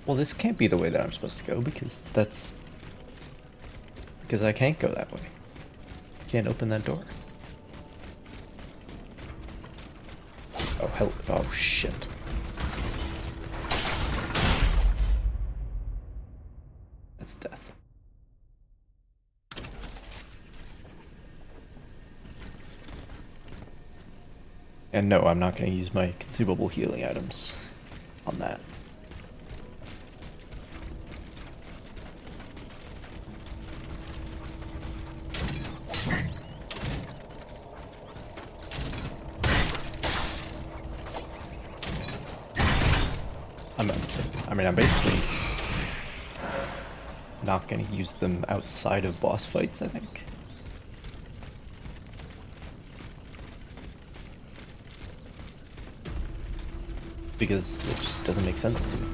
[SPEAKER 1] Well, this can't be the way that I'm supposed to go, because that's... Because I can't go that way. Can't open that door. Oh, hell... Oh, shit. That's death. And no, I'm not going to use my consumable healing items on that. I'm basically not going to use them outside of boss fights, I think. Because it just doesn't make sense to me.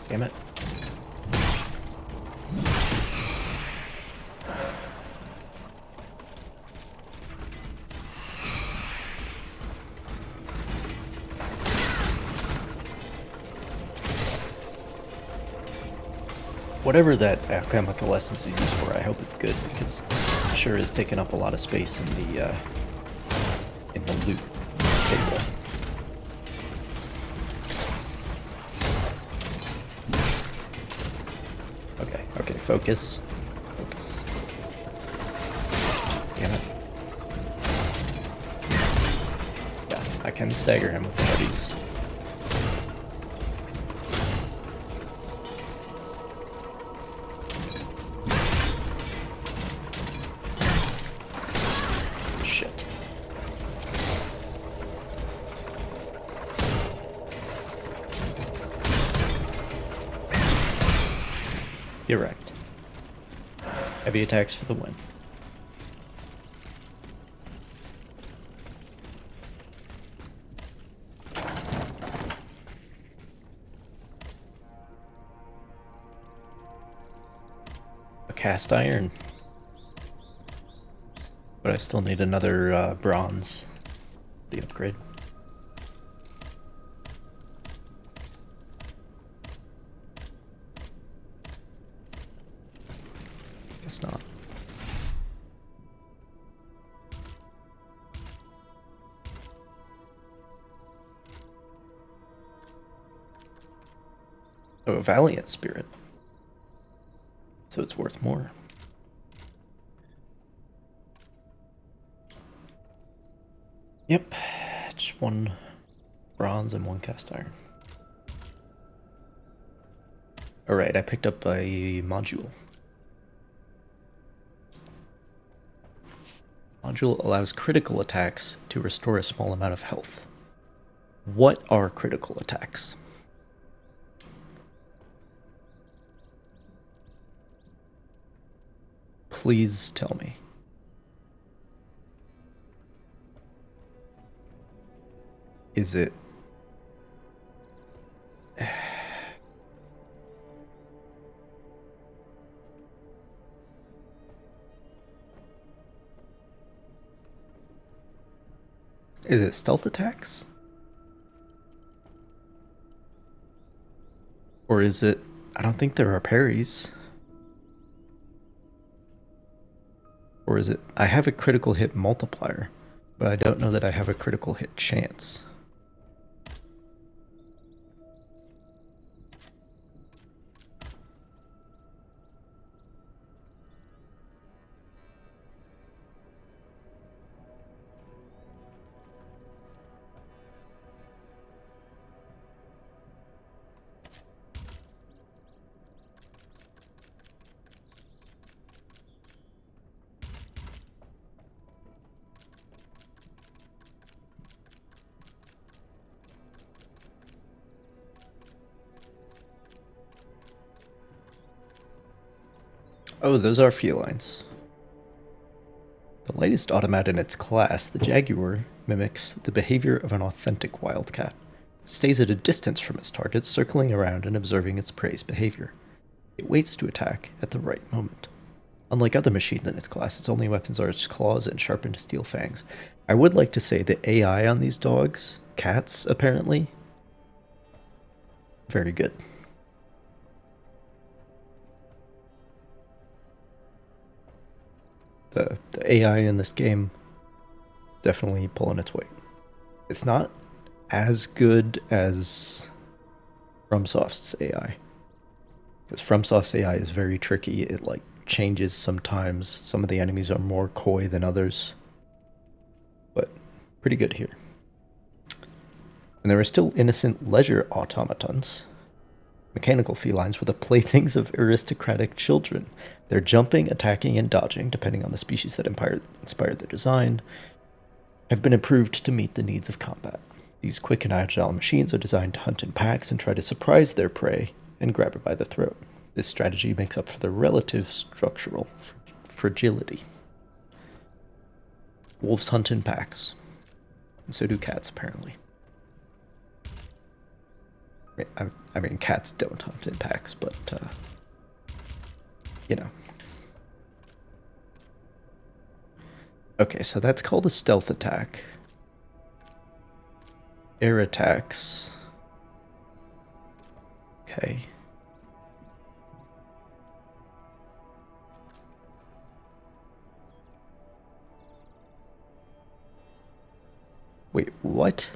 [SPEAKER 1] Damn it. Whatever that alchemical essence is used for, I hope it's good, because it sure is taking up a lot of space in the loot table. Okay, focus. Focus. Damn it. Yeah, I can stagger him with the heavies. Shit. You're wrecked. Heavy attacks for the win. A cast iron. But I still need another bronze. The upgrade. Guess not. Oh, a valiant spirit. So it's worth more. Yep, just one bronze and one cast iron. Alright, I picked up a module. Module allows critical attacks to restore a small amount of health. What are critical attacks? Please tell me. Is it... Is it stealth attacks? Or is it... I don't think there are parries. Or is it... I have a critical hit multiplier, but I don't know that I have a critical hit chance. Oh, those are felines. The latest automat in its class, the Jaguar, mimics the behavior of an authentic wildcat. It stays at a distance from its target, circling around and observing its prey's behavior. It waits to attack at the right moment. Unlike other machines in its class, its only weapons are its claws and sharpened steel fangs. I would like to say the AI on these dogs, cats apparently, very good. The AI in this game definitely pulling its weight. It's not as good as FromSoft's AI. Because FromSoft's AI is very tricky. It like changes sometimes. Some of the enemies are more coy than others. But pretty good here. And there are still innocent leisure automatons. Mechanical felines were the playthings of aristocratic children. Their jumping, attacking, and dodging, depending on the species that inspired their design, have been improved to meet the needs of combat. These quick and agile machines are designed to hunt in packs and try to surprise their prey and grab it by the throat. This strategy makes up for the relative structural fragility. Wolves hunt in packs, and so do cats, apparently. I mean, cats don't hunt in packs, but, you know. Okay, so that's called a stealth attack. Air attacks. Okay. Wait, what?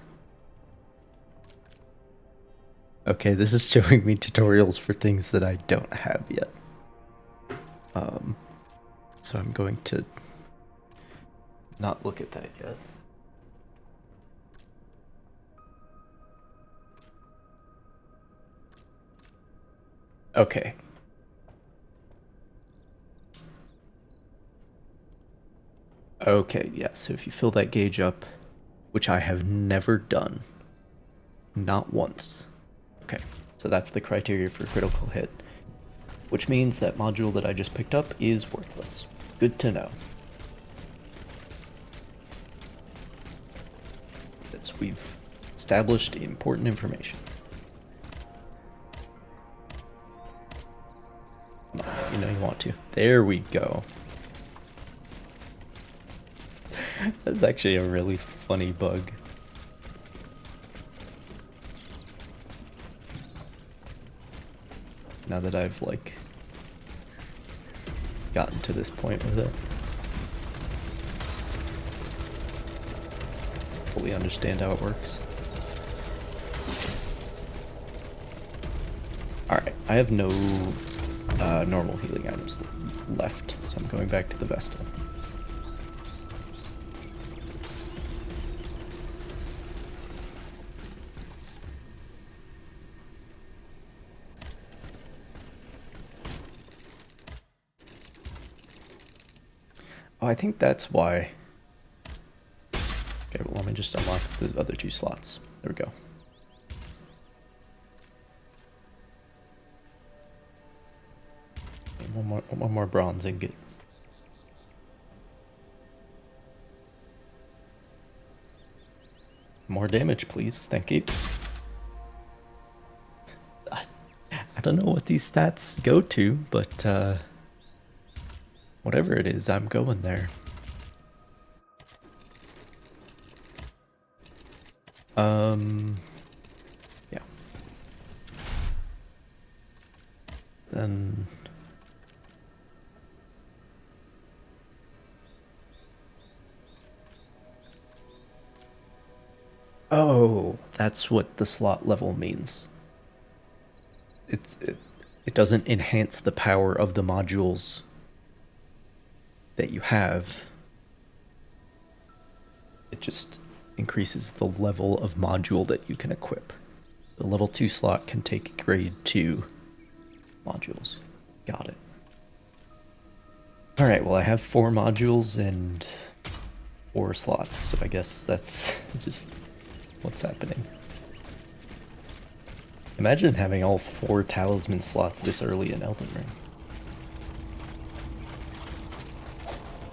[SPEAKER 1] Okay, this is showing me tutorials for things that I don't have yet. So I'm going to not look at that yet. Okay. Okay, yeah, so if you fill that gauge up, which I have never done, not once. Okay, so that's the criteria for critical hit, which means that module that I just picked up is worthless. Good to know. As we've established important information. You know you want to. There we go. That's actually a really funny bug. Now that I've, like, gotten to this point with it. Fully understand how it works. Alright, I have no normal healing items left, so I'm going back to the Vestal. Oh, I think that's why. Okay, well, let me just unlock the other two slots. There we go. And one more bronze ingot. More damage, please. Thank you. I don't know what these stats go to, but whatever it is, I'm going there. Yeah. Then oh, that's what the slot level means. It doesn't enhance the power of the modules that you have. It just increases the level of module that you can equip. The level 2 slot can take grade 2 modules. Got it. Alright, well I have 4 modules and 4 slots, so I guess that's just what's happening. Imagine having all 4 talisman slots this early in Elden Ring.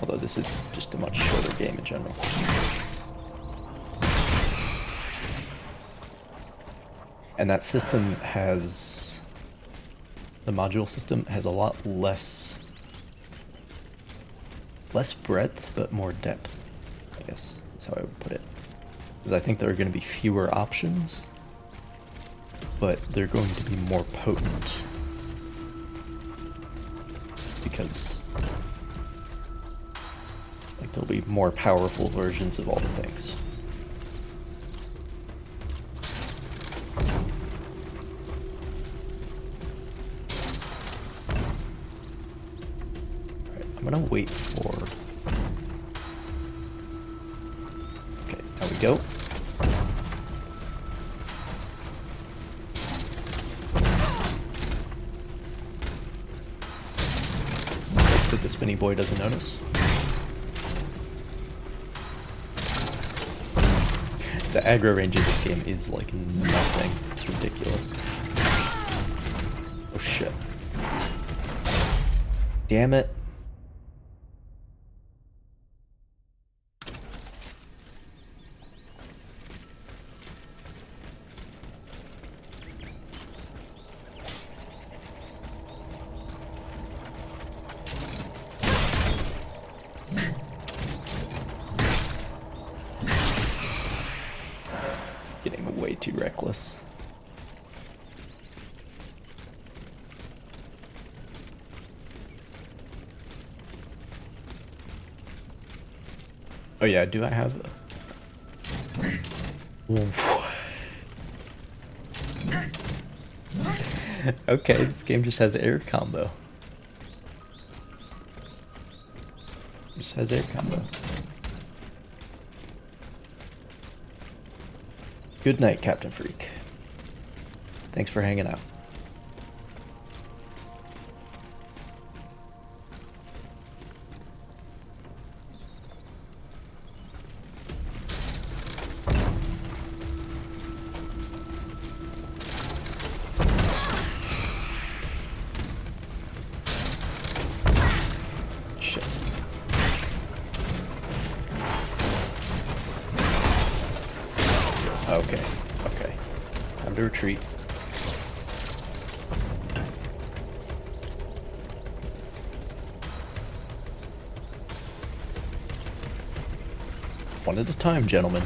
[SPEAKER 1] Although this is just a much shorter game in general. And that system has... the module system has a lot less breadth, but more depth, I guess that's how I would put it. Because I think there are going to be fewer options, but they're going to be more potent. Because like there'll be more powerful versions of all the things. Alright, I'm gonna wait for... okay, there we go. That the spinny boy doesn't notice. The aggro range of this game is like nothing. It's ridiculous. Oh shit. Damn it. Getting way too reckless. Oh yeah, do I have... okay, this game just has air combo. Just has air combo. Good night, Captain Freak. Thanks for hanging out. Shit. Okay, okay. Time to retreat. One at a time, gentlemen.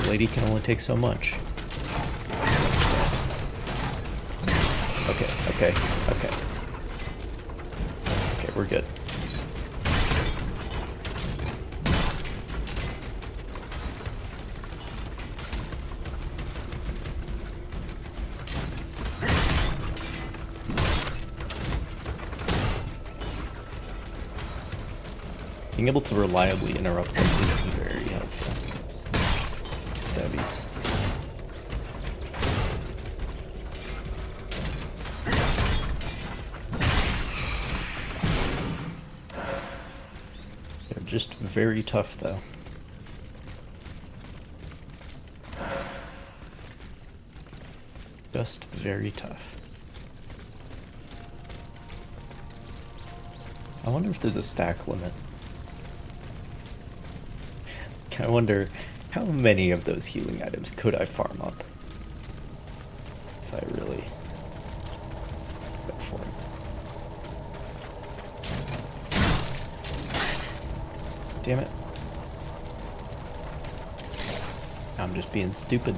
[SPEAKER 1] The lady can only take so much. Okay, okay, okay. Okay, we're good. Being able to reliably interrupt them is very helpful. Devies. They're just very tough, though. Just very tough. I wonder if there's a stack limit. I wonder how many of those healing items could I farm up if I really went for it. Damn it. I'm just being stupid.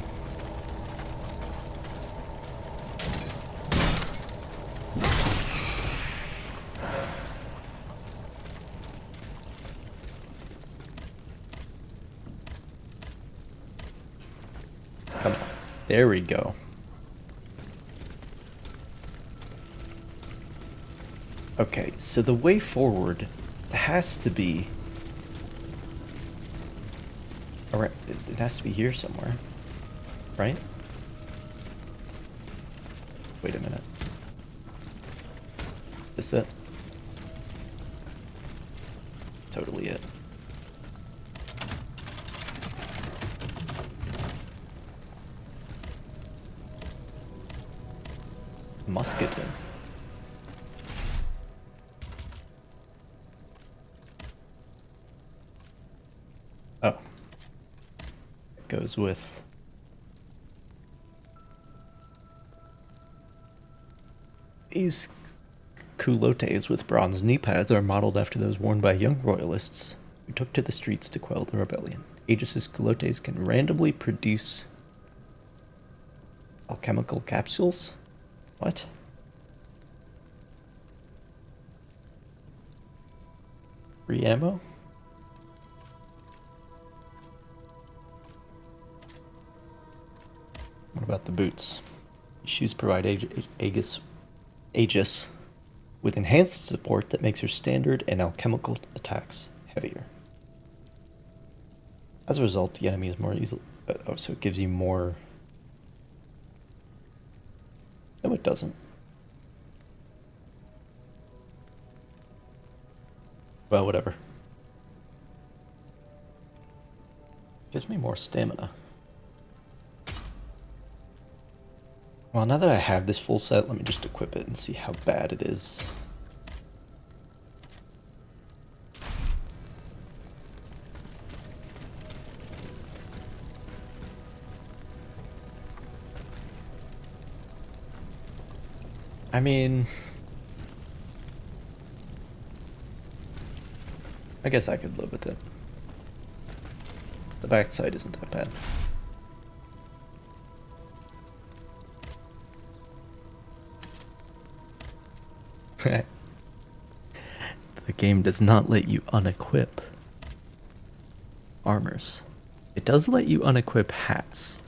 [SPEAKER 1] Come on. There we go. Okay, so the way forward has to be... Alright, it has to be here somewhere. Right? Wait a minute. Is this it? It's totally it. Musketon. is with. These culottes with bronze knee pads are modeled after those worn by young royalists who took to the streets to quell the rebellion. Aegis's culottes can randomly produce alchemical capsules? What? Free ammo? What about the boots? These shoes provide Aegis with enhanced support that makes her standard and alchemical attacks heavier. As a result, the enemy is more easily... Oh, so it gives you more... No, it doesn't. Well, whatever. Gives me more stamina. Well, now that I have this full set, let me just equip it and see how bad it is. I mean, I guess I could live with it. The backside isn't that bad. The game does not let you unequip armors. It does let you unequip hats.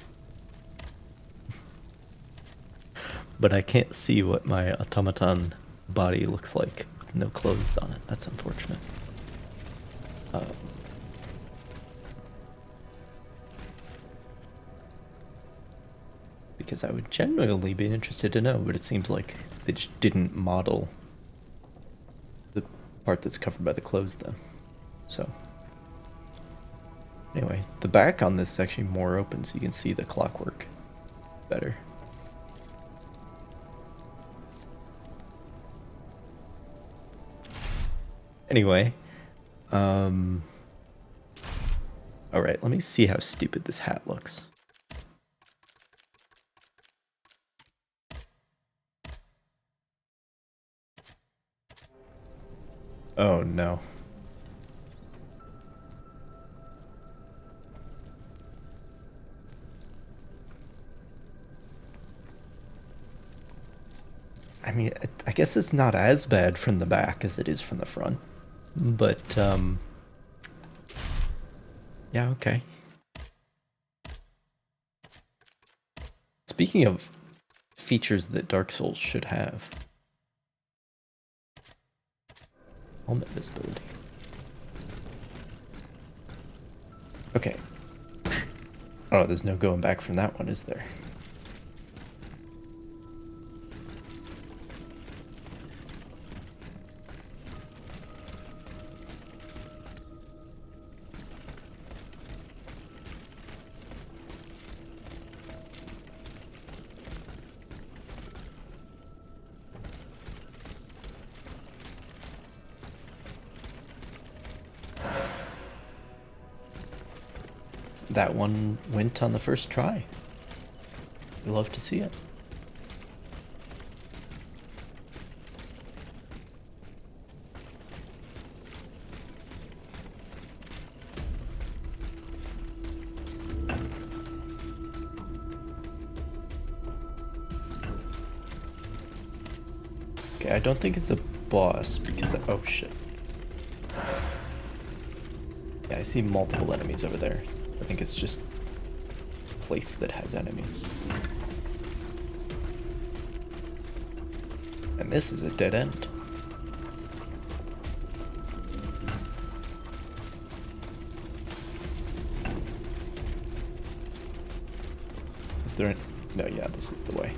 [SPEAKER 1] But I can't see what my automaton body looks like with no clothes on it. That's unfortunate. Because I would genuinely be interested to know, but it seems like they just didn't model the part that's covered by the clothes then. So, anyway, the back on this is actually more open, so you can see the clockwork better. Anyway, alright, let me see how stupid this hat looks. Oh no. I mean, I guess it's not as bad from the back as it is from the front. But, yeah, okay. Speaking of features that Dark Souls should have. Helmet visibility. Okay. Oh, there's no going back from that one, is there? That one went on the first try. We love to see it. Okay, I don't think it's a boss because oh shit. Yeah, I see multiple enemies over there. I think it's just a place that has enemies. And this is a dead end. Is there no, yeah, this is the way.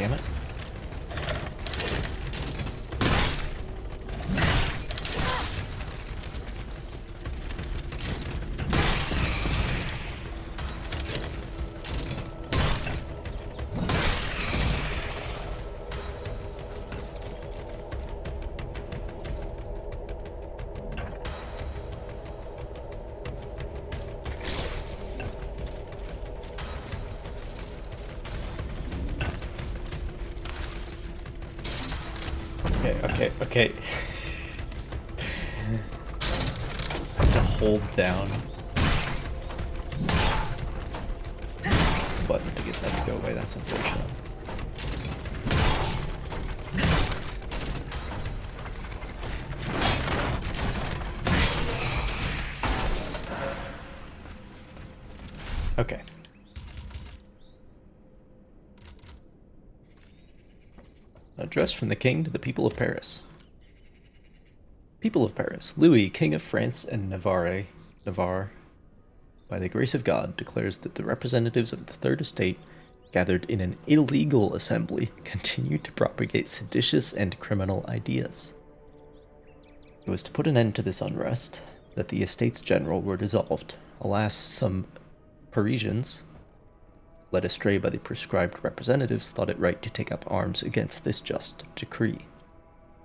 [SPEAKER 1] Damn it. Okay. I have to hold down the button to get that to go away. That's unfortunate. Okay. Address from the King to the people of Paris. People of Paris, Louis, King of France and Navarre, by the grace of God, declares that the representatives of the Third Estate, gathered in an illegal assembly, continue to propagate seditious and criminal ideas. It was to put an end to this unrest that the Estates General were dissolved. Alas, some Parisians, led astray by the prescribed representatives, thought it right to take up arms against this just decree.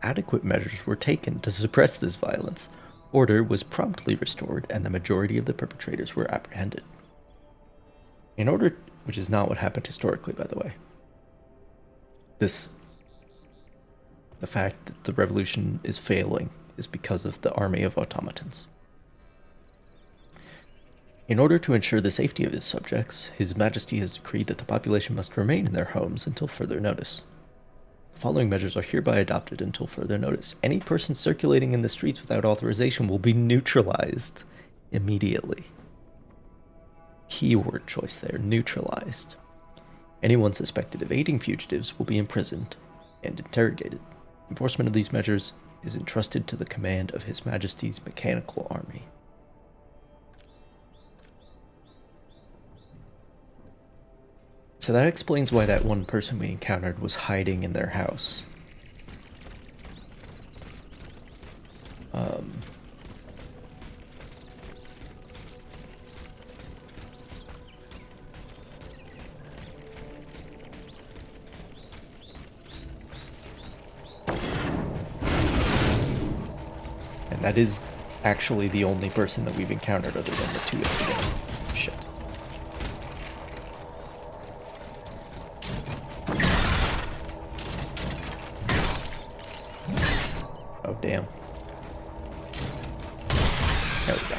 [SPEAKER 1] Adequate measures were taken to suppress this violence. Order was promptly restored, and the majority of the perpetrators were apprehended. Which is not what happened historically, by the way. The fact that the revolution is failing is because of the army of automatons. In order to ensure the safety of his subjects, His Majesty has decreed that the population must remain in their homes until further notice. The following measures are hereby adopted until further notice. Any person circulating in the streets without authorization will be neutralized immediately. Keyword choice there, neutralized. Anyone suspected of aiding fugitives will be imprisoned and interrogated. Enforcement of these measures is entrusted to the command of His Majesty's Mechanical Army. So that explains why that one person we encountered was hiding in their house. And that is actually the only person that we've encountered other than the two incidents. Shit. Oh, damn. There we go.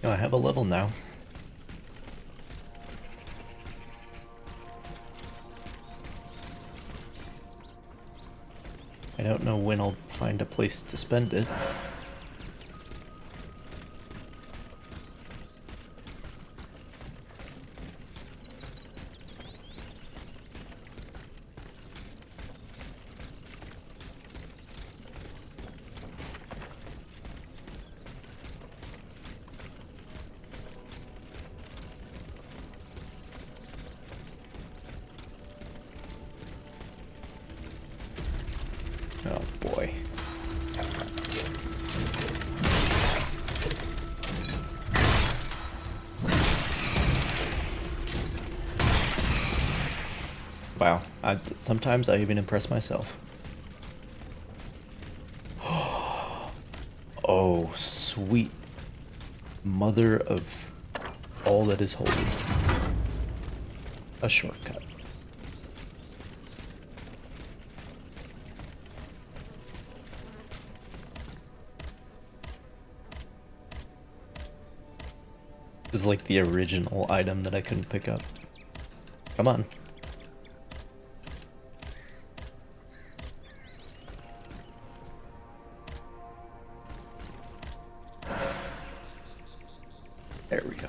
[SPEAKER 1] Oh, I have a level now. I don't know when I'll find a place to spend it. Oh boy. Wow, sometimes I even impress myself. Oh, sweet mother of all that is holy. A shortcut. This is like the original item that I couldn't pick up. Come on. There we go.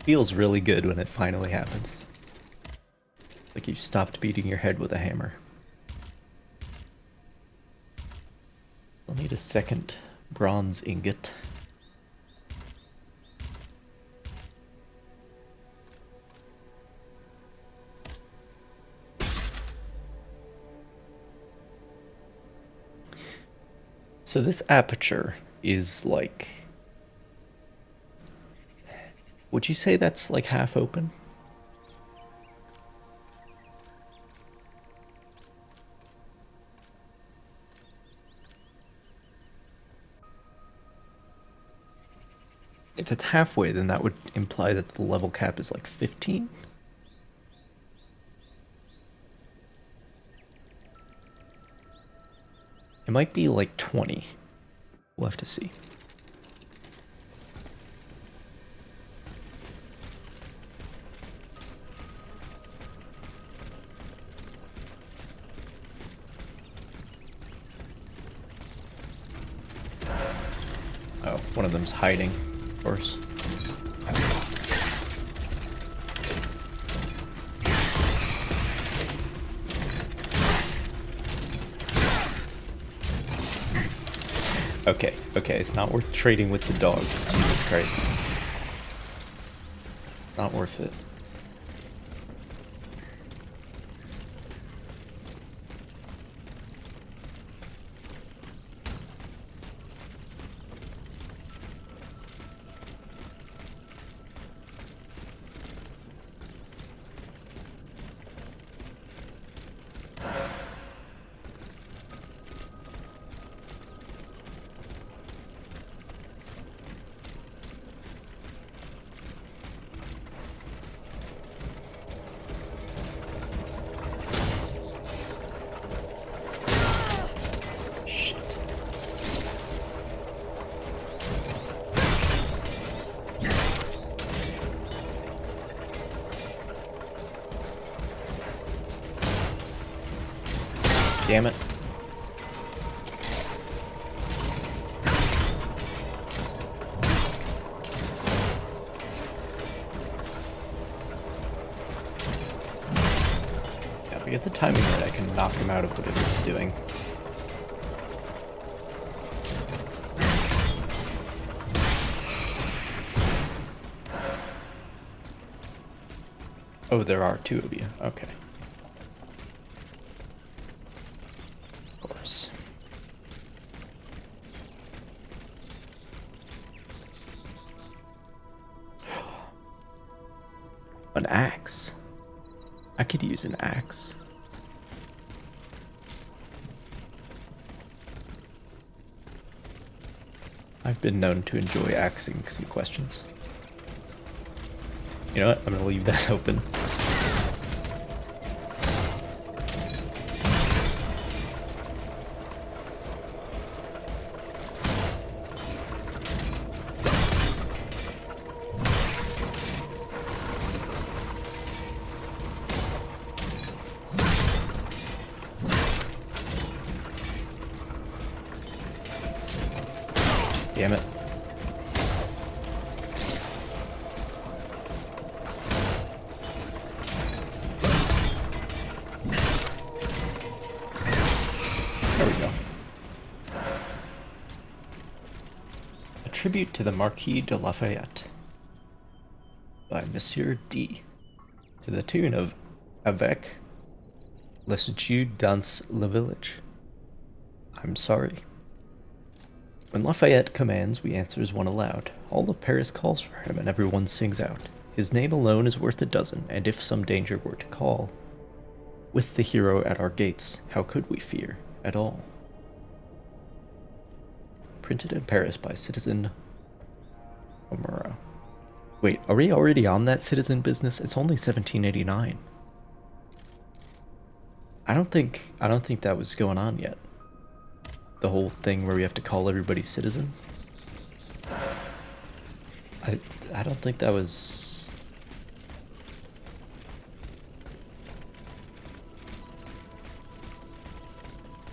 [SPEAKER 1] Feels really good when it finally happens. Like you've stopped beating your head with a hammer. I'll need a second bronze ingot. So this aperture is like... Would you say that's like half open? If it's halfway, then that would imply that the level cap is like 15? It might be like 20. We'll have to see. Oh, one of them's hiding, of course. Okay, it's not worth trading with the dogs. Jesus Christ. Not worth it. Damn it. Yeah, if I get the timing right, I can knock him out of whatever he's doing. Oh, there are two of you. Okay. An axe. I could use an axe. I've been known to enjoy axing some questions. You know what? I'm gonna leave that open. Damn it. There we go. A tribute to the Marquis de Lafayette by Monsieur D. to the tune of Avec Lassitude dans le village. I'm sorry. When Lafayette commands, we answer as one aloud. All of Paris calls for him, and everyone sings out. His name alone is worth a dozen, and if some danger were to call, with the hero at our gates, how could we fear at all? Printed in Paris by Citizen Omura. Wait, are we already on that citizen business? It's only 1789. I don't think that was going on yet. The whole thing where we have to call everybody citizen. I don't think that was...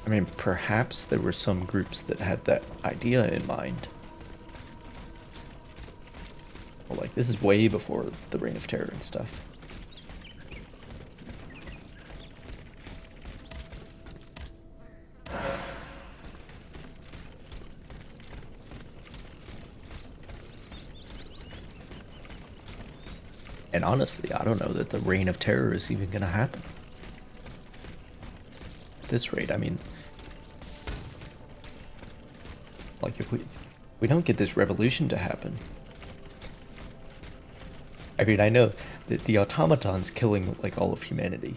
[SPEAKER 1] I mean, perhaps there were some groups that had that idea in mind. Well, like, this is way before the Reign of Terror and stuff. And honestly, I don't know that the reign of terror is even going to happen. At this rate, I mean, like if we don't get this revolution to happen. I mean, I know that the automatons killing like all of humanity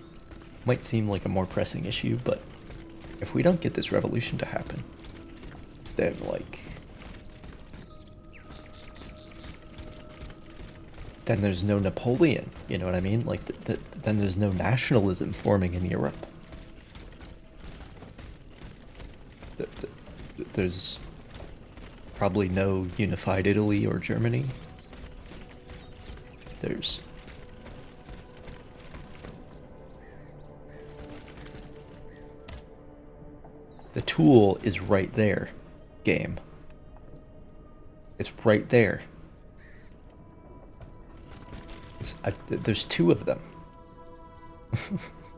[SPEAKER 1] might seem like a more pressing issue, but if we don't get this revolution to happen, then like then there's no Napoleon, you know what I mean? Like then there's no nationalism forming in Europe. There's probably no unified Italy or Germany. There's the tool is right there, game. It's right there. There's two of them.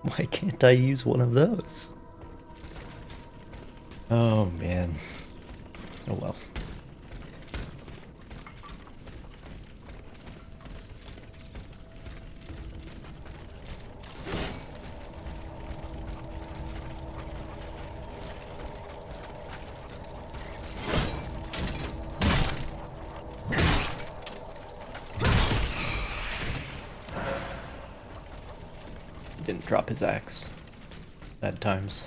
[SPEAKER 1] Why can't I use one of those? Oh man. Oh well. Didn't drop his axe. Bad times.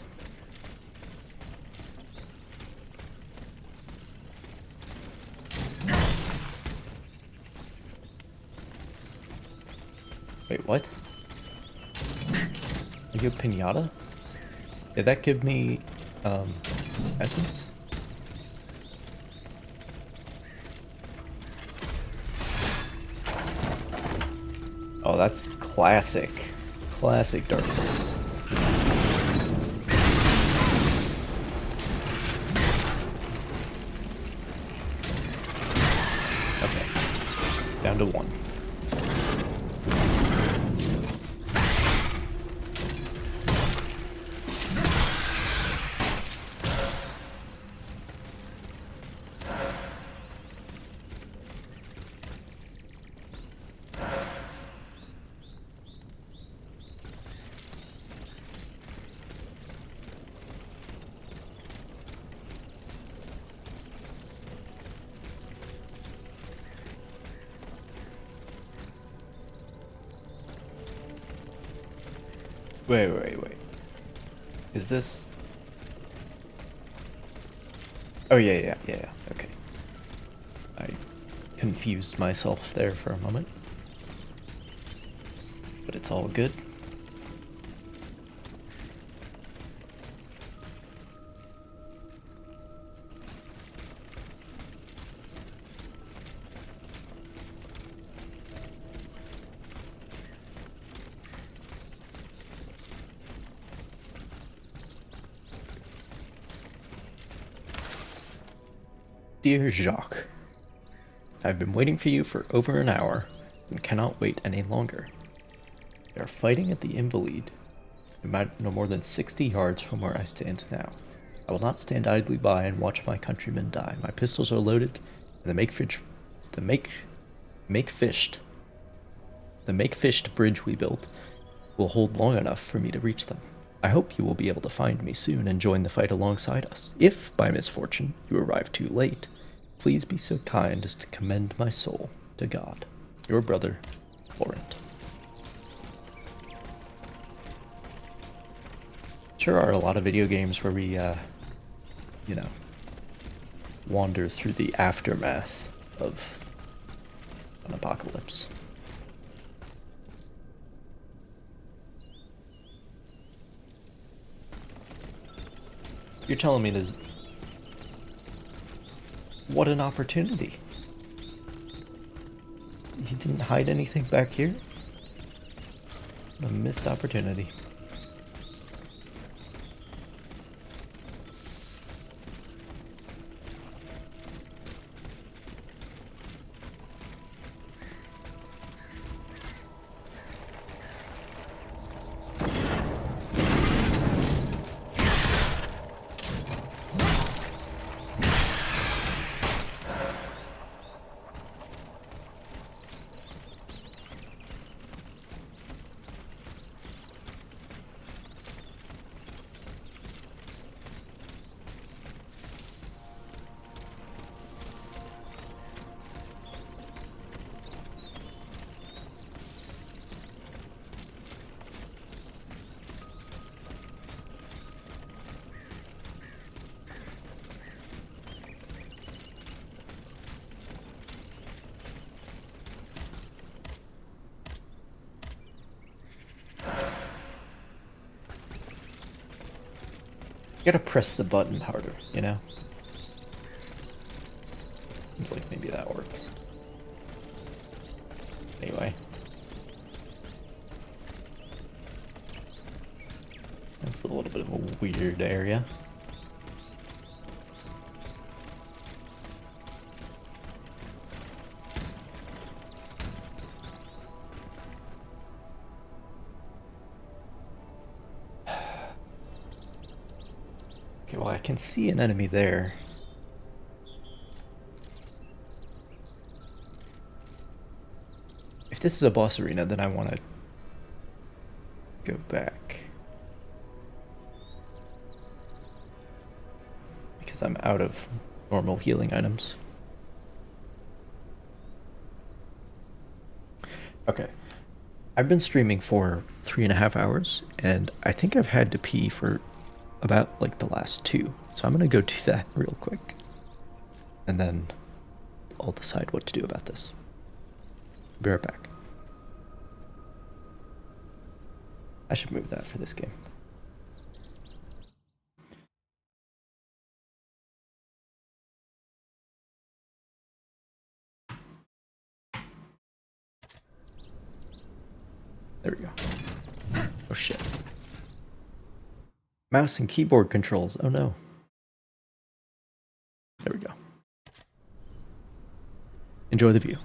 [SPEAKER 1] Wait, what? Are you a pinata? Did that give me, essence? Oh, that's classic. Classic Dark Souls. Okay. Down to one. Wait. Is this... Oh, yeah. Okay. I confused myself there for a moment. But it's all good. Dear Jacques, I've been waiting for you for over an hour and cannot wait any longer. They are fighting at the Invalides, no more than 60 yards from where I stand now. I will not stand idly by and watch my countrymen die. My pistols are loaded, and the make-fished bridge we built will hold long enough for me to reach them. I hope you will be able to find me soon and join the fight alongside us. If, by misfortune, you arrive too late, please be so kind as to commend my soul to God. Your brother, Laurent. Sure are a lot of video games where we, wander through the aftermath of an apocalypse. You're telling me there's... What an opportunity. You didn't hide anything back here? What a missed opportunity. You gotta press the button harder, you know? Seems like maybe that works. Anyway. That's a little bit of a weird area. Okay, well, I can see an enemy there. If this is a boss arena, then I want to go back. Because I'm out of normal healing items. Okay. I've been streaming for 3.5 hours, and I think I've had to pee for about like the last 2. So I'm gonna go do that real quick. And then I'll decide what to do about this. Be right back. I should move that for this game. There we go. Oh shit. Mouse and keyboard controls. Oh no. There we go. Enjoy the view.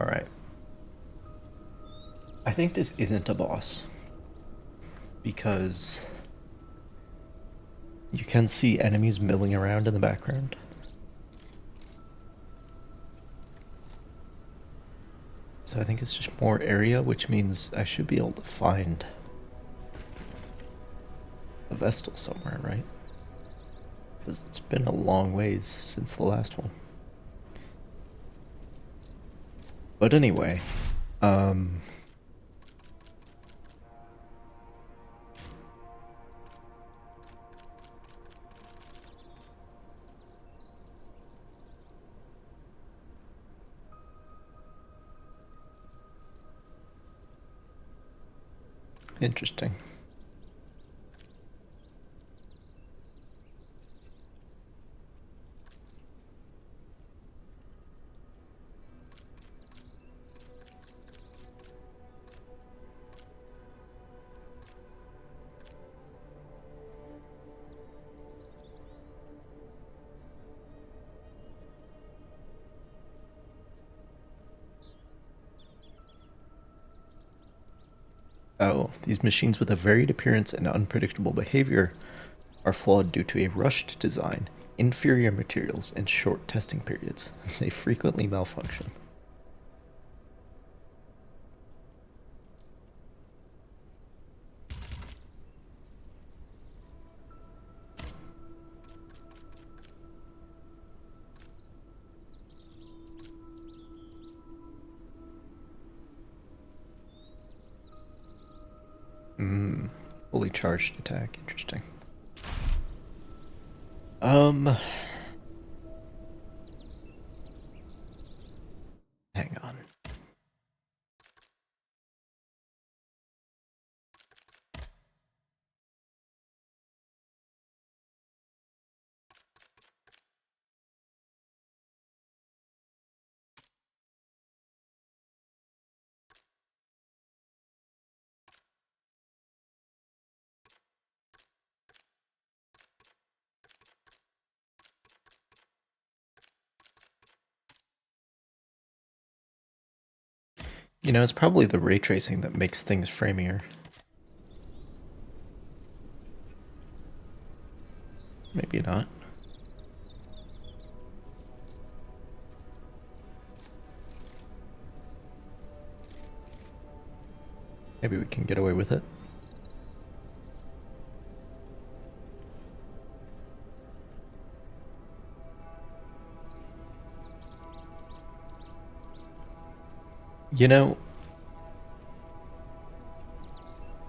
[SPEAKER 1] Alright. I think this isn't a boss. because you can see enemies milling around in the background. So I think it's just more area, which means I should be able to find a Vestal somewhere, right? Because it's been a long ways since the last one. But anyway, interesting. Oh, these machines with a varied appearance and unpredictable behavior are flawed due to a rushed design, inferior materials, and short testing periods. They frequently malfunction. Fully charged attack, interesting. Hang on. You know, it's probably the ray tracing that makes things framier. Maybe not. Maybe we can get away with it. You know,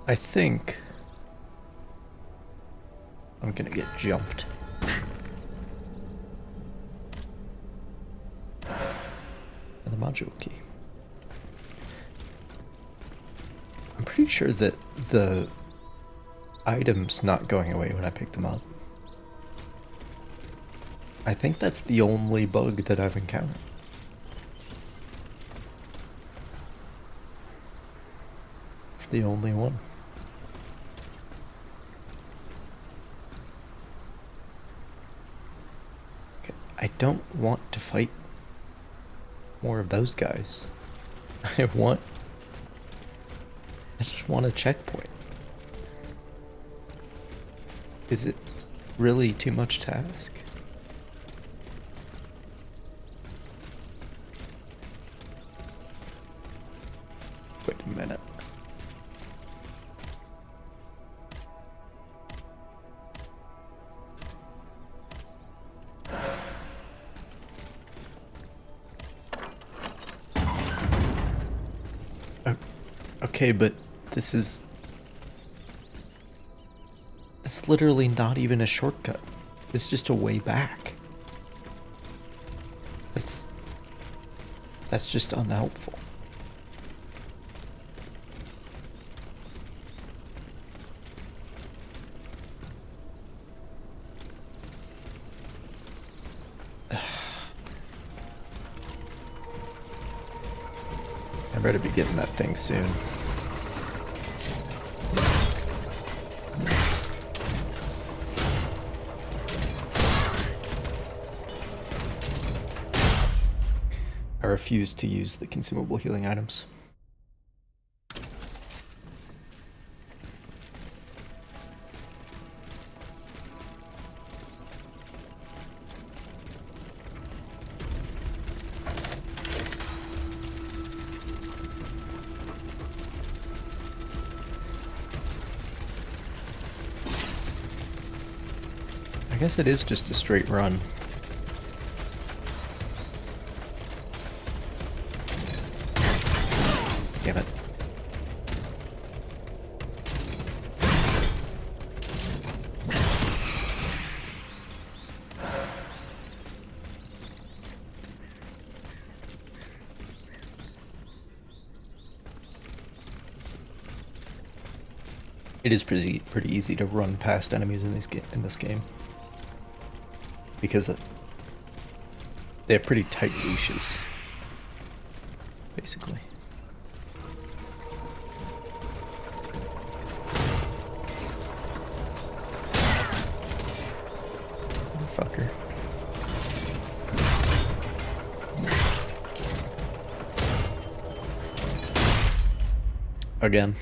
[SPEAKER 1] I think I'm gonna get jumped. And the module key. I'm pretty sure that the item's not going away when I pick them up. I think that's the only bug that I've encountered. It's the only one. Okay, I don't want to fight more of those guys. I just want a checkpoint. Is it really too much to ask? Wait a minute. Okay, but this is literally not even a shortcut. It's just a way back. That's just unhelpful. I better be getting that thing soon. I refuse to use the consumable healing items. I guess it is just a straight run. Damn it. It is pretty easy to run past enemies in this game because they have pretty tight leashes, basically. Fucker. Again.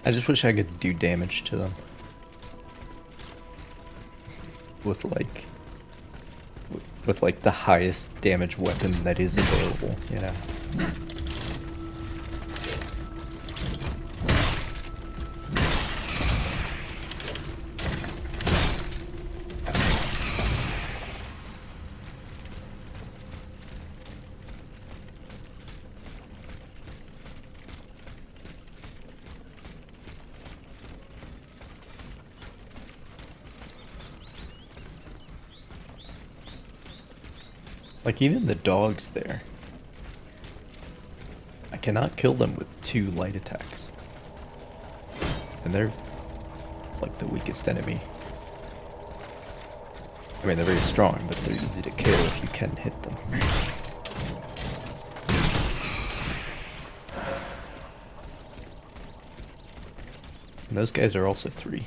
[SPEAKER 1] I just wish I could do damage to them. With like the highest damage weapon that is available, you know. Like, even the dogs there. I cannot kill them with 2 light attacks. And they're, like, the weakest enemy. I mean, they're very strong, but they're easy to kill if you can hit them. And those guys are also 3.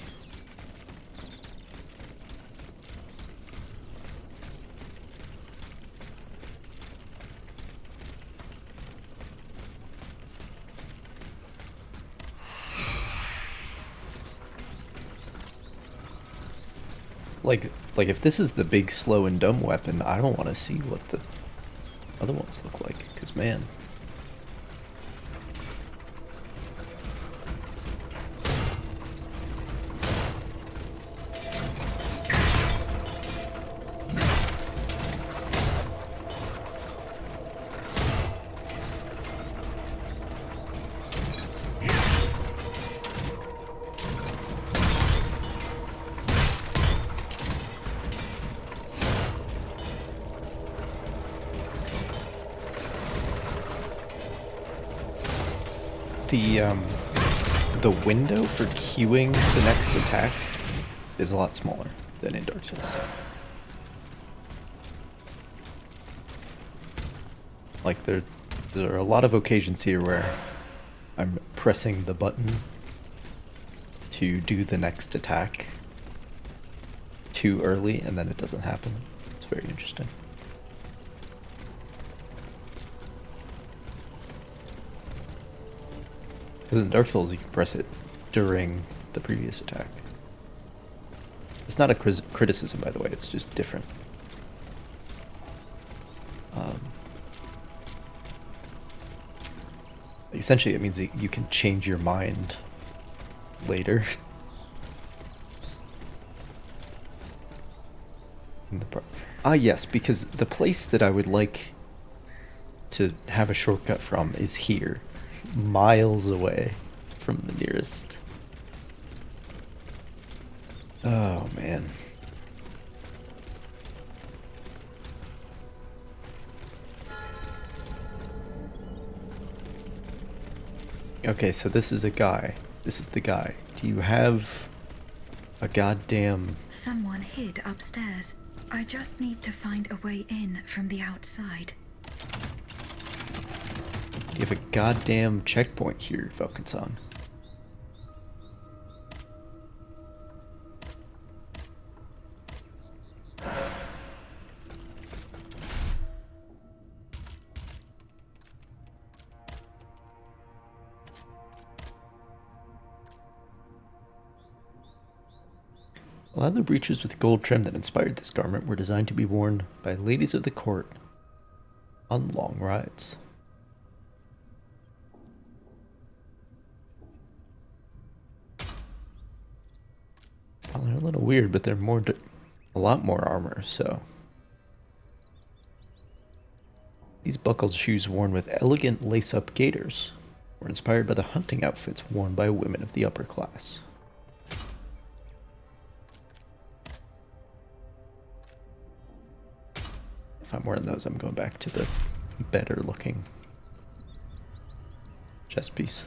[SPEAKER 1] Like if this is the big, slow, and dumb weapon, I don't want to see what the other ones look like, because man. The window for queuing the next attack is a lot smaller than in Dark Souls. Like there are a lot of occasions here where I'm pressing the button to do the next attack too early and then it doesn't happen. It's very interesting. Because in Dark Souls, you can press it during the previous attack. It's not a criticism, by the way, it's just different. Essentially, it means that you can change your mind later. Yes, because the place that I would like to have a shortcut from is here. Miles away from the nearest. Oh man. Okay, so this is a guy. This is the guy. Do you have a goddamn...
[SPEAKER 5] Someone hid upstairs. I just need to find a way in from the outside.
[SPEAKER 1] You have a goddamn checkpoint here, Falcon-san. A lot of the breeches with gold trim that inspired this garment were designed to be worn by ladies of the court on long rides. Well, they're a little weird, but they're a lot more armor, so. These buckled shoes worn with elegant lace-up gaiters were inspired by the hunting outfits worn by women of the upper class. If I'm wearing those, I'm going back to the better looking chest piece.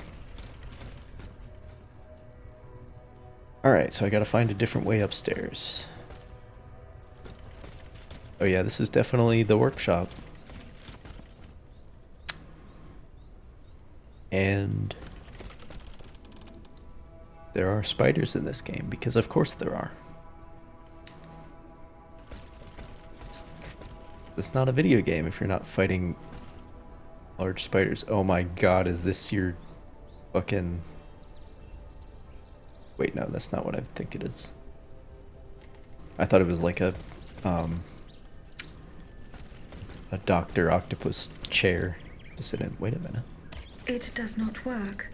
[SPEAKER 1] Alright, so I gotta find a different way upstairs. Oh yeah, this is definitely the workshop. And there are spiders in this game, because of course there are. It's not a video game if you're not fighting large spiders. Oh my god, is this your fucking... Wait, no, that's not what I think it is. I thought it was like a Dr. Octopus chair to sit in. Wait a minute.
[SPEAKER 5] It does not work.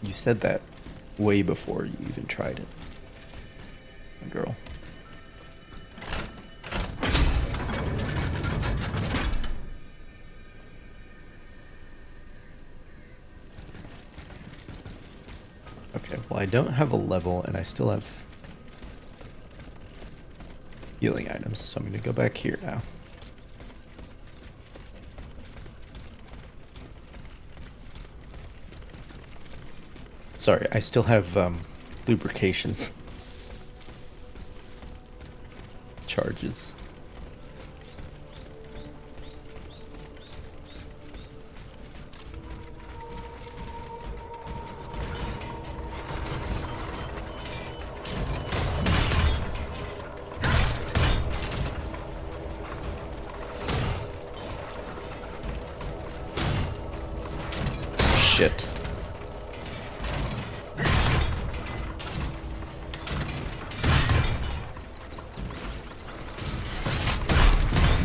[SPEAKER 1] You said that way before you even tried it, girl. Okay, well I don't have a level and I still have healing items, so I'm going to go back here now. Sorry, I still have lubrication charges. Shit.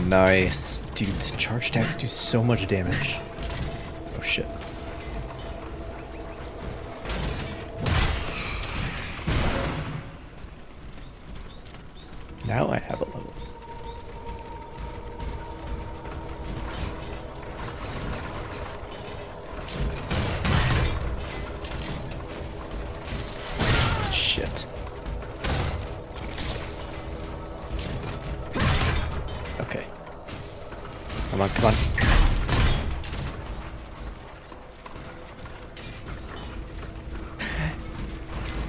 [SPEAKER 1] Nice. Dude, the charge attacks do so much damage. Oh shit. Now I have a level. Shit. Okay. Come on, come on.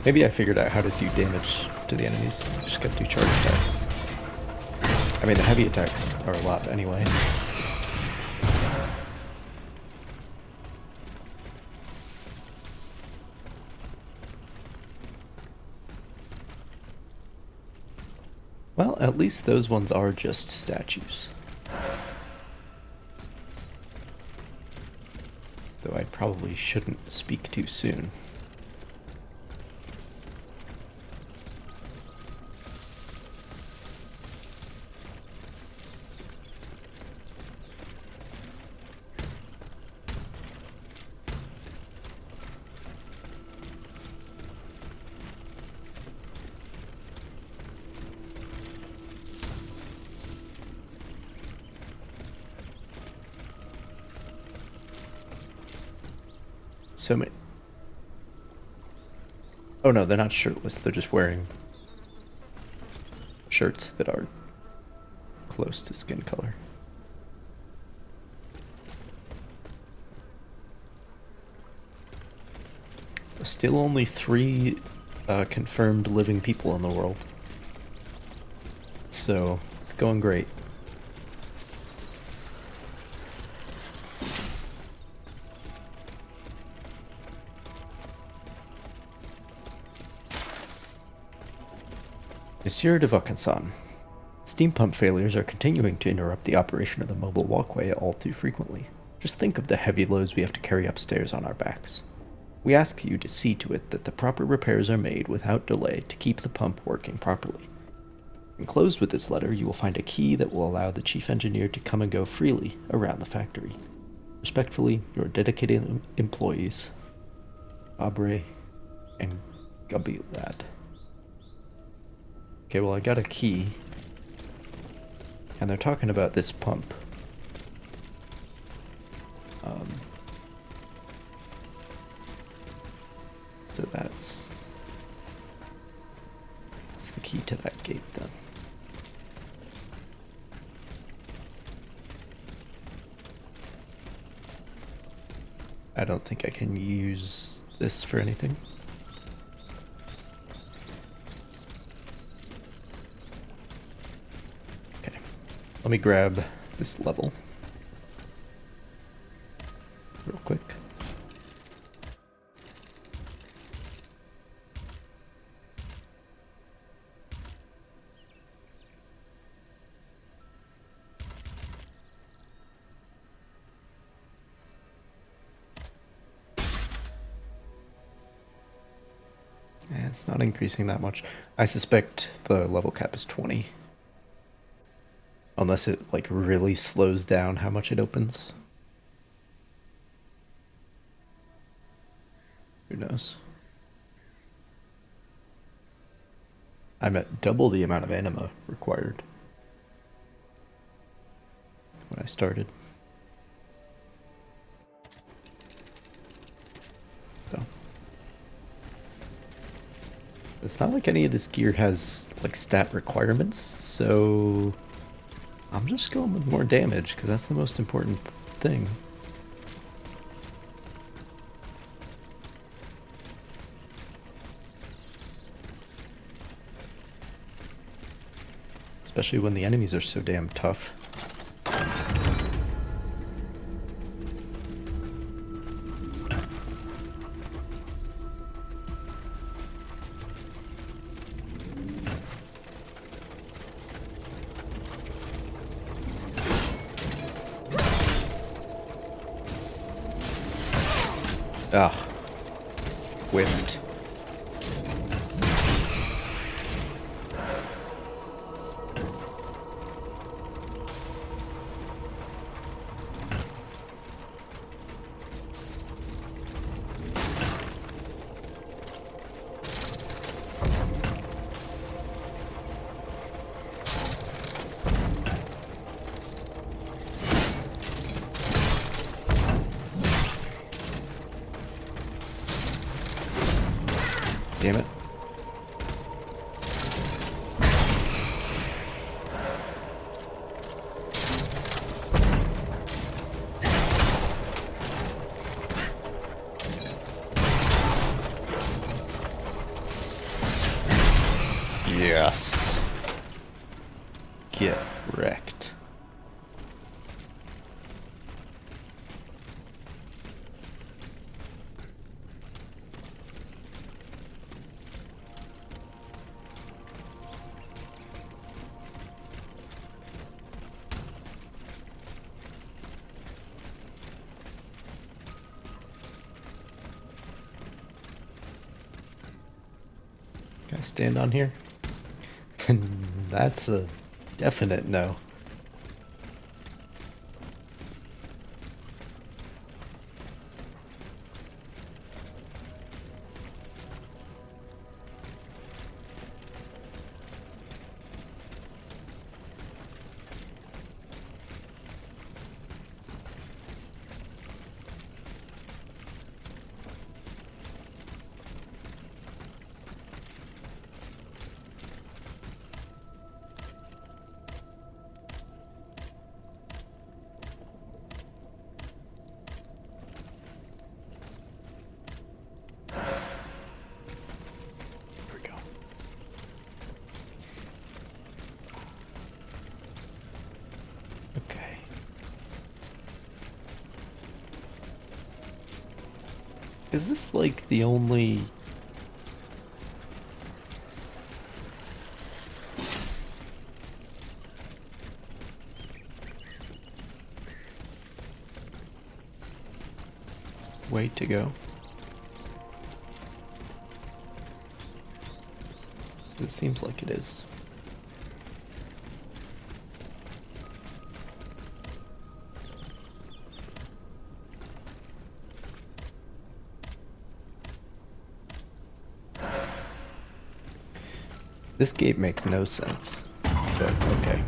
[SPEAKER 1] Maybe I figured out how to do damage to the enemies. Just gotta do charge attacks. I mean, the heavy attacks are a lot anyway. Well, at least those ones are just statues. Though I probably shouldn't speak too soon. So many. Oh no, they're not shirtless, they're just wearing shirts that are close to skin color. There's still only 3 confirmed living people in the world. So, it's going great. Monsieur de Vaucanson, steam pump failures are continuing to interrupt the operation of the mobile walkway all too frequently. Just think of the heavy loads we have to carry upstairs on our backs. We ask you to see to it that the proper repairs are made without delay to keep the pump working properly. Enclosed with this letter, you will find a key that will allow the chief engineer to come and go freely around the factory. Respectfully, your dedicated employees, Abre and Gabilad. Okay, well, I got a key. And they're talking about this pump. So that's the key to that gate then. I don't think I can use this for anything. Okay, let me grab this level real quick. It's not increasing that much. I suspect the level cap is 20. Unless it like really slows down how much it opens. Who knows? I'm at double the amount of anima required when I started. So. It's not like any of this gear has like stat requirements, so I'm just going with more damage because that's the most important thing. Especially when the enemies are so damn tough. Ah, whiffed. Damn it. Yes. Get wrecked. Can I stand on here? That's a definite no. Is this like the only... way to go? It seems like it is. This gate makes no sense, but okay.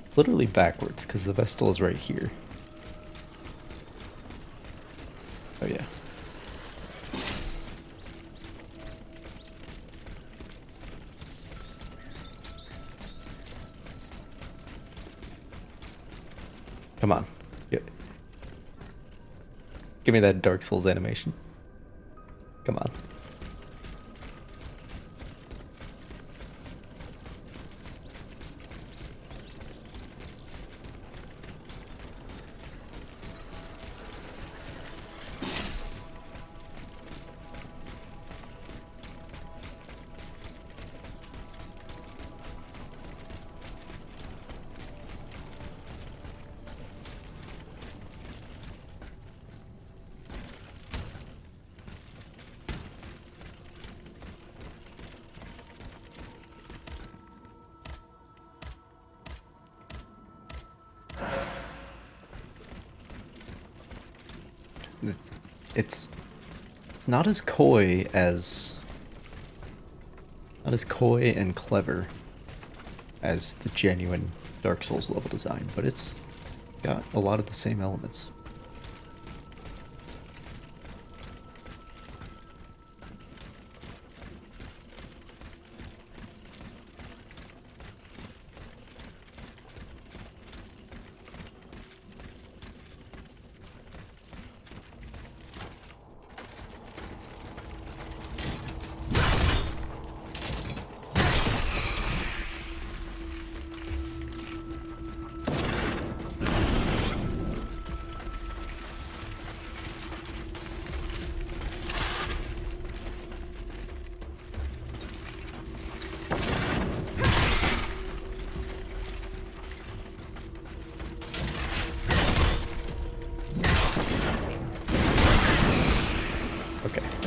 [SPEAKER 1] It's literally backwards, because the Vestal is right here. Oh yeah. Come on. Give me that Dark Souls animation. Come on. It's not as coy as and clever as the genuine Dark Souls level design, but it's got a lot of the same elements.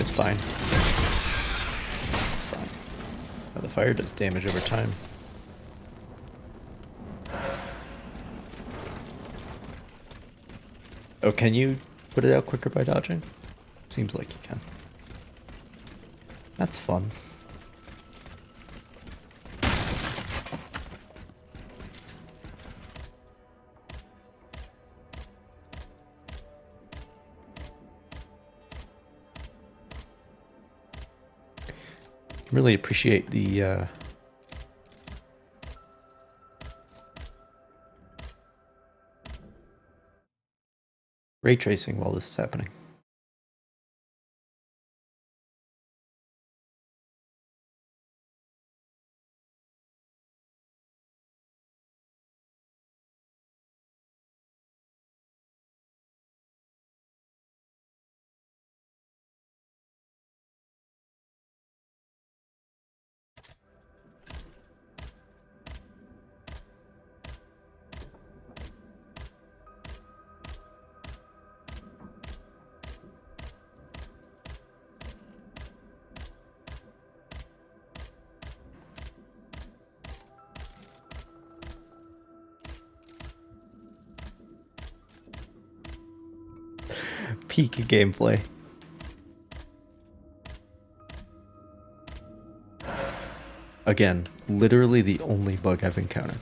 [SPEAKER 1] It's fine. It's fine. Oh, the fire does damage over time. Oh, can you put it out quicker by dodging? Seems like you can. That's fun. Really appreciate the ray tracing while this is happening. Peak gameplay. Again, literally the only bug I've encountered.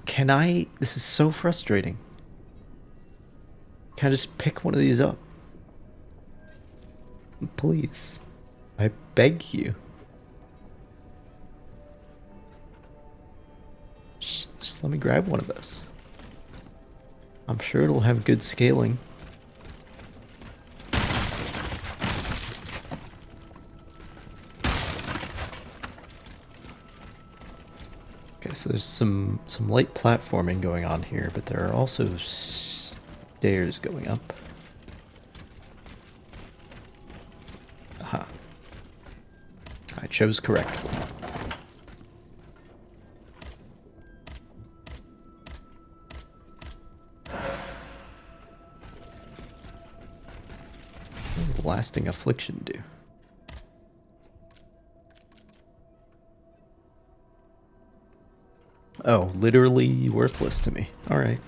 [SPEAKER 1] Can I? This is so frustrating. Can I just pick one of these up? Please. I beg you. Just let me grab one of those. I'm sure it'll have good scaling. Okay, so there's some light platforming going on here, but there are also stairs going up. Aha. I chose correct. What does lasting affliction do? Oh, literally worthless to me. Alright.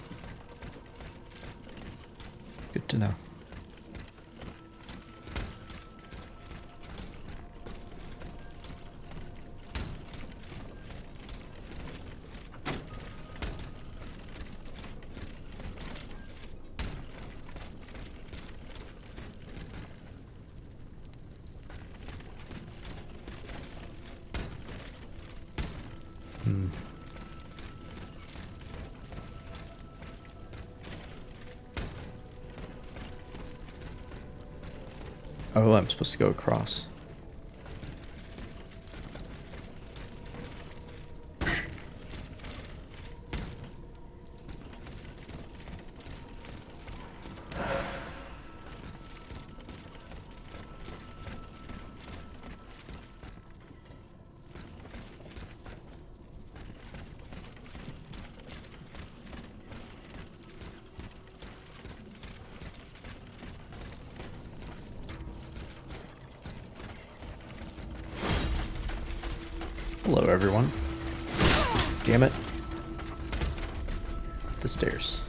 [SPEAKER 1] Good to know. Oh, I'm supposed to go across. Hello, everyone. Damn it. The stairs.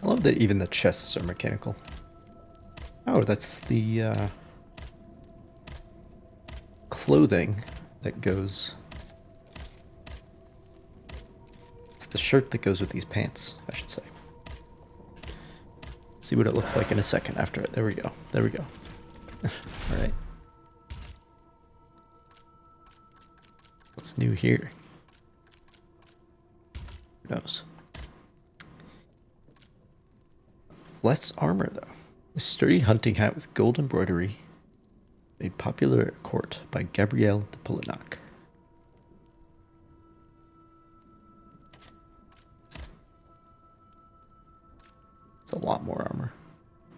[SPEAKER 1] I love that even the chests are mechanical. Oh, that's the clothing that goes... It's the shirt that goes with these pants, I should say. See what it looks like in a second after it. There we go. There we go. Alright. What's new here? Who knows? Less armor, though. A sturdy hunting hat with gold embroidery, made popular at court by Gabrielle de Polignac. It's a lot more armor.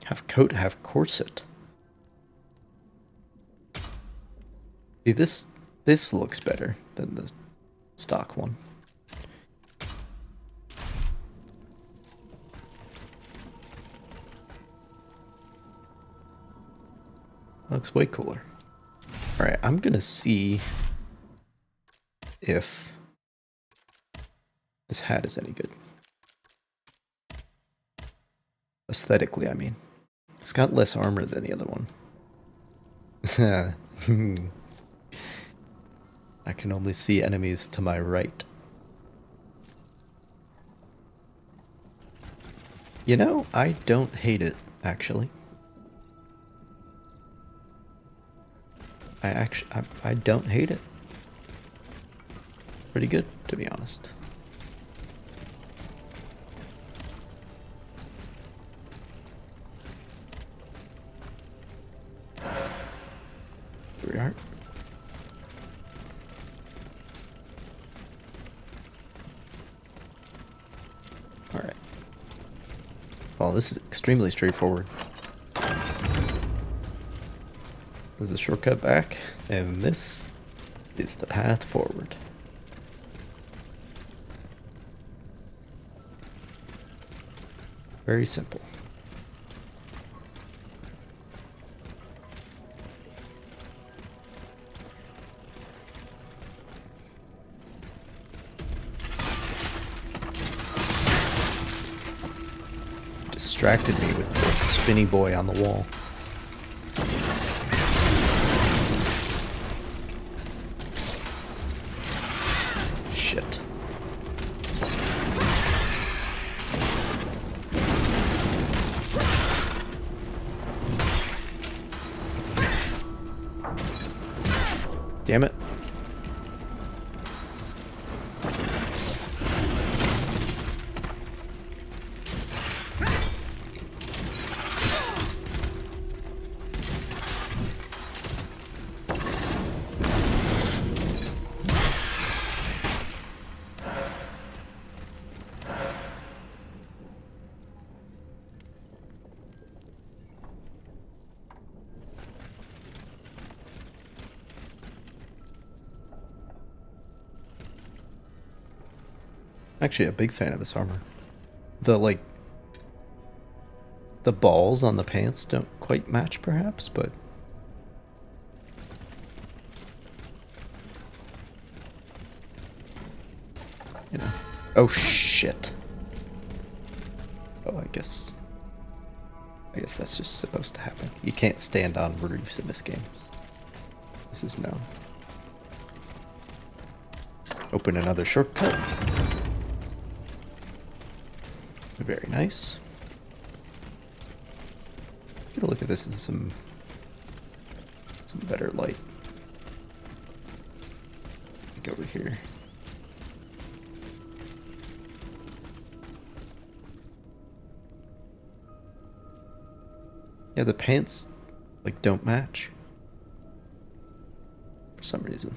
[SPEAKER 1] Half coat, half corset. See, this looks better than the stock one. Looks way cooler. Alright, I'm gonna see if this hat is any good. Aesthetically, I mean. It's got less armor than the other one. I can only see enemies to my right. You know, I don't hate it, actually. I don't hate it. Pretty good, to be honest. Here we are. Alright. Well, this is extremely straightforward. There's a shortcut back, and this is the path forward. Very simple. Distracted me with the spinny boy on the wall. Shit. Damn it. Actually, a big fan of this armor. The balls on the pants don't quite match, perhaps, but you know. Oh shit. Oh, I guess that's just supposed to happen. You can't stand on roofs in this game. This is known. Open another shortcut. Very nice. Get a look at this in some better light. Go over here. Yeah, the pants like don't match for some reason.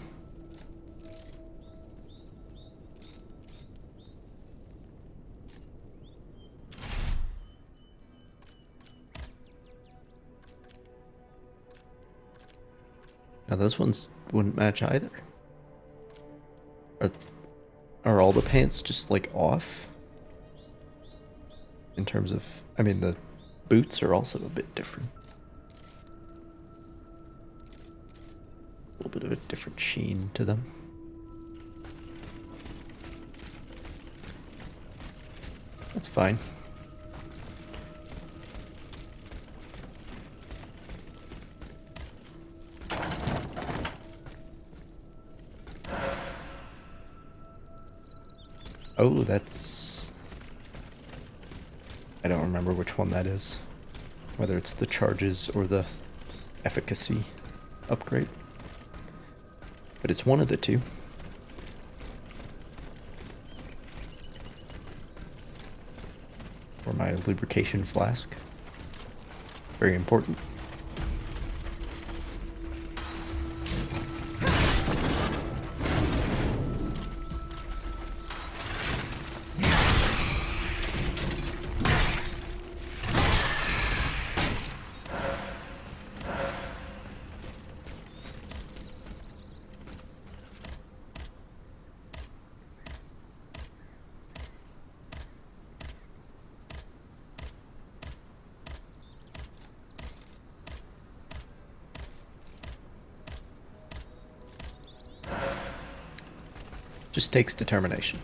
[SPEAKER 1] Now those ones wouldn't match either. Are all the pants just like off? In terms of, I mean, the boots are also a bit different. A little bit of a different sheen to them. That's fine. Oh, that's... I don't remember which one that is. Whether it's the charges or the efficacy upgrade. But it's one of the two. Or my lubrication flask. Very important. Just takes determination.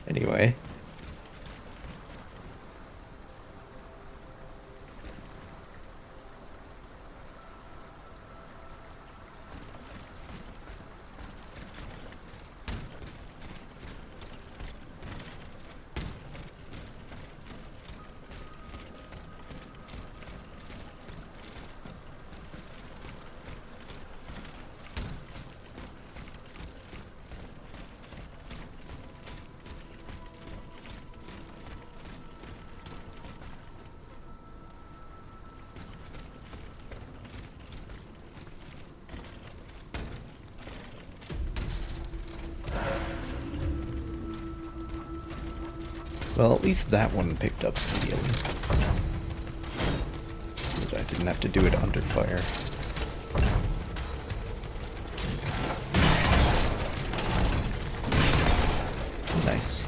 [SPEAKER 1] Anyway. Well, at least that one picked up immediately. I didn't have to do it under fire. Nice.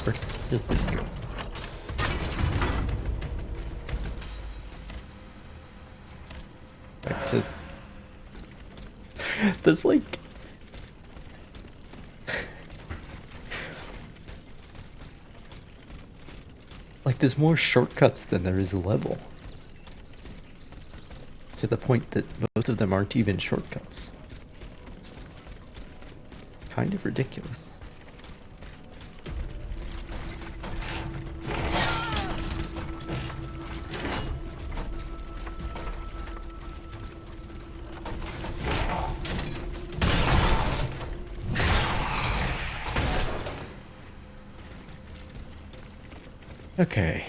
[SPEAKER 1] Where does this go? Back to... There's like... Like there's more shortcuts than there is level. To the point that most of them aren't even shortcuts. It's kind of ridiculous. Okay.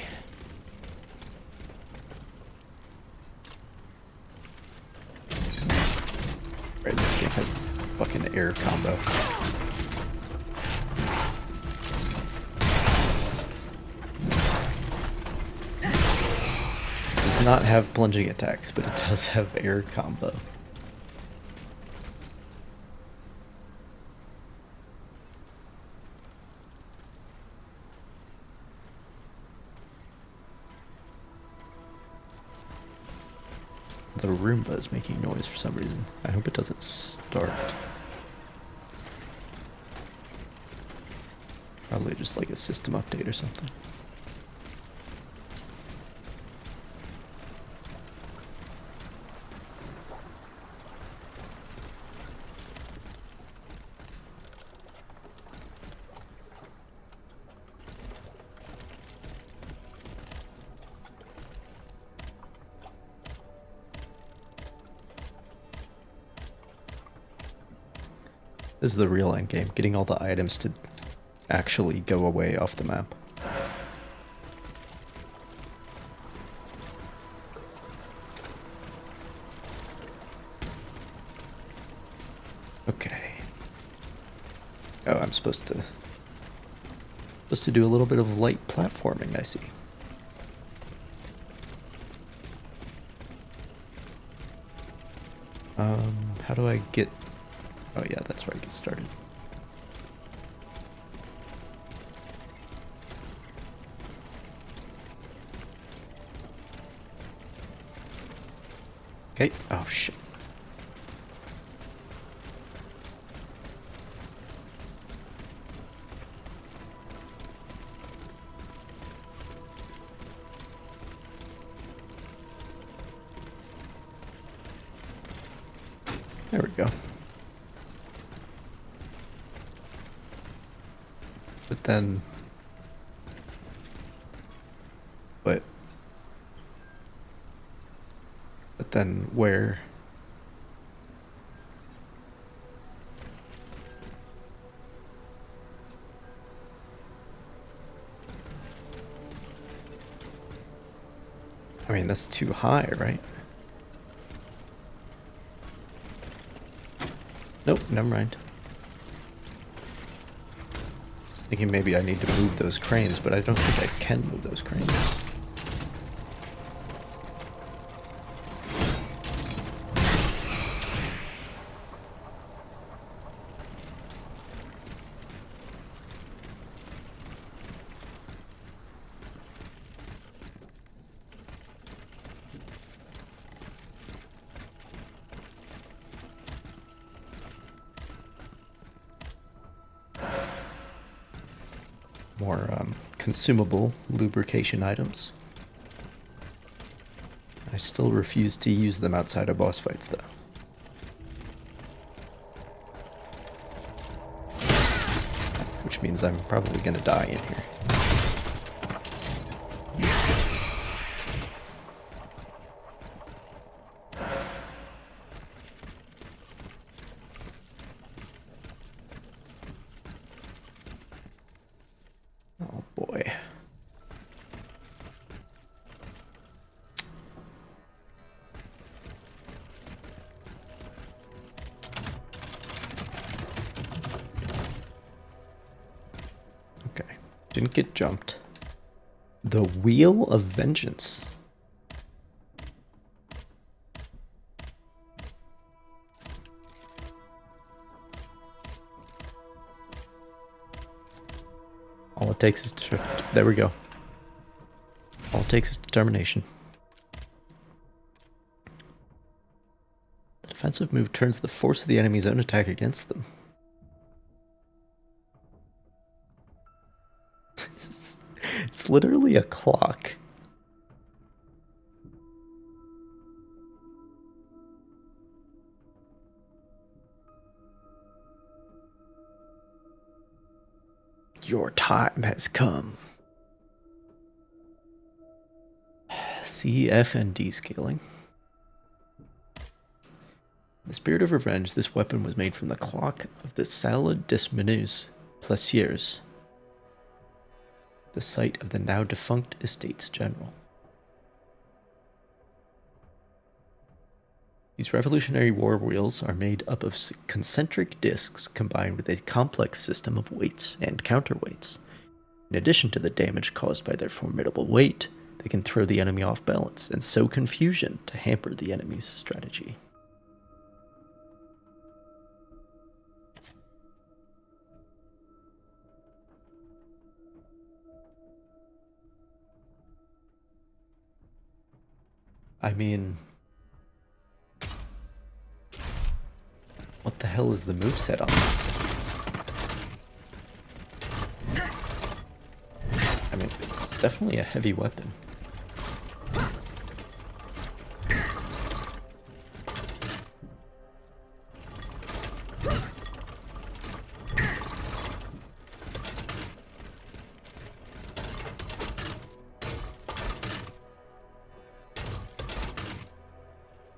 [SPEAKER 1] Right, this game has fucking air combo. It does not have plunging attacks, but it does have air combo. The Roomba is making noise for some reason. I hope it doesn't start. Probably just like a system update or something. This is the real end game, getting all the items to actually go away off the map. Okay. Oh, I'm supposed to do a little bit of light platforming, I see. How do I get... Oh yeah, that's where I get started. Okay, oh shit. There we go. But then... But then where... I mean, that's too high, right? Nope, never mind. Thinking maybe I need to move those cranes, but I don't think I can move those cranes. More consumable lubrication items. I still refuse to use them outside of boss fights, though. Which means I'm probably gonna die in here. Oh boy. Okay. Didn't get jumped. The Wheel of Vengeance. All it takes is there we go. All it takes is determination. The defensive move turns the force of the enemy's own attack against them. It's literally a clock. Your time has come. C, F, and D scaling. In the spirit of revenge, this weapon was made from the clock of the Salle des Menus Plaisirs. the site of the now defunct Estates General. These Revolutionary War wheels are made up of concentric discs combined with a complex system of weights and counterweights. In addition to the damage caused by their formidable weight, they can throw the enemy off balance and sow confusion to hamper the enemy's strategy. I mean, what the hell is the moveset on this? I mean, it's definitely a heavy weapon.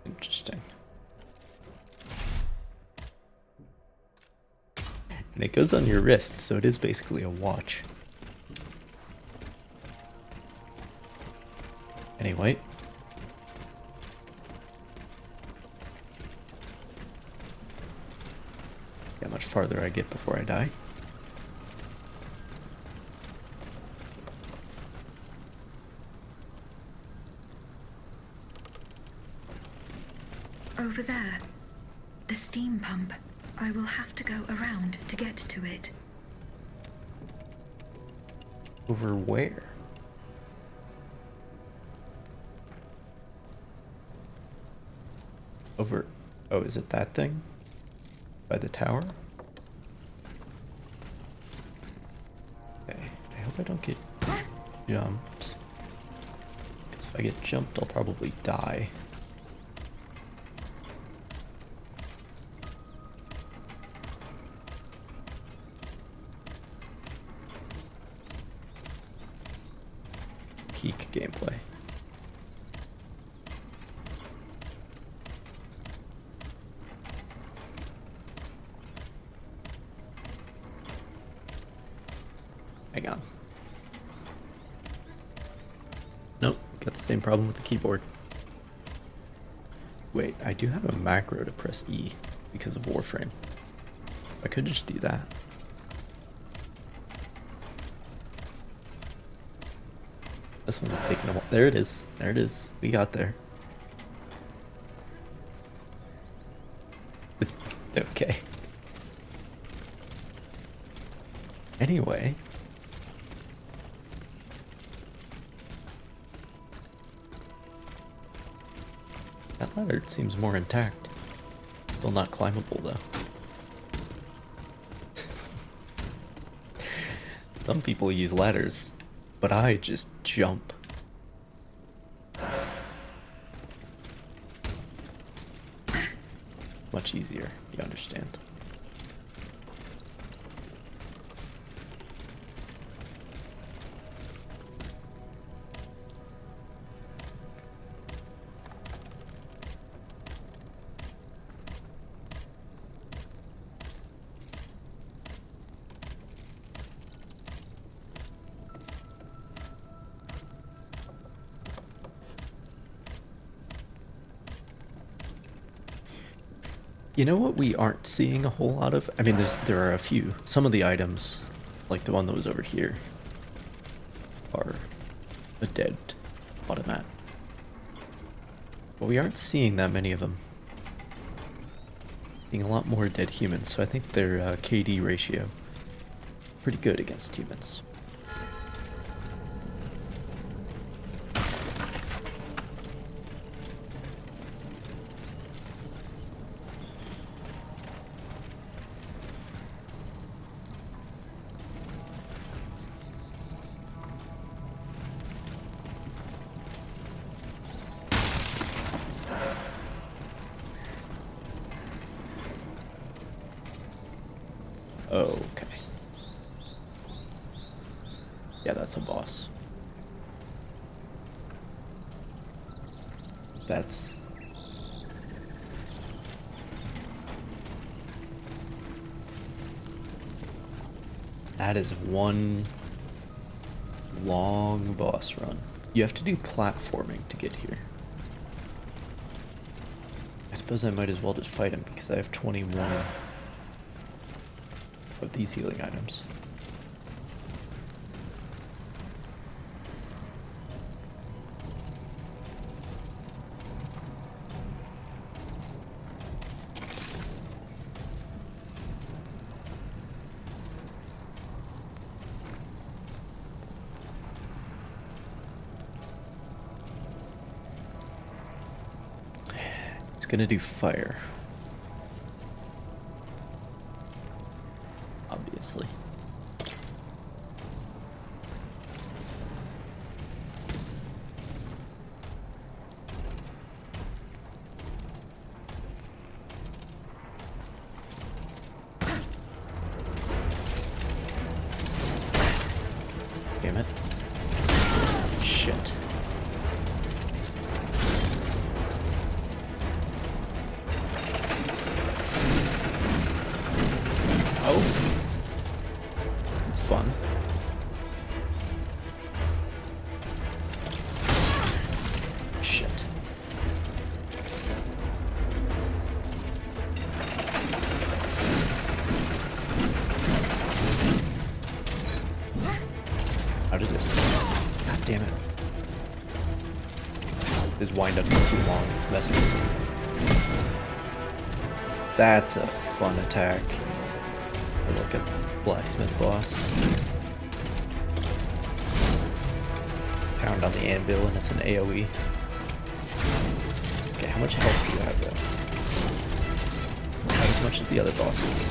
[SPEAKER 1] Interesting. And it goes on your wrist, so it is basically a watch. Anyway. See how much farther I get before I die.
[SPEAKER 5] Over there. The steam pump. I will have to go around to get to it.
[SPEAKER 1] Over where? Over... Oh, is it that thing? By the tower? Okay, I hope I don't get jumped. 'Cause if I get jumped, I'll probably die. Peak gameplay. Hang on. Nope, got the same problem with the keyboard. Wait, I do have a macro to press E because of Warframe. I could just do that. This one's taking a while. There it is. There it is. We got there. Okay. Anyway. That ladder seems more intact. Still not climbable though. Some people use ladders, but I just jump. Much easier, you understand. You know what we aren't seeing a whole lot of? I mean, there are a few. Some of the items, like the one that was over here, are a dead automat. But we aren't seeing that many of them. Seeing a lot more dead humans, so I think their KD ratio pretty good against humans. Okay. Yeah, that's a boss. That's... That is one long boss run. You have to do platforming to get here. I suppose I might as well just fight him because I have 21 of these healing items. Gonna do fire. Obviously. Damn it. Shit. It's fun. Shit. How did this? God damn it. His wind up is too long, it's messing with me. That's a fun attack. Like a blacksmith boss. Pound on the anvil and it's an AoE. Okay, how much health do you have though? Not as much as the other bosses.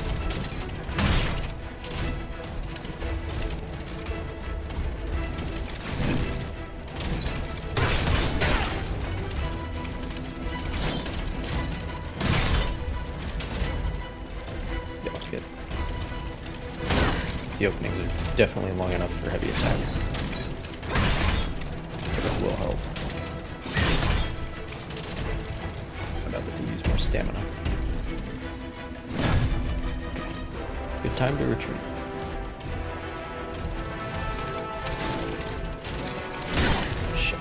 [SPEAKER 1] Yeah, that's good. The openings are definitely long enough for heavy attacks. So that will help. I'm about to use more stamina. Okay. Good time to retreat. Shit.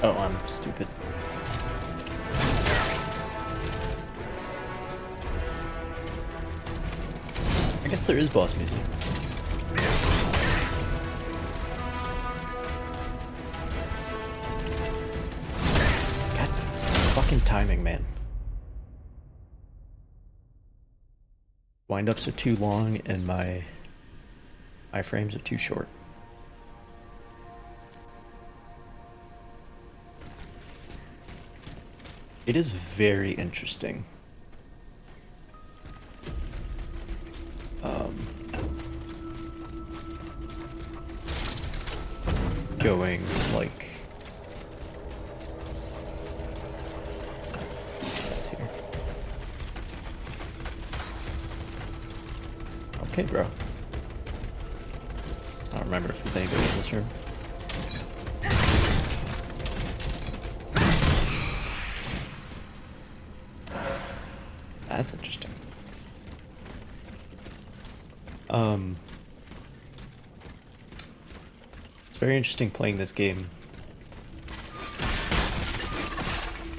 [SPEAKER 1] Oh, I'm stupid. I guess there is boss music. God, fucking timing, man. Wind-ups are too long and my iframes are too short. It is very interesting. Going like that's here. Okay, bro. I don't remember if there's anybody in this room. That's interesting. It's very interesting playing this game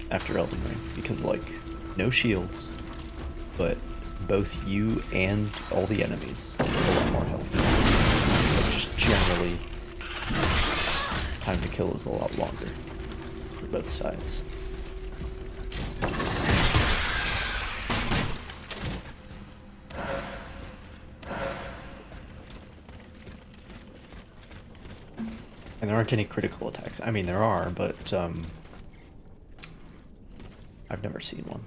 [SPEAKER 1] after Elden Ring because, like, no shields, but both you and all the enemies have a lot more health. But just generally, time to kill is a lot longer for both sides. And there aren't any critical attacks. I mean, there are, but I've never seen one.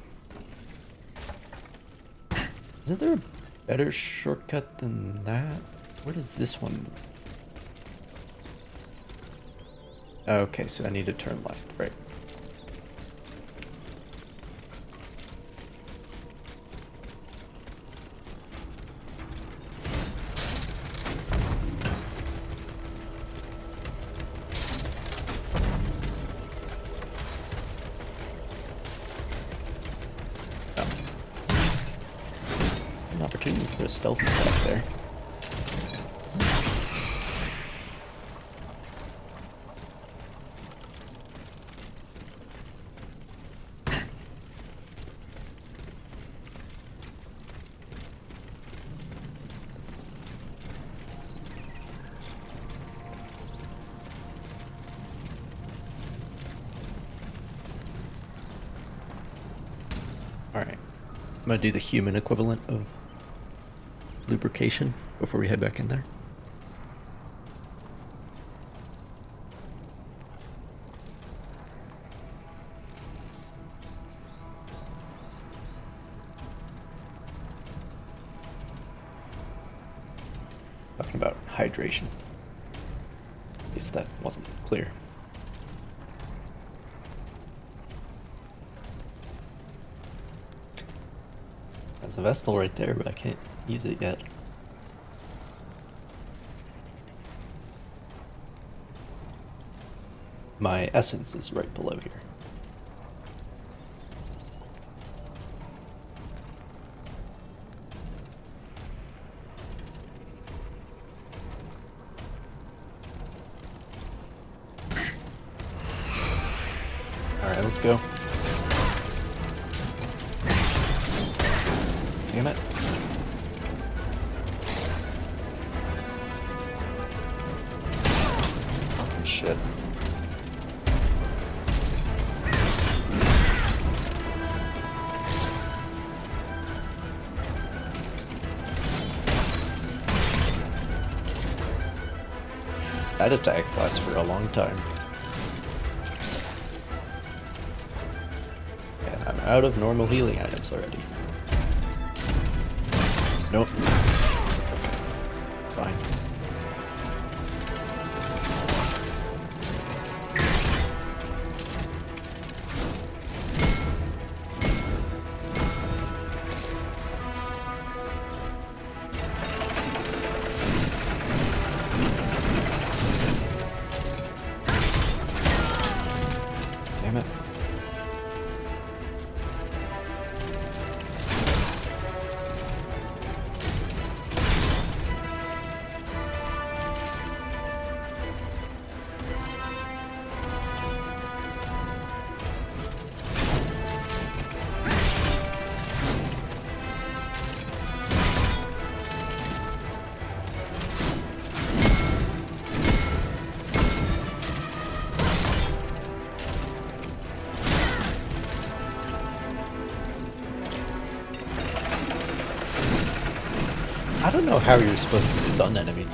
[SPEAKER 1] Isn't there a better shortcut than that? What is this one? Okay, so I need to turn left, right? An opportunity for a stealth attack there. Alright, I'm gonna do the human equivalent of lubrication before we head back in there. Talking about hydration. At least that wasn't clear. There's a Vestal right there, but I can't use it yet. My essence is right below here. Alright, let's go. Damn it. Oh, shit. That attack lasts for a long time. And I'm out of normal healing items already. Nope. Fine. Damn it. I don't know how you're supposed to stun enemies.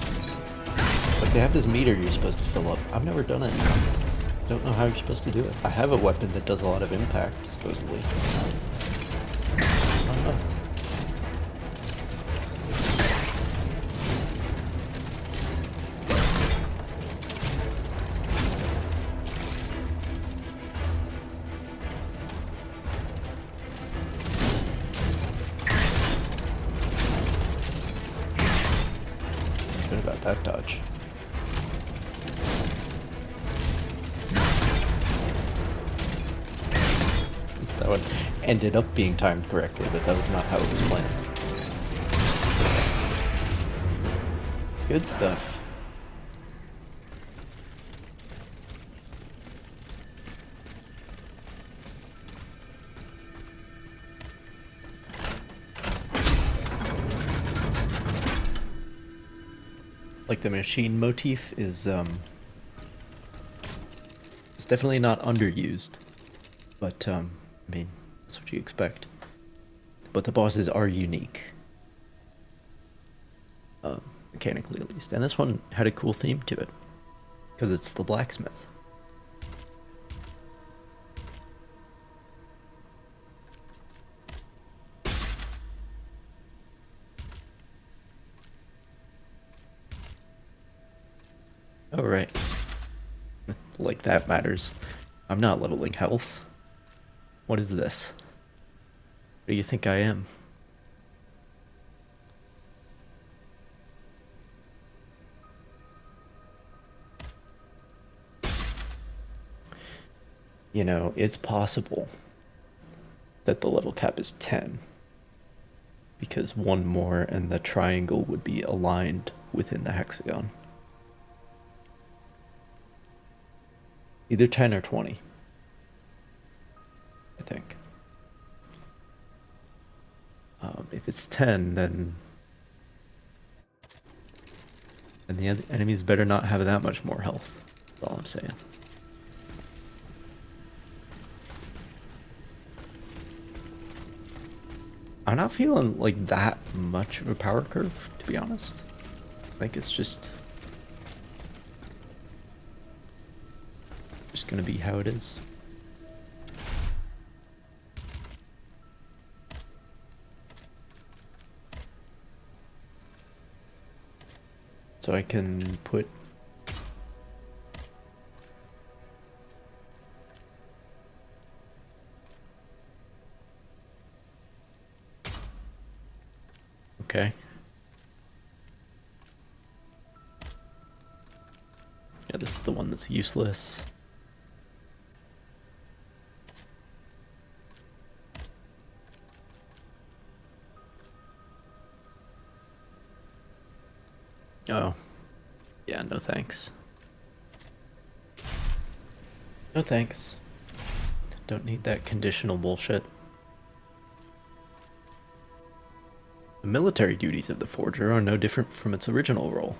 [SPEAKER 1] Like, they have this meter you're supposed to fill up. I've never done it. Don't know how you're supposed to do it. I have a weapon that does a lot of impact, supposedly. I don't know. Good about that dodge. That one ended up being timed correctly, but that was not how it was planned. Good stuff. Like, the machine motif is it's definitely not underused, but I mean, that's what you expect. But the bosses are unique, mechanically at least, and this one had a cool theme to it, Because it's the blacksmith. Oh, right. Like that matters. I'm not leveling health. What is this? What do you think I am? You know, it's possible that the level cap is 10. Because one more and the triangle would be aligned within the hexagon. Either 10 or 20. I think. If it's 10, then the enemies better not have that much more health. That's all I'm saying. I'm not feeling like that much of a power curve, to be honest. I think it's just gonna be how it is. So I can put okay. Yeah, this is the one that's useless. Oh. Yeah, no thanks. No thanks. Don't need that conditional bullshit. The military duties of the Forger are no different from its original role.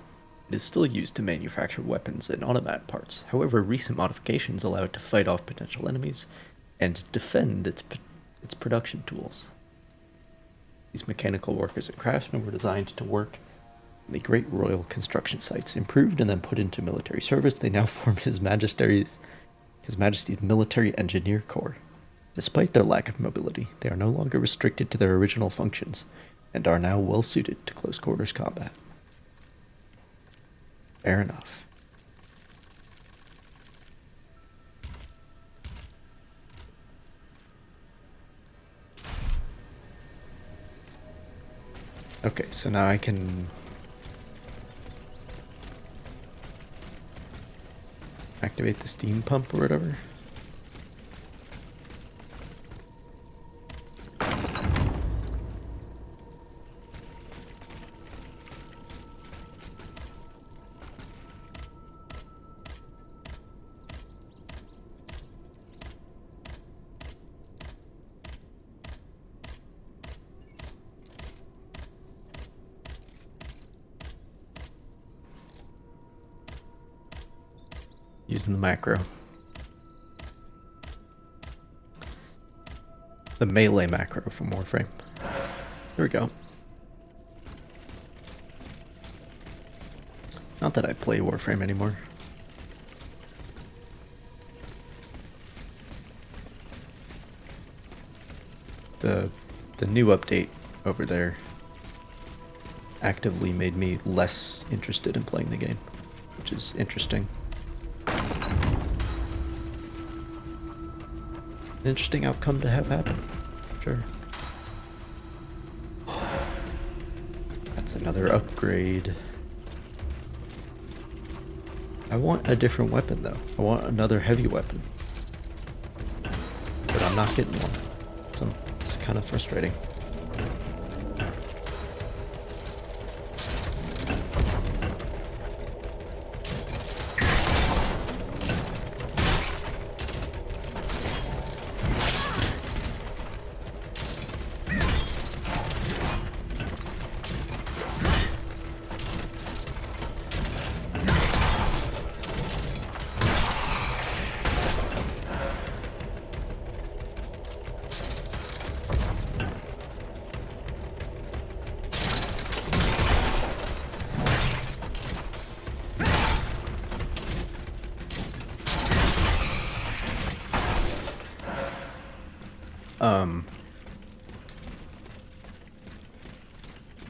[SPEAKER 1] It is still used to manufacture weapons and automat parts. However, recent modifications allow it to fight off potential enemies and defend its production tools. These mechanical workers and craftsmen were designed to work in the great royal construction sites. Improved and then put into military service, they now form His Majesty's Military Engineer Corps. Despite their lack of mobility, they are no longer restricted to their original functions, and are now well suited to close quarters combat. Fair enough. Okay, so now I can activate the steam pump or whatever. Using the macro. The melee macro from Warframe. There we go. Not that I play Warframe anymore. The new update over there actively made me less interested in playing the game, which is interesting. An interesting outcome to have happen. Sure. That's another upgrade. I want a different weapon though. I want another heavy weapon. But I'm not getting one. So it's kind of frustrating.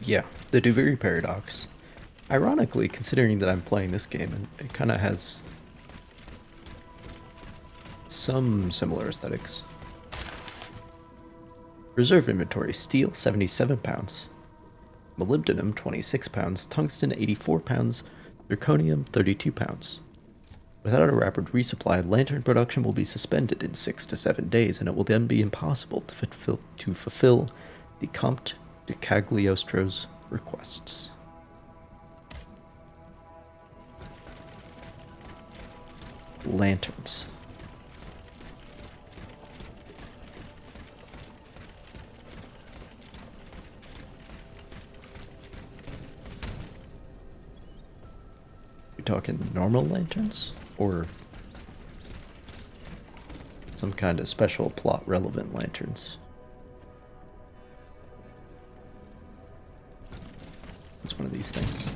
[SPEAKER 1] Yeah, the Duviri paradox. Ironically, considering that I'm playing this game, and it kind of has some similar aesthetics. Reserve inventory: steel 77 pounds, molybdenum 26 pounds, tungsten 84 pounds, zirconium 32 pounds. Without a rapid resupply, lantern production will be suspended in 6 to 7 days, and it will then be impossible to fulfill the Comte de Cagliostro's requests. Lanterns. We talking normal lanterns? Or some kind of special plot relevant lanterns? It's one of these things.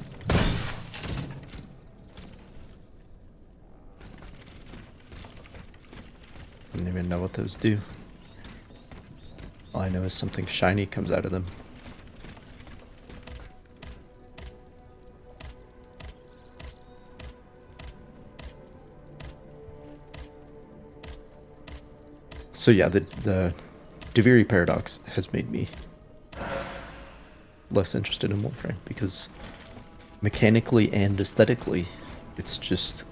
[SPEAKER 1] I don't even know what those do. All I know is something shiny comes out of them. So yeah, the Duviri paradox has made me less interested in Warframe because mechanically and aesthetically, it's just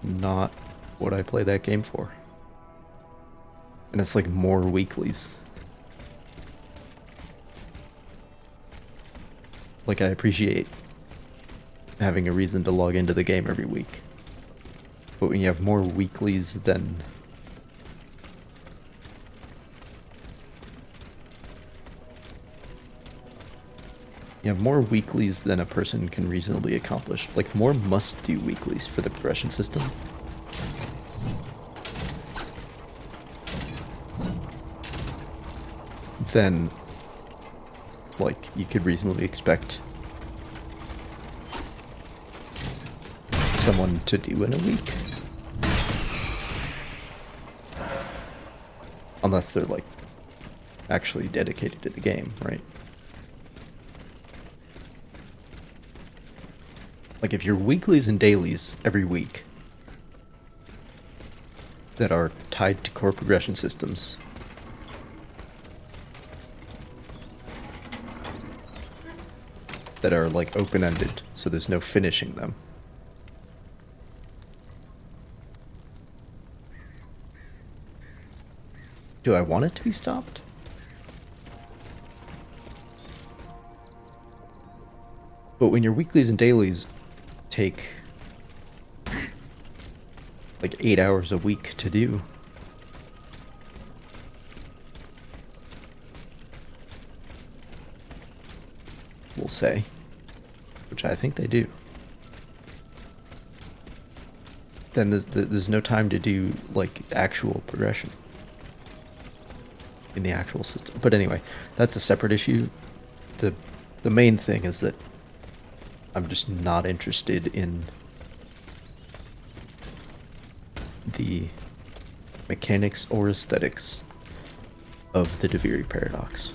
[SPEAKER 1] not what I play that game for. And it's like more weeklies. Like, I appreciate having a reason to log into the game every week. But when you have more weeklies than a person can reasonably accomplish. Like, more must-do weeklies for the progression system. Then, like, you could reasonably expect someone to do in a week. Unless they're, like, actually dedicated to the game, right? Like, if your weeklies and dailies every week that are tied to core progression systems that are, like, open-ended, so there's no finishing them. Do I want it to be stopped? But when your weeklies and dailies take like 8 hours a week to do, we'll say, which I think they do, then there's no time to do like actual progression in the actual system. But anyway, that's a separate issue. The main thing is that I'm just not interested in the mechanics or aesthetics of the Duviri paradox.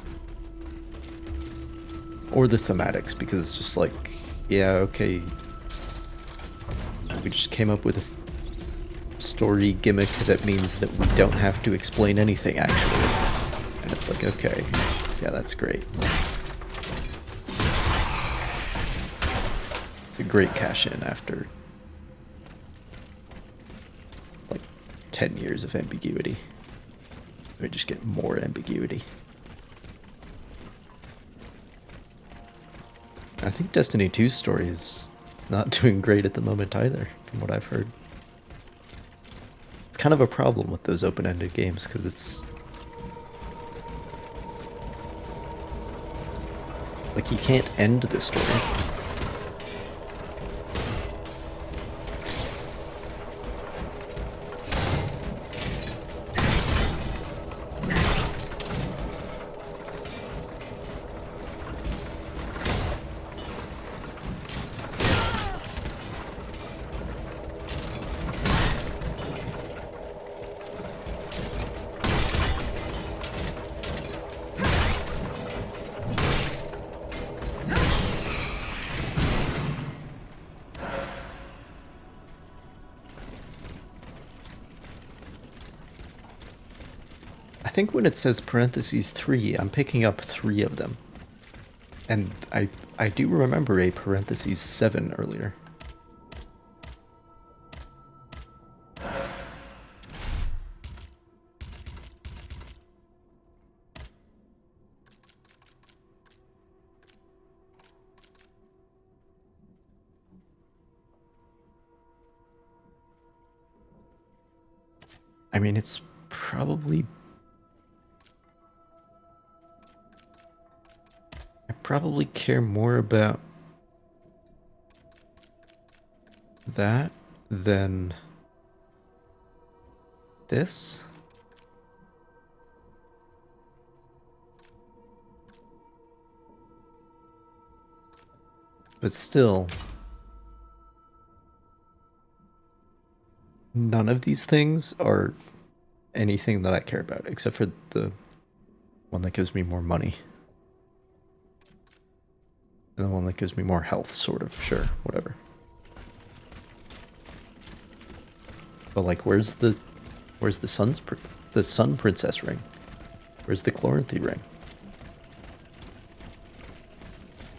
[SPEAKER 1] Or the thematics, because it's just like, yeah, okay, we just came up with a story gimmick that means that we don't have to explain anything, actually. And it's like, okay, yeah, that's great. It's a great cash-in after like 10 years of ambiguity. We just get more ambiguity. I think Destiny 2's story is not doing great at the moment either, from what I've heard. It's kind of a problem with those open-ended games, because it's like you can't end the story. think when it says parentheses 3, I'm picking up 3 of them. And I do remember a parentheses 7 earlier. I mean, it's probably... I probably care more about that than this. But still, none of these things are anything that I care about, except for the one that gives me more money. And the one that gives me more health, sort of. Sure, whatever. But like, where's the Sun Princess ring? Where's the Chloranthy ring?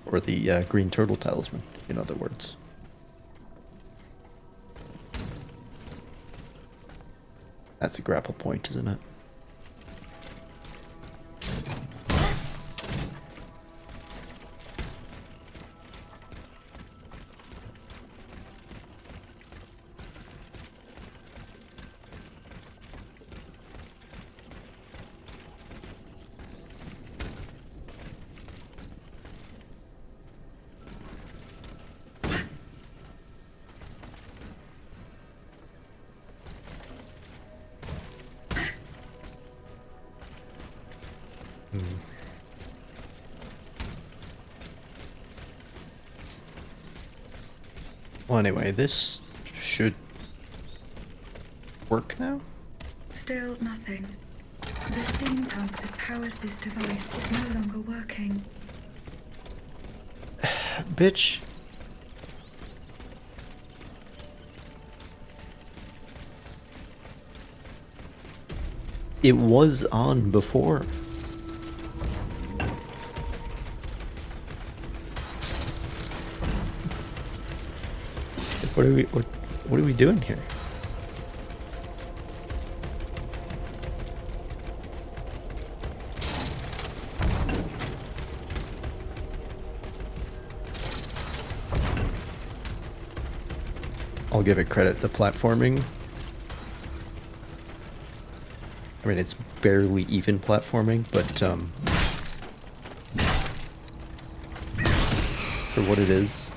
[SPEAKER 1] Or the Green Turtle Talisman, in other words. That's a grapple point, isn't it? Well, anyway, this should work now?
[SPEAKER 5] Still nothing. The steam pump that powers this device is no longer working.
[SPEAKER 1] Bitch. It was on before. What are we doing here? I'll give it credit. The platforming, I mean, it's barely even platforming, but for what it is,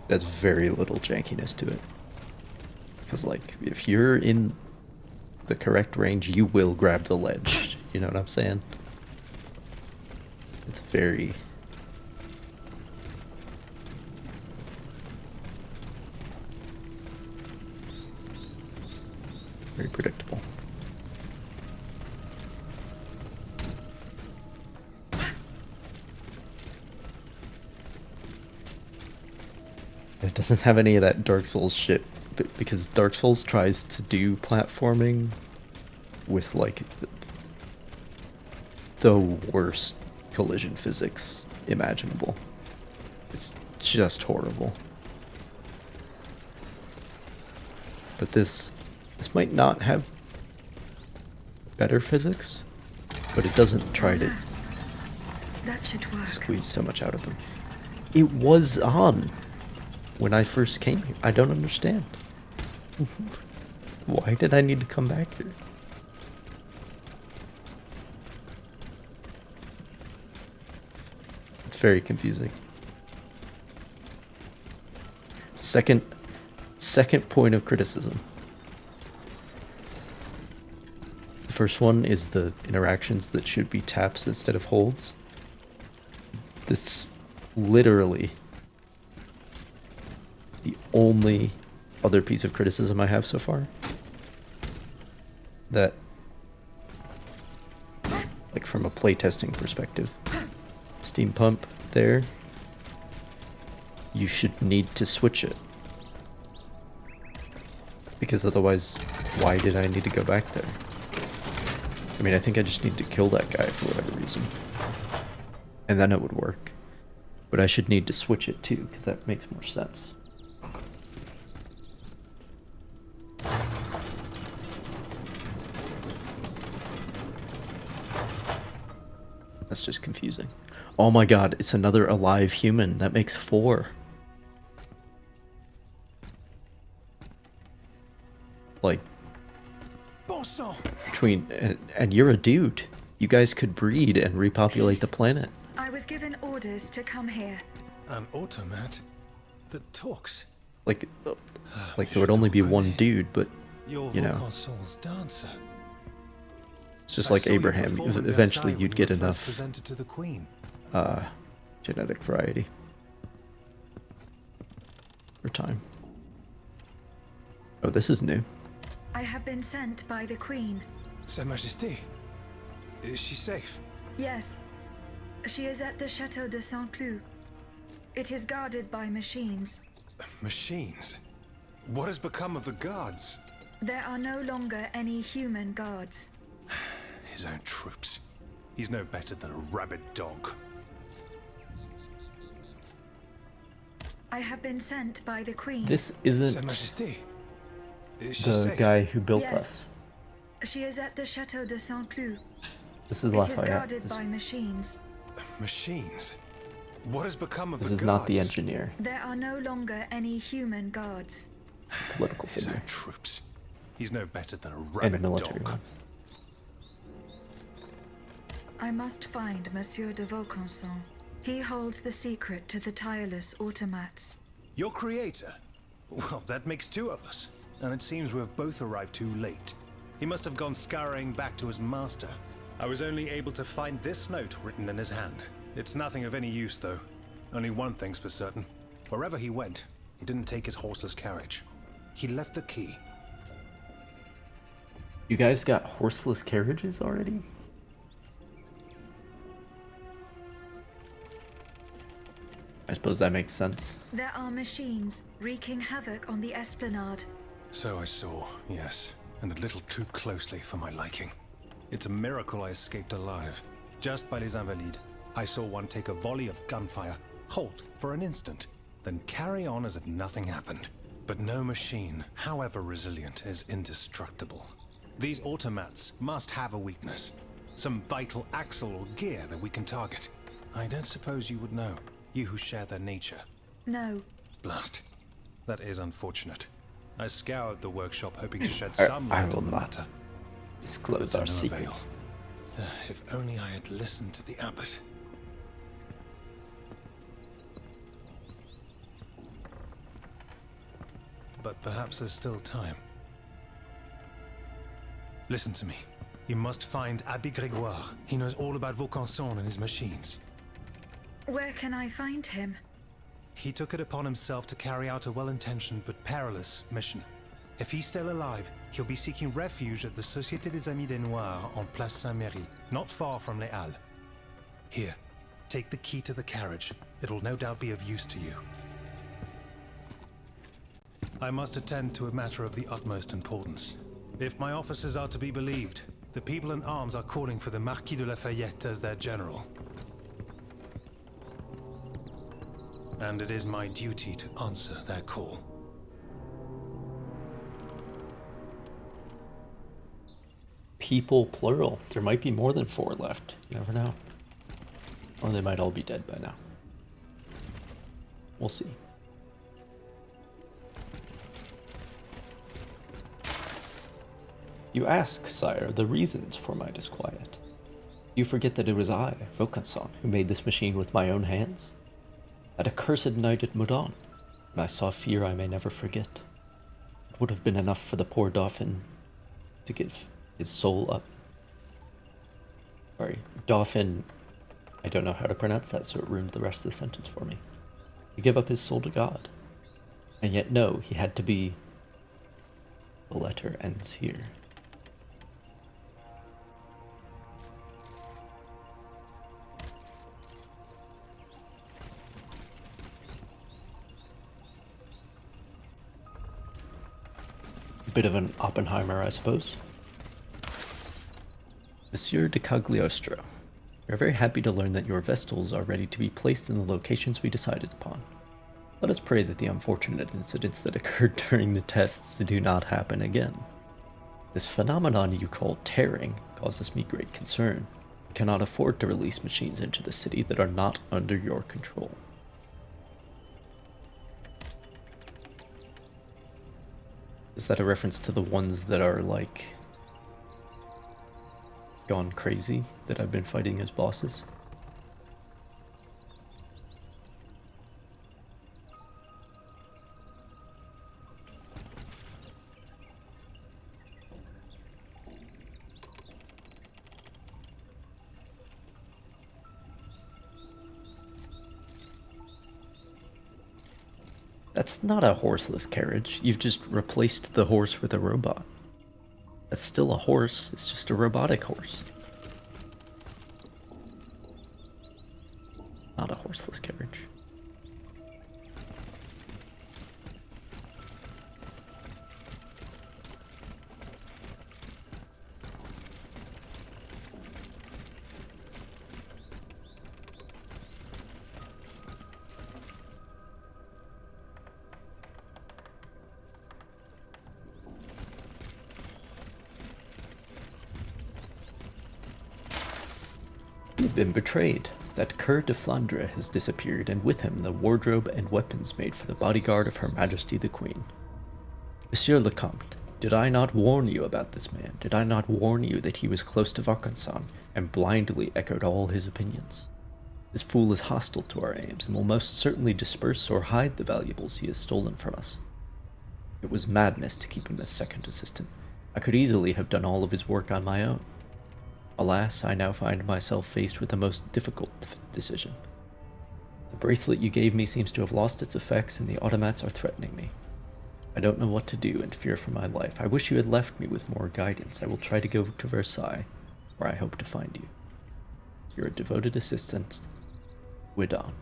[SPEAKER 1] it has very little jankiness to it. Because, like, if you're in the correct range, you will grab the ledge. You know what I'm saying? It's very... very predictable. It doesn't have any of that Dark Souls shit, because Dark Souls tries to do platforming with, like, the worst collision physics imaginable. It's just horrible. But this might not have better physics, but it doesn't try to
[SPEAKER 5] That should work.
[SPEAKER 1] squeeze so much out of them. It was on when I first came here. I don't understand. Why did I need to come back here? It's very confusing. Second point of criticism. The first one is the interactions that should be taps instead of holds. This literally the only other piece of criticism I have so far. That, like, from a playtesting perspective, steam pump there, you should need to switch it. Because otherwise, why did I need to go back there? I mean, I think I just need to kill that guy for whatever reason. And then it would work. But I should need to switch it too, because that makes more sense. That's just confusing. Oh my god, it's another alive human. That makes 4. Like, between, and you're a dude. You guys could breed and repopulate the planet.
[SPEAKER 5] I was given orders to come here.
[SPEAKER 7] An automat that talks.
[SPEAKER 1] Like there would only be one dude, but
[SPEAKER 7] Your
[SPEAKER 1] you know,
[SPEAKER 7] Vaucanson dancer.
[SPEAKER 1] it's just
[SPEAKER 7] I
[SPEAKER 1] like
[SPEAKER 7] saw you
[SPEAKER 1] Abraham.
[SPEAKER 7] perform in
[SPEAKER 1] Eventually,
[SPEAKER 7] Versailles
[SPEAKER 1] you'd
[SPEAKER 7] when
[SPEAKER 1] get
[SPEAKER 7] you were first
[SPEAKER 1] enough
[SPEAKER 7] presented to the Queen.
[SPEAKER 1] genetic variety for time. Oh, this is new.
[SPEAKER 5] I have been sent by the Queen.
[SPEAKER 7] Sa Majesté. Is she safe?
[SPEAKER 5] Yes. She is at the Chateau de Saint-Cloud. It is guarded by machines.
[SPEAKER 7] Machines? What has become of the guards?
[SPEAKER 5] There are no longer any human guards.
[SPEAKER 7] His own troops. He's no better than a rabid dog.
[SPEAKER 5] I have been sent by the Queen.
[SPEAKER 1] This
[SPEAKER 7] Sa
[SPEAKER 1] isn't
[SPEAKER 7] Majesté. Is she
[SPEAKER 1] the
[SPEAKER 7] safe?
[SPEAKER 1] guy who built
[SPEAKER 5] Yes.
[SPEAKER 1] us.
[SPEAKER 5] She is at the Chateau de Saint-Cloud.
[SPEAKER 1] This is
[SPEAKER 5] It is
[SPEAKER 1] Lafayette.
[SPEAKER 5] guarded by machines.
[SPEAKER 7] Machines? What has become of
[SPEAKER 1] This
[SPEAKER 7] the
[SPEAKER 1] is
[SPEAKER 7] guards?
[SPEAKER 1] not the engineer.
[SPEAKER 5] There are no longer any human guards.
[SPEAKER 1] Political
[SPEAKER 7] His
[SPEAKER 1] figure
[SPEAKER 7] own troops. He's no better than a
[SPEAKER 1] and a
[SPEAKER 7] rabid
[SPEAKER 1] military
[SPEAKER 7] dog.
[SPEAKER 1] one.
[SPEAKER 5] I must find Monsieur de Vaucanson. He holds the secret to the tireless automats.
[SPEAKER 7] Your creator? Well, that makes 2 of us. And it seems we've both arrived too late. He must have gone scurrying back to his master. I was only able to find this note written in his hand. It's nothing of any use, though. Only one thing's for certain. Wherever he went, he didn't take his horseless carriage. He left the key.
[SPEAKER 1] You guys got horseless carriages already? I suppose that makes sense.
[SPEAKER 5] There are machines wreaking havoc on the esplanade.
[SPEAKER 7] So I saw, yes. And a little too closely for my liking. It's a miracle I escaped alive. Just by Les Invalides, I saw one take a volley of gunfire, halt for an instant, then carry on as if nothing happened. But no machine, however resilient, is indestructible. These automats must have a weakness. Some vital axle or gear that we can target. I don't suppose you would know, you who share their nature.
[SPEAKER 5] No.
[SPEAKER 7] Blast. That is unfortunate. I scoured the workshop hoping to shed
[SPEAKER 1] I
[SPEAKER 7] some light
[SPEAKER 1] will
[SPEAKER 7] on the
[SPEAKER 1] not
[SPEAKER 7] matter.
[SPEAKER 1] disclose
[SPEAKER 7] To
[SPEAKER 1] our
[SPEAKER 7] no
[SPEAKER 1] secrets.
[SPEAKER 7] avail. If only I had listened to the abbot. But perhaps there's still time. Listen to me. You must find Abbé Grégoire. He knows all about Vaucanson and his machines.
[SPEAKER 5] Where can I find him?
[SPEAKER 7] He took it upon himself to carry out a well-intentioned but perilous mission. If he's still alive, he'll be seeking refuge at the Société des Amis des Noirs on Place Saint-Méry, not far from Les Halles. Here, take the key to the carriage. It'll no doubt be of use to you. I must attend to a matter of the utmost importance. If my officers are to be believed, the people in arms are calling for the Marquis de Lafayette as their general. And it is my duty to answer their call.
[SPEAKER 1] People plural. There might be more than 4 left. You never know. Or they might all be dead by now. We'll see. You ask, sire, the reasons for my disquiet. You forget that it was I, Vaucanson, who made this machine with my own hands. That accursed night at Moudon, when I saw fear I may never forget. It would have been enough for the poor Dauphin to give his soul up. Sorry, Dauphin, I don't know how to pronounce that, so it ruined the rest of the sentence for me. To give up his soul to God. And yet no, he had to be... The letter ends here. Bit of an Oppenheimer, I suppose. Monsieur de Cagliostro, we are very happy to learn that your Vestals are ready to be placed in the locations we decided upon. Let us pray that the unfortunate incidents that occurred during the tests do not happen again. This phenomenon you call tearing causes me great concern. We cannot afford to release machines into the city that are not under your control. Is that a reference to the ones that are, like, gone crazy that I've been fighting as bosses? That's not a horseless carriage. You've just replaced the horse with a robot. That's still a horse, it's just a robotic horse. Not a horseless carriage. You've been betrayed. That Coeur de Flandre has disappeared, and with him the wardrobe and weapons made for the bodyguard of Her Majesty the Queen. Monsieur le Comte, did I not warn you about this man? Did I not warn you that he was close to Vaucanson, and blindly echoed all his opinions? This fool is hostile to our aims, and will most certainly disperse or hide the valuables he has stolen from us. It was madness to keep him as second assistant. I could easily have done all of his work on my own. Alas, I now find myself faced with the most difficult decision. The bracelet you gave me seems to have lost its effects, and the automats are threatening me. I don't know what to do and fear for my life. I wish you had left me with more guidance. I will try to go to Versailles, where I hope to find you. Your devoted assistant, Widon.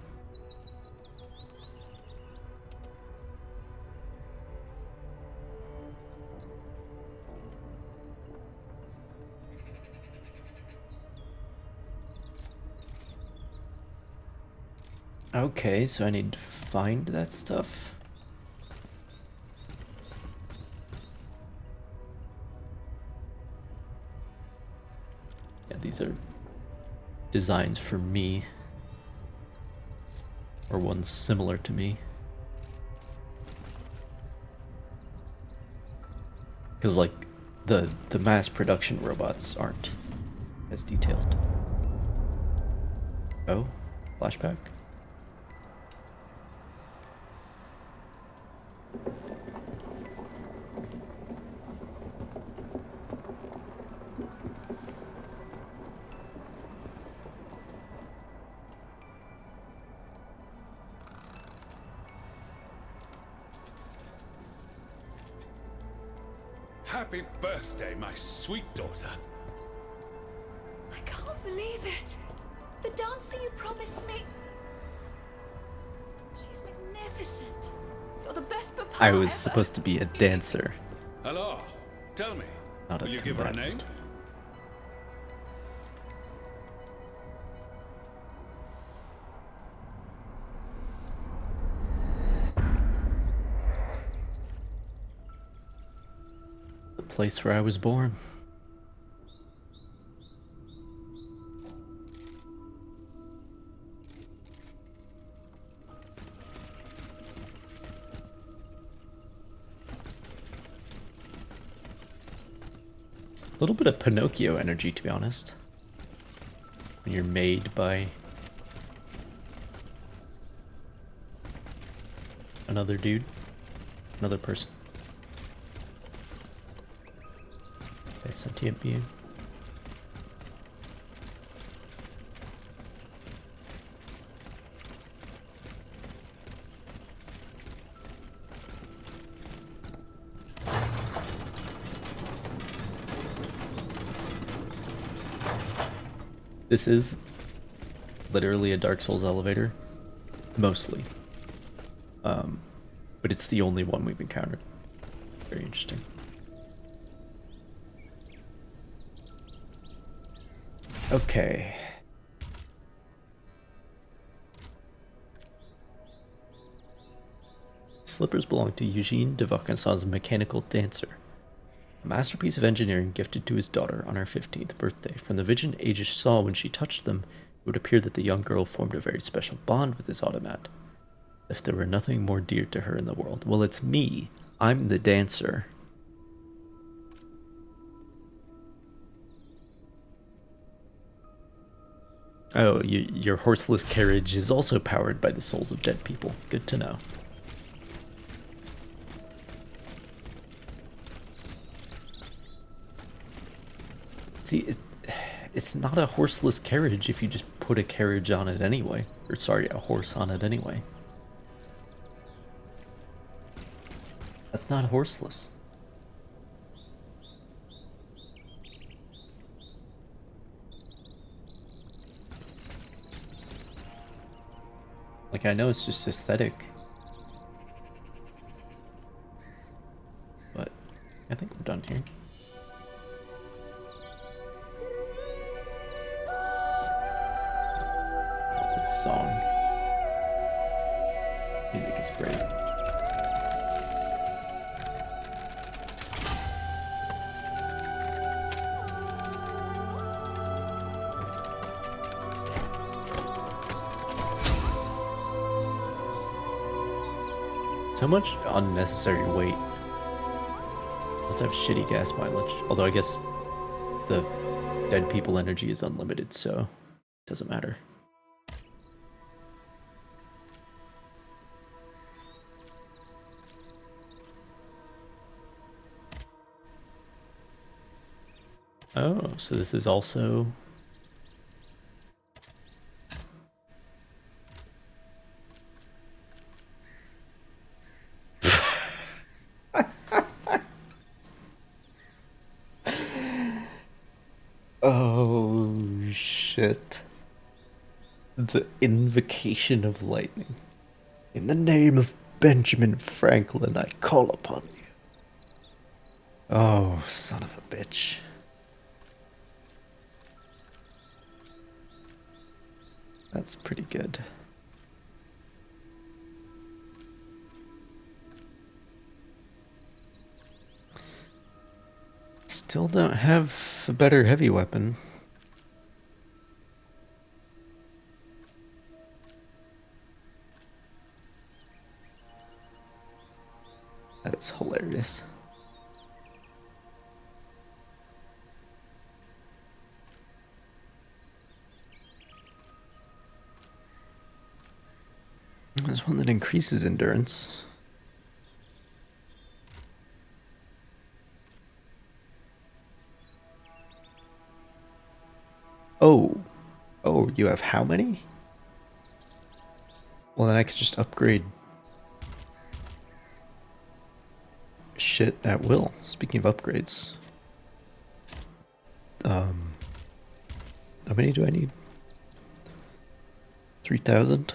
[SPEAKER 1] Okay, so I need to find that stuff. Yeah, these are designs for me. Or ones similar to me. Because, like, the mass production robots aren't as detailed. Oh, flashback?
[SPEAKER 8] Happy birthday, my sweet daughter.
[SPEAKER 9] I can't believe it. The dancer you promised me. She's magnificent. You're the best papa
[SPEAKER 1] I was
[SPEAKER 9] ever.
[SPEAKER 1] supposed to be a dancer,
[SPEAKER 8] Hello. Tell me,
[SPEAKER 1] not a
[SPEAKER 8] will you give her a name?
[SPEAKER 1] combatant. The place where I was born. A little bit of Pinocchio energy, to be honest. When you're made by another dude, another person. A sentient being. This is literally a Dark Souls elevator, mostly. But it's the only one we've encountered. Very interesting. Okay. Slippers belong to Eugene de Vaucanson's mechanical dancer, a masterpiece of engineering gifted to his daughter on her 15th birthday. From the vision Aegis saw when she touched them, it would appear that the young girl formed a very special bond with this automat, as if there were nothing more dear to her in the world. Well, it's me. I'm the dancer. Oh, your horseless carriage is also powered by the souls of dead people. Good to know. See, it's not a horseless carriage if you just put a carriage on it anyway. Or sorry, a horse on it anyway. That's not horseless. Like, I know it's just aesthetic. But I think we're done here. This song. Music is great. So much unnecessary weight. Must have shitty gas mileage. Although I guess the dead people energy is unlimited, so it doesn't matter. Oh, so this is also... Oh, shit. The Invocation of Lightning. In the name of Benjamin Franklin, I call upon you. Oh, son of a bitch. That's pretty good. Still don't have a better heavy weapon. That is hilarious. There's one that increases endurance. Oh. Oh, you have how many? Well, then I could just upgrade shit at will. Speaking of upgrades. How many do I need? 3,000?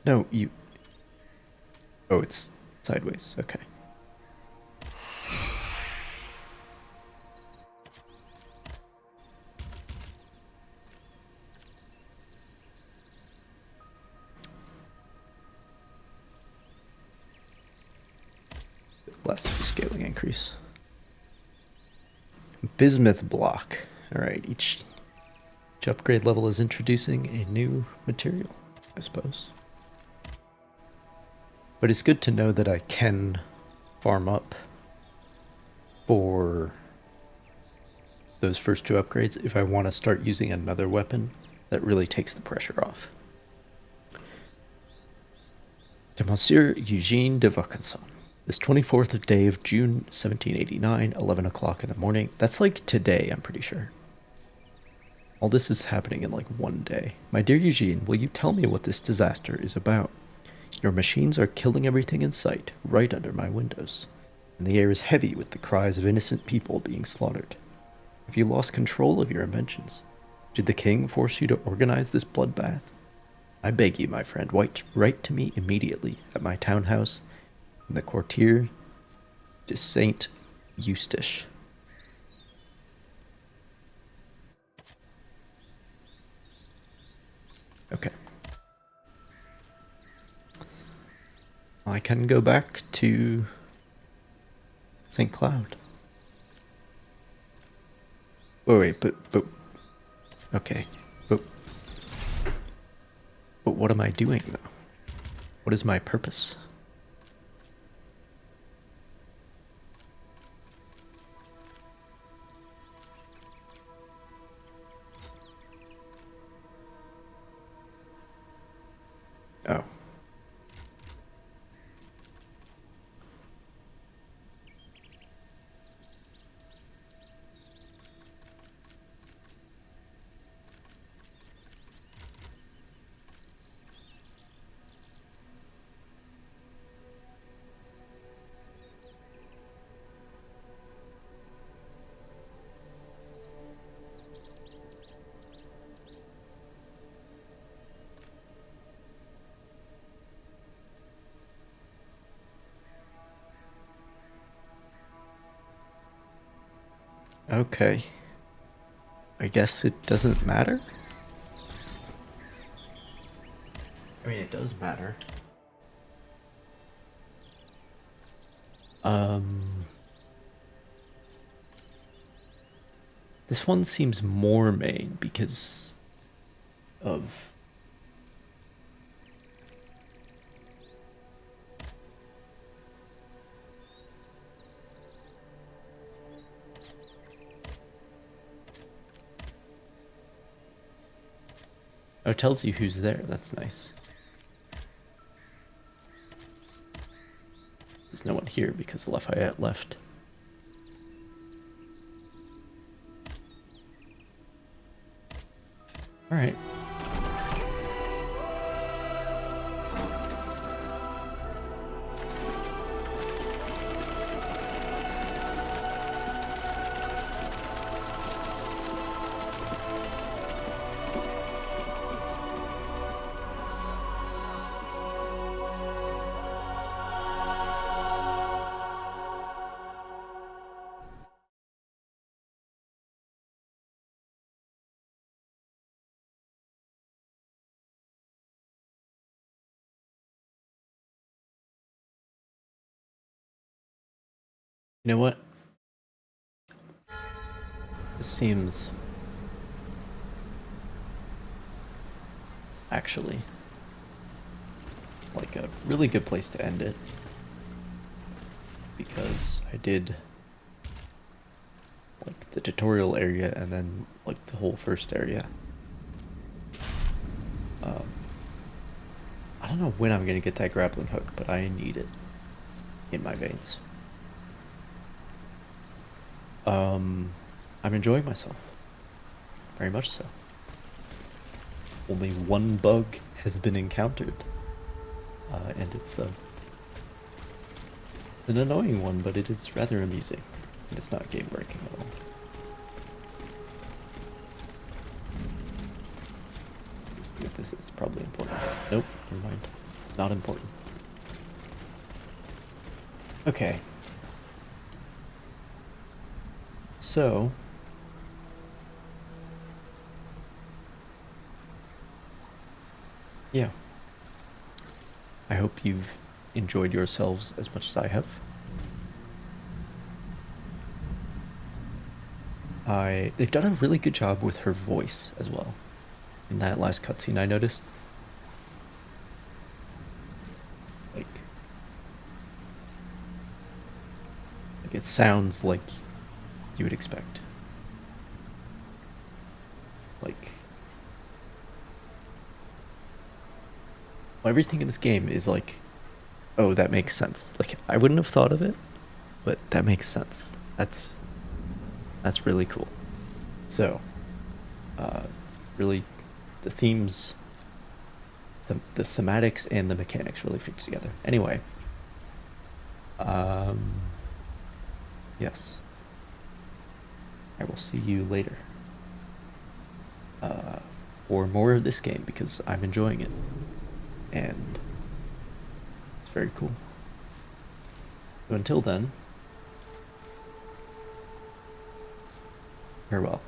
[SPEAKER 1] No, you... Oh, it's sideways. Okay. Less of a scaling increase. Bismuth block. Alright, each upgrade level is introducing a new material, I suppose. But it's good to know that I can farm up for those first two upgrades if I want to start using another weapon that really takes the pressure off. To Monsieur Eugene de Vaucanson. This 24th day of June 1789, 11 o'clock in the morning. That's like today, I'm pretty sure. All this is happening in like one day. My dear Eugene, will you tell me what this disaster is about? Your machines are killing everything in sight, right under my windows, and the air is heavy with the cries of innocent people being slaughtered. Have you lost control of your inventions? Did the king force you to organize this bloodbath? I beg you, my friend, write to me immediately at my townhouse in the Quartier de Saint Eustache. Okay. I can go back to St. Cloud. Oh, wait, but, okay, but what am I doing, though? What is my purpose? Oh. Okay. I guess it doesn't matter? I mean, it does matter. This one seems more main because of... Oh, it tells you who's there. That's nice. There's no one here because Lafayette left. Alright. You know what? This seems... actually like a really good place to end it. Because I did like the tutorial area and then like the whole first area. I don't know when I'm gonna get that grappling hook, but I need it in my veins. I'm enjoying myself. Very much so. Only one bug has been encountered. And it's an annoying one, but it is rather amusing. And it's not game breaking at all. If this is probably important. Nope, never mind. Not important. Okay. So... yeah. I hope you've enjoyed yourselves as much as I have. They've done a really good job with her voice as well. In that last cutscene I noticed. Like it sounds like you would expect. Like everything in this game is like, oh, that makes sense. Like I wouldn't have thought of it, but that makes sense. That's really cool. So, really, the themes, the thematics and the mechanics really fit together. Anyway, yes. I will see you later. Or more of this game, because I'm enjoying it. And it's very cool. So until then, farewell.